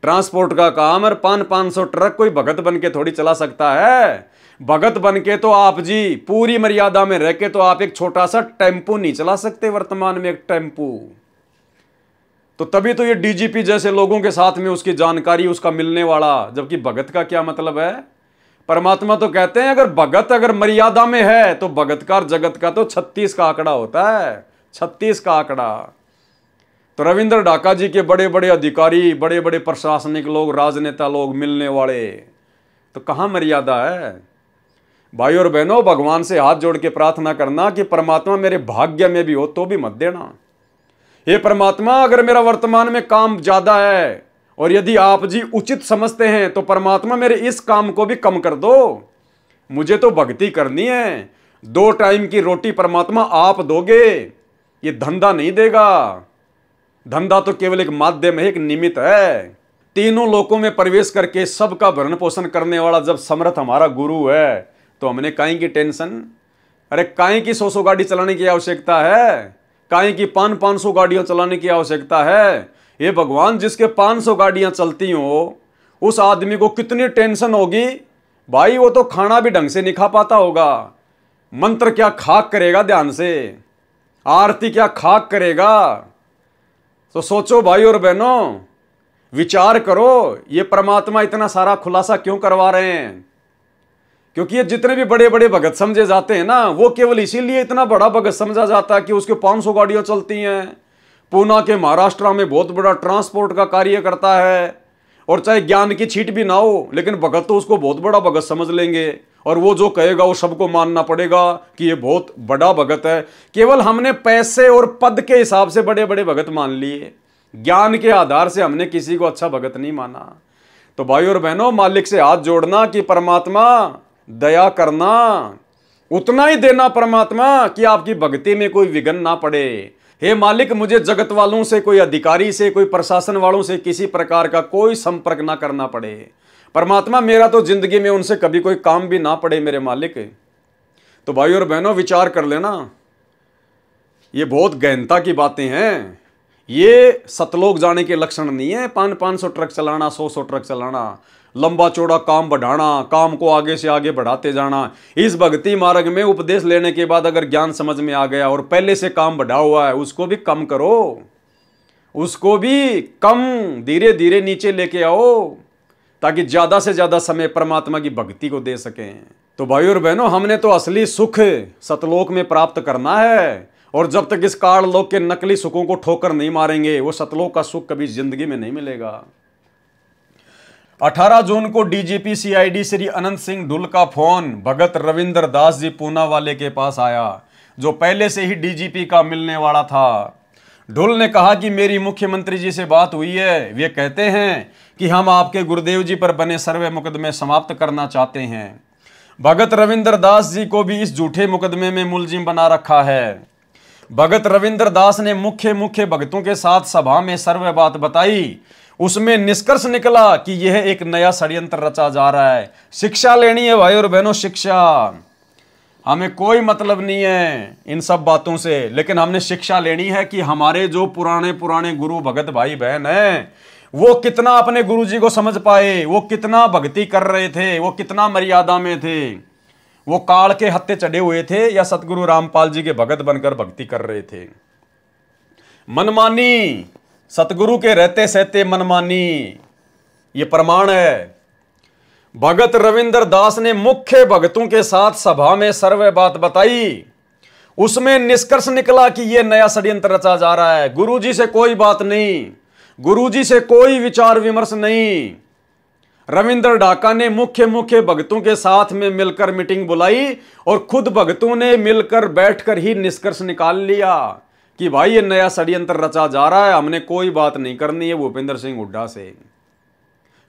ट्रांसपोर्ट का काम। और 500 ट्रक कोई भगत बन के थोड़ी चला सकता है। भगत बन के तो आप जी पूरी मर्यादा में रह के तो आप एक छोटा सा टेम्पू नहीं चला सकते वर्तमान में, एक टेम्पू। तो तभी तो ये डीजीपी जैसे लोगों के साथ में उसकी जानकारी उसका मिलने वाला, जबकि भगत का क्या मतलब है। परमात्मा तो कहते हैं अगर भगत अगर मर्यादा में है तो भगत का और जगत का तो 36 का आंकड़ा होता है, 36 का आंकड़ा। तो रविंद्र ढाका जी के बड़े बड़े अधिकारी, बड़े बड़े प्रशासनिक लोग, राजनेता लोग मिलने वाले, तो कहां मर्यादा है। भाई और बहनों, भगवान से हाथ जोड़ के प्रार्थना करना कि परमात्मा मेरे भाग्य में भी हो तो भी मत देना। हे परमात्मा, अगर मेरा वर्तमान में काम ज्यादा है और यदि आप जी उचित समझते हैं तो परमात्मा मेरे इस काम को भी कम कर दो। मुझे तो भक्ति करनी है, 2 टाइम की रोटी परमात्मा आप दोगे, ये धंधा नहीं देगा। धंधा तो केवल एक माध्यम है, एक निमित्त है। तीनों लोकों में प्रवेश करके सबका भरण पोषण करने वाला जब समर्थ हमारा गुरु है तो हमने काहे की टेंशन। अरे काहे की 100 गाड़ी चलाने की आवश्यकता है, काहे की 500 गाड़ियां चलाने की आवश्यकता है। ये भगवान, जिसके 500 गाड़ियां चलती हो उस आदमी को कितनी टेंशन होगी भाई। वो तो खाना भी ढंग से नहीं खा पाता होगा, मंत्र क्या खाक करेगा ध्यान से, आरती क्या खाक करेगा। तो सोचो भाई और बहनों, विचार करो, ये परमात्मा इतना सारा खुलासा क्यों करवा रहे हैं। क्योंकि ये जितने भी बड़े बड़े भगत समझे जाते हैं ना, वो केवल इसीलिए इतना बड़ा भगत समझा जाता है कि उसके 500 गाड़ियां चलती हैं, पूना के महाराष्ट्र में बहुत बड़ा ट्रांसपोर्ट का कार्य करता है, और चाहे ज्ञान की छीट भी ना हो लेकिन भगत तो उसको बहुत बड़ा भगत समझ लेंगे, और वो जो कहेगा वो सबको मानना पड़ेगा कि ये बहुत बड़ा भगत है। केवल हमने पैसे और पद के हिसाब से बड़े बड़े भगत मान लिए, ज्ञान के आधार से हमने किसी को अच्छा भगत नहीं माना। तो भाई और बहनों, मालिक से हाथ जोड़ना कि परमात्मा दया करना, उतना ही देना परमात्मा कि आपकी भक्ति में कोई विघ्न ना पड़े। हे मालिक, मुझे जगत वालों से, कोई अधिकारी से, कोई प्रशासन वालों से किसी प्रकार का कोई संपर्क ना करना पड़े। परमात्मा, मेरा तो जिंदगी में उनसे कभी कोई काम भी ना पड़े मेरे मालिक। तो भाई और बहनों, विचार कर लेना, ये बहुत गहनता की बातें हैं। ये सतलोक जाने के लक्षण नहीं है 500 ट्रक चलाना, 100 ट्रक चलाना, लंबा चौड़ा काम बढ़ाना, काम को आगे से आगे बढ़ाते जाना। इस भक्ति मार्ग में उपदेश लेने के बाद अगर ज्ञान समझ में आ गया और पहले से काम बढ़ा हुआ है उसको भी कम करो, उसको भी कम धीरे धीरे नीचे लेके आओ, ताकि ज्यादा से ज्यादा समय परमात्मा की भक्ति को दे सकें। तो भाई और बहनों, हमने तो असली सुख सतलोक में प्राप्त करना है, और जब तक इस काल लोक के नकली सुखों को ठोकर नहीं मारेंगे, वो सतलोक का सुख कभी जिंदगी में नहीं मिलेगा। 18 जून को डीजीपी सीआईडी श्री अनंत सिंह ढुल का फोन भगत रविंद्र दास जी पूना वाले के पास आया, जो पहले से ही डीजीपी का मिलने वाला था। ढुल ने कहा कि मेरी मुख्यमंत्री जी से बात हुई है, वे कहते हैं कि हम आपके गुरुदेव जी पर बने सर्वे मुकदमे समाप्त करना चाहते हैं। भगत रविंद्र दास जी को भी इस झूठे मुकदमे में मुलजिम बना रखा है। भगत रविंद्र दास ने मुख्य भक्तों के साथ सभा में सर्वे बात बताई, उसमें निष्कर्ष निकला कि यह एक नया षड्यंत्र रचा जा रहा है। शिक्षा लेनी है भाई और बहनों, शिक्षा। हमें कोई मतलब नहीं है इन सब बातों से, लेकिन हमने शिक्षा लेनी है कि हमारे जो पुराने गुरु भगत भाई बहन हैं, वो कितना अपने गुरु जी को समझ पाए, वो कितना भक्ति कर रहे थे, वो कितना मर्यादा में थे, वो काल के हत्थे चढ़े हुए थे या सतगुरु रामपाल जी के भगत बनकर भक्ति कर रहे थे। मनमानी, सतगुरु के रहते सहते मनमानी, ये प्रमाण है। भगत रविंद्र दास ने मुख्य भक्तों के साथ सभा में सर्वे बात बताई, उसमें निष्कर्ष निकला कि यह नया षड्यंत्र रचा जा रहा है। गुरुजी से कोई बात नहीं, गुरुजी से कोई विचार विमर्श नहीं। रविंद्र ढाका ने मुख्य भक्तों के साथ में मिलकर मीटिंग बुलाई, और खुद भक्तों ने मिलकर बैठकर ही निष्कर्ष निकाल लिया कि भाई ये नया षड्यंत्र रचा जा रहा है, हमने कोई बात नहीं करनी है भूपेंद्र सिंह हुड्डा से।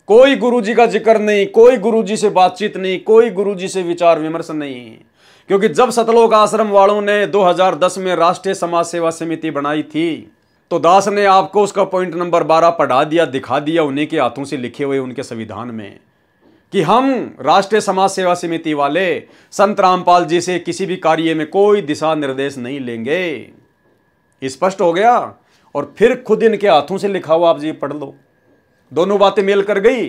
कोई गुरुजी का जिक्र नहीं, कोई गुरुजी से बातचीत नहीं, कोई गुरुजी से विचार विमर्श नहीं। क्योंकि जब सतलोक आश्रम वालों ने 2010 में राष्ट्रीय समाज सेवा समिति बनाई थी, तो दास ने आपको उसका पॉइंट नंबर 12 पढ़ा दिया, दिखा दिया उन्हीं के हाथों से लिखे हुए उनके संविधान में, कि हम राष्ट्रीय समाज सेवा समिति वाले संत रामपाल जी से किसी भी कार्य में कोई दिशा निर्देश नहीं लेंगे। स्पष्ट हो गया। और फिर खुद इनके हाथों से लिखा हुआ आप जी पढ़ लो, दोनों बातें मेल कर गई।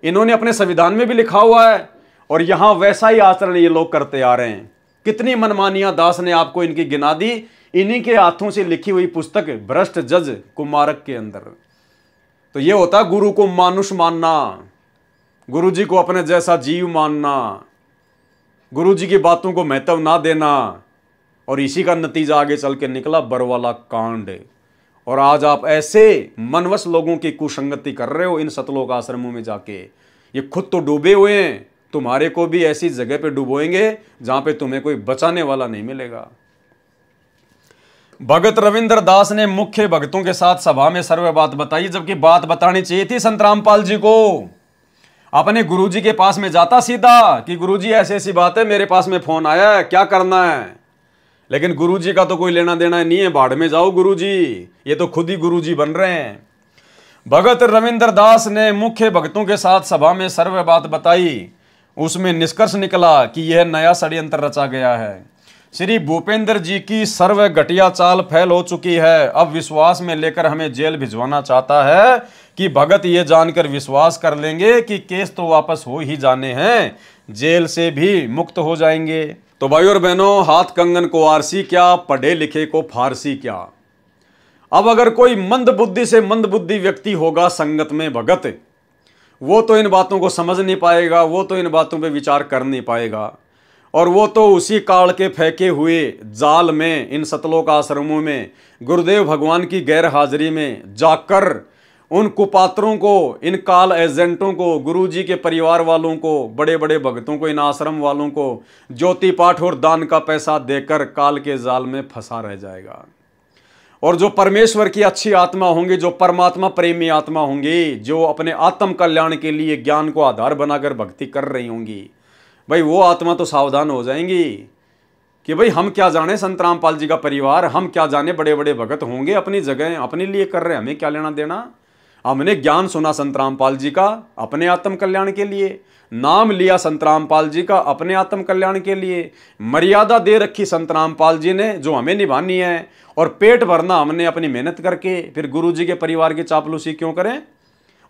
इन्होंने अपने संविधान में भी लिखा हुआ है, और यहां वैसा ही आचरण ये लोग करते आ रहे हैं। कितनी मनमानियां दास ने आपको इनकी गिना दी, इन्हीं के हाथों से लिखी हुई पुस्तक भ्रष्ट जज कुमारक के अंदर। तो ये होता गुरु को मानुष मानना, गुरु जी को अपने जैसा जीव मानना, गुरु जी की बातों को महत्व ना देना, और इसी का नतीजा आगे चल के निकला बरवाला कांड। और आज आप ऐसे मनवश लोगों की कुसंगति कर रहे हो इन सतलोक आश्रमों में जाके। ये खुद तो डूबे हुए हैं, तुम्हारे को भी ऐसी जगह पे डुबोएंगे जहां पे तुम्हें कोई बचाने वाला नहीं मिलेगा। भगत रविंद्र दास ने मुख्य भक्तों के साथ सभा में सर्वे बात बताई, जबकि बात बतानी चाहिए थी संत रामपाल जी को। अपने गुरुजी के पास में जाता सीधा कि गुरुजी ऐसी ऐसी बात है, मेरे पास में फोन आया है, क्या करना है। लेकिन गुरुजी का तो कोई लेना देना नहीं है, भाड़ में जाओ गुरुजी, ये तो खुद ही गुरुजी बन रहे हैं। भगत रविंद्र दास ने मुख्य भक्तों के साथ सभा में सर्वे बात बताई, उसमें निष्कर्ष निकला कि यह नया षड्यंत्र रचा गया है। श्री भूपेंद्र जी की सर्व घटिया चाल फैल हो चुकी है। अब विश्वास में लेकर हमें जेल भिजवाना चाहता है कि भगत ये जानकर विश्वास कर लेंगे कि केस तो वापस हो ही जाने हैं, जेल से भी मुक्त हो जाएंगे। तो भाई और बहनों, हाथ कंगन को आरसी क्या, पढ़े लिखे को फारसी क्या। अब अगर कोई मंद बुद्धि से मंद बुद्धि व्यक्ति होगा संगत में भगत, वो तो इन बातों को समझ नहीं पाएगा, वो तो इन बातों पे विचार कर नहीं पाएगा, और वो तो उसी काल के फेंके हुए जाल में, इन सतलोक आश्रमों में गुरुदेव भगवान की गैर हाजिरी में जाकर उन कुपात्रों को, इन काल एजेंटों को, गुरुजी के परिवार वालों को, बड़े बड़े भक्तों को, इन आश्रम वालों को ज्योति पाठ और दान का पैसा देकर काल के जाल में फंसा रह जाएगा। और जो परमेश्वर की अच्छी आत्मा होंगी, जो परमात्मा प्रेमी आत्मा होंगी, जो अपने आत्म कल्याण के लिए ज्ञान को आधार बनाकर भक्ति कर रही होंगी, भाई वो आत्मा तो सावधान हो जाएंगी कि भाई हम क्या जाने संत रामपाल जी का परिवार, हम क्या जाने बड़े बड़े भगत होंगे अपनी जगह, अपने लिए कर रहे हैं, हमें क्या लेना देना। हमने ज्ञान सुना संत रामपाल जी का अपने आत्म कल्याण के लिए, नाम लिया संत रामपाल जी का अपने आत्म कल्याण के लिए, मर्यादा दे रखी संत रामपाल जी ने जो हमें निभानी है, और पेट भरना हमने अपनी मेहनत करके। फिर गुरु जी के परिवार की चापलूसी क्यों करें।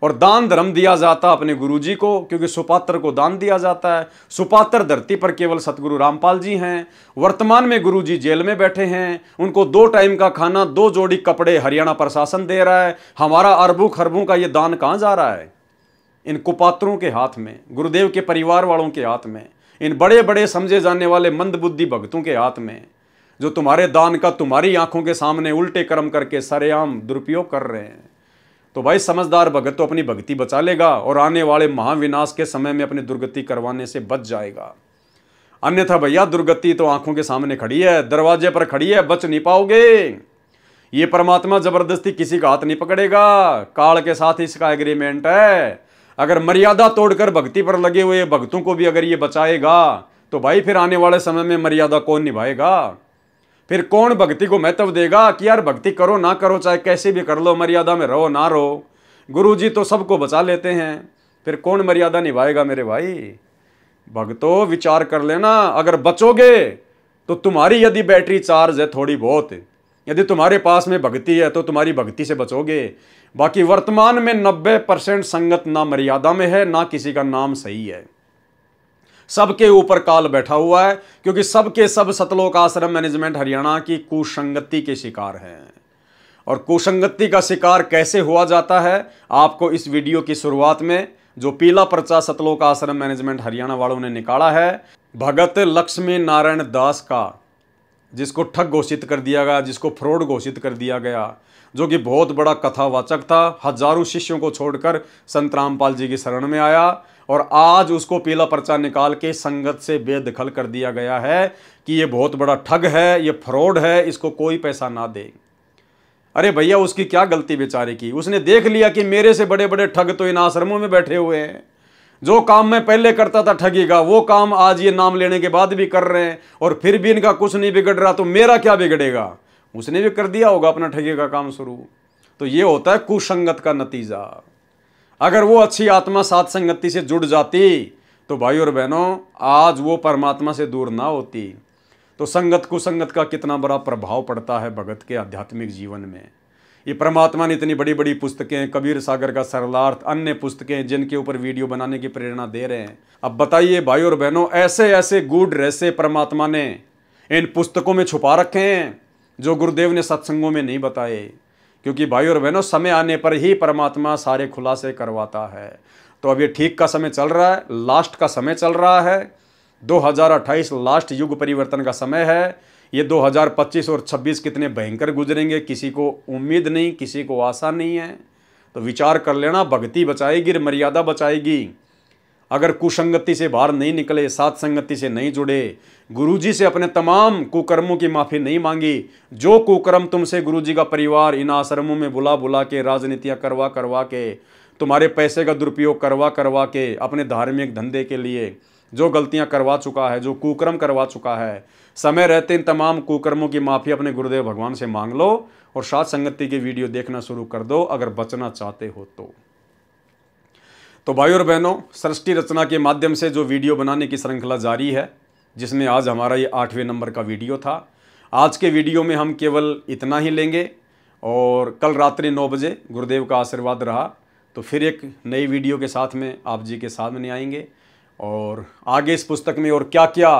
और दान धर्म दिया जाता अपने गुरुजी को, क्योंकि सुपात्र को दान दिया जाता है। सुपात्र धरती पर केवल सतगुरु रामपाल जी हैं। वर्तमान में गुरुजी जेल में बैठे हैं, उनको 2 टाइम का खाना, 2 जोड़ी कपड़े हरियाणा प्रशासन दे रहा है। हमारा अरबों खरबों का ये दान कहाँ जा रहा है? इन कुपात्रों के हाथ में, गुरुदेव के परिवार वालों के हाथ में, इन बड़े बड़े समझे जाने वाले मंदबुद्धि भक्तों के हाथ में, जो तुम्हारे दान का तुम्हारी आंखों के सामने उल्टे कर्म करके सरेआम दुरुपयोग कर रहे हैं। तो भाई समझदार भगत तो अपनी भक्ति बचा लेगा और आने वाले महाविनाश के समय में अपनी दुर्गति करवाने से बच जाएगा। अन्यथा भैया दुर्गति तो आंखों के सामने खड़ी है, दरवाजे पर खड़ी है, बच नहीं पाओगे। ये परमात्मा जबरदस्ती किसी का हाथ नहीं पकड़ेगा, काल के साथ इसका एग्रीमेंट है। अगर मर्यादा तोड़कर भक्ति पर लगे हुए भक्तों को भी अगर ये बचाएगा तो भाई फिर आने वाले समय में मर्यादा कौन निभाएगा? फिर कौन भक्ति को महत्व देगा कि यार भक्ति करो ना करो, चाहे कैसे भी कर लो, मर्यादा में रहो ना रहो, गुरुजी तो सबको बचा लेते हैं, फिर कौन मर्यादा निभाएगा मेरे भाई? भक्तों विचार कर लेना, अगर बचोगे तो तुम्हारी यदि बैटरी चार्ज है थोड़ी बहुत, यदि तुम्हारे पास में भक्ति है तो तुम्हारी भक्ति से बचोगे। बाकी वर्तमान में 90% संगत ना मर्यादा में है, ना किसी का नाम सही है। सबके ऊपर काल बैठा हुआ है, क्योंकि सबके सब सतलोक आश्रम मैनेजमेंट हरियाणा की कुसंगति के शिकार हैं। और कुसंगति का शिकार कैसे हुआ जाता है, आपको इस वीडियो की शुरुआत में जो पीला पर्चा सतलोक आश्रम मैनेजमेंट हरियाणा वालों ने निकाला है, भगत लक्ष्मी नारायण दास का, जिसको ठग घोषित कर दिया गया, जिसको फ्रॉड घोषित कर दिया गया, जो कि बहुत बड़ा कथावाचक था, हजारों शिष्यों को छोड़कर संत रामपाल जी की शरण में आया, और आज उसको पीला पर्चा निकाल के संगत से बेदखल कर दिया गया है कि ये बहुत बड़ा ठग है, ये फ्रॉड है, इसको कोई पैसा ना दे। अरे भैया उसकी क्या गलती बेचारे की? उसने देख लिया कि मेरे से बड़े बड़े ठग तो इन आश्रमों में बैठे हुए हैं। जो काम मैं पहले करता था ठगी का, वो काम आज ये नाम लेने के बाद भी कर रहे हैं, और फिर भी इनका कुछ नहीं बिगड़ रहा, तो मेरा क्या बिगड़ेगा? उसने भी कर दिया होगा अपना ठगी का काम शुरू। तो ये होता है कुसंगत का नतीजा। अगर वो अच्छी आत्मा साथ संगति से जुड़ जाती तो भाई और बहनों आज वो परमात्मा से दूर ना होती। तो संगत कुसंगत का कितना बड़ा प्रभाव पड़ता है भगत के आध्यात्मिक जीवन में। ये परमात्मा ने इतनी बड़ी बड़ी पुस्तकें, कबीर सागर का सरलार्थ, अन्य पुस्तकें जिनके ऊपर वीडियो बनाने की प्रेरणा दे रहे हैं। अब बताइए भाई और बहनों, ऐसे ऐसे गूढ़ रहस्य परमात्मा ने इन पुस्तकों में छुपा रखे हैं जो गुरुदेव ने सत्संगों में नहीं बताए। क्योंकि भाई और बहनों समय आने पर ही परमात्मा सारे खुलासे करवाता है। तो अब ये ठीक का समय चल रहा है, लास्ट का समय चल रहा है। 2028 लास्ट युग परिवर्तन का समय है। ये 2025 और 26 कितने भयंकर गुजरेंगे किसी को उम्मीद नहीं, किसी को आशा नहीं है। तो विचार कर लेना, भक्ति बचाएगी, मर्यादा बचाएगी। अगर कुसंगति से बाहर नहीं निकले, साथ संगति से नहीं जुड़े, गुरुजी से अपने तमाम कुकर्मों की माफ़ी नहीं मांगी, जो कुकर्म तुमसे गुरुजी का परिवार इन आश्रमों में बुला बुला के, राजनीतियाँ करवा करवा के, तुम्हारे पैसे का दुरुपयोग करवा करवा के, अपने धार्मिक धंधे के लिए जो गलतियां करवा चुका है, जो कुकर्म करवा चुका है, समय रहते इन तमाम कुकर्मों की माफ़ी अपने गुरुदेव भगवान से मांग लो और साथ संगति की वीडियो देखना शुरू कर दो अगर बचना चाहते हो तो भाई और बहनों, सृष्टि रचना के माध्यम से जो वीडियो बनाने की श्रृंखला जारी है, जिसमें आज हमारा ये 8वें नंबर का वीडियो था। आज के वीडियो में हम केवल इतना ही लेंगे और कल रात्रि 9 बजे गुरुदेव का आशीर्वाद रहा तो फिर एक नई वीडियो के साथ में आप जी के सामने आएंगे। और आगे इस पुस्तक में और क्या क्या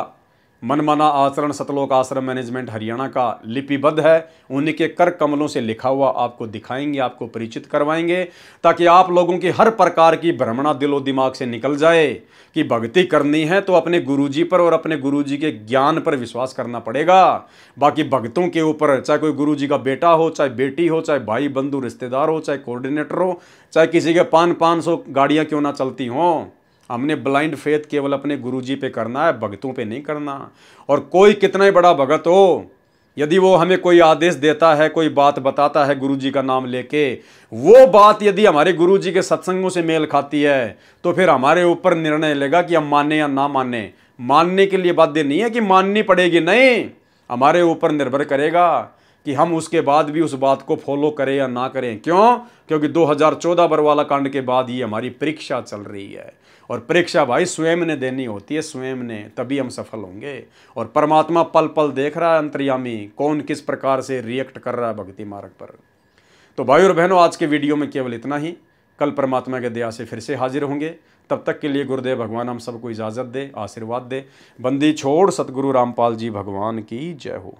मनमाना आचरण सतलोक आश्रम मैनेजमेंट हरियाणा का लिपिबद्ध है, उन्हीं के कर कमलों से लिखा हुआ आपको दिखाएंगे, आपको परिचित करवाएंगे, ताकि आप लोगों की हर प्रकार की भ्रमणा दिलो दिमाग से निकल जाए कि भक्ति करनी है तो अपने गुरुजी पर और अपने गुरुजी के ज्ञान पर विश्वास करना पड़ेगा। बाकी भक्तों के ऊपर, चाहे कोई गुरुजी का बेटा हो, चाहे बेटी हो, चाहे भाई बंधु रिश्तेदार हो, चाहे कोऑर्डिनेटर हो, चाहे किसी के 500 गाड़ियाँ क्यों ना चलती हों, हमने ब्लाइंड फेथ केवल अपने गुरुजी पे करना है, भक्तों पे नहीं करना। और कोई कितना ही बड़ा भगत हो, यदि वो हमें कोई आदेश देता है, कोई बात बताता है गुरुजी का नाम लेके, वो बात यदि हमारे गुरुजी के सत्संगों से मेल खाती है तो फिर हमारे ऊपर निर्णय लेगा कि हम माने या ना माने। मानने के लिए बाध्य नहीं है कि माननी पड़ेगी, नहीं, हमारे ऊपर निर्भर करेगा कि हम उसके बाद भी उस बात को फॉलो करें या ना करें। क्यों? क्योंकि 2014 बरवाला कांड के बाद ये हमारी परीक्षा चल रही है और परीक्षा भाई स्वयं ने देनी होती है, स्वयं ने, तभी हम सफल होंगे। और परमात्मा पल पल देख रहा है अंतर्यामी, कौन किस प्रकार से रिएक्ट कर रहा है भक्ति मार्ग पर। तो भाई और बहनों, आज के वीडियो में केवल इतना ही। कल परमात्मा के दया से फिर से हाजिर होंगे। तब तक के लिए गुरुदेव भगवान हम सबको इजाज़त दे, आशीर्वाद दे। बंदी छोड़ सतगुरु रामपाल जी भगवान की जय हो।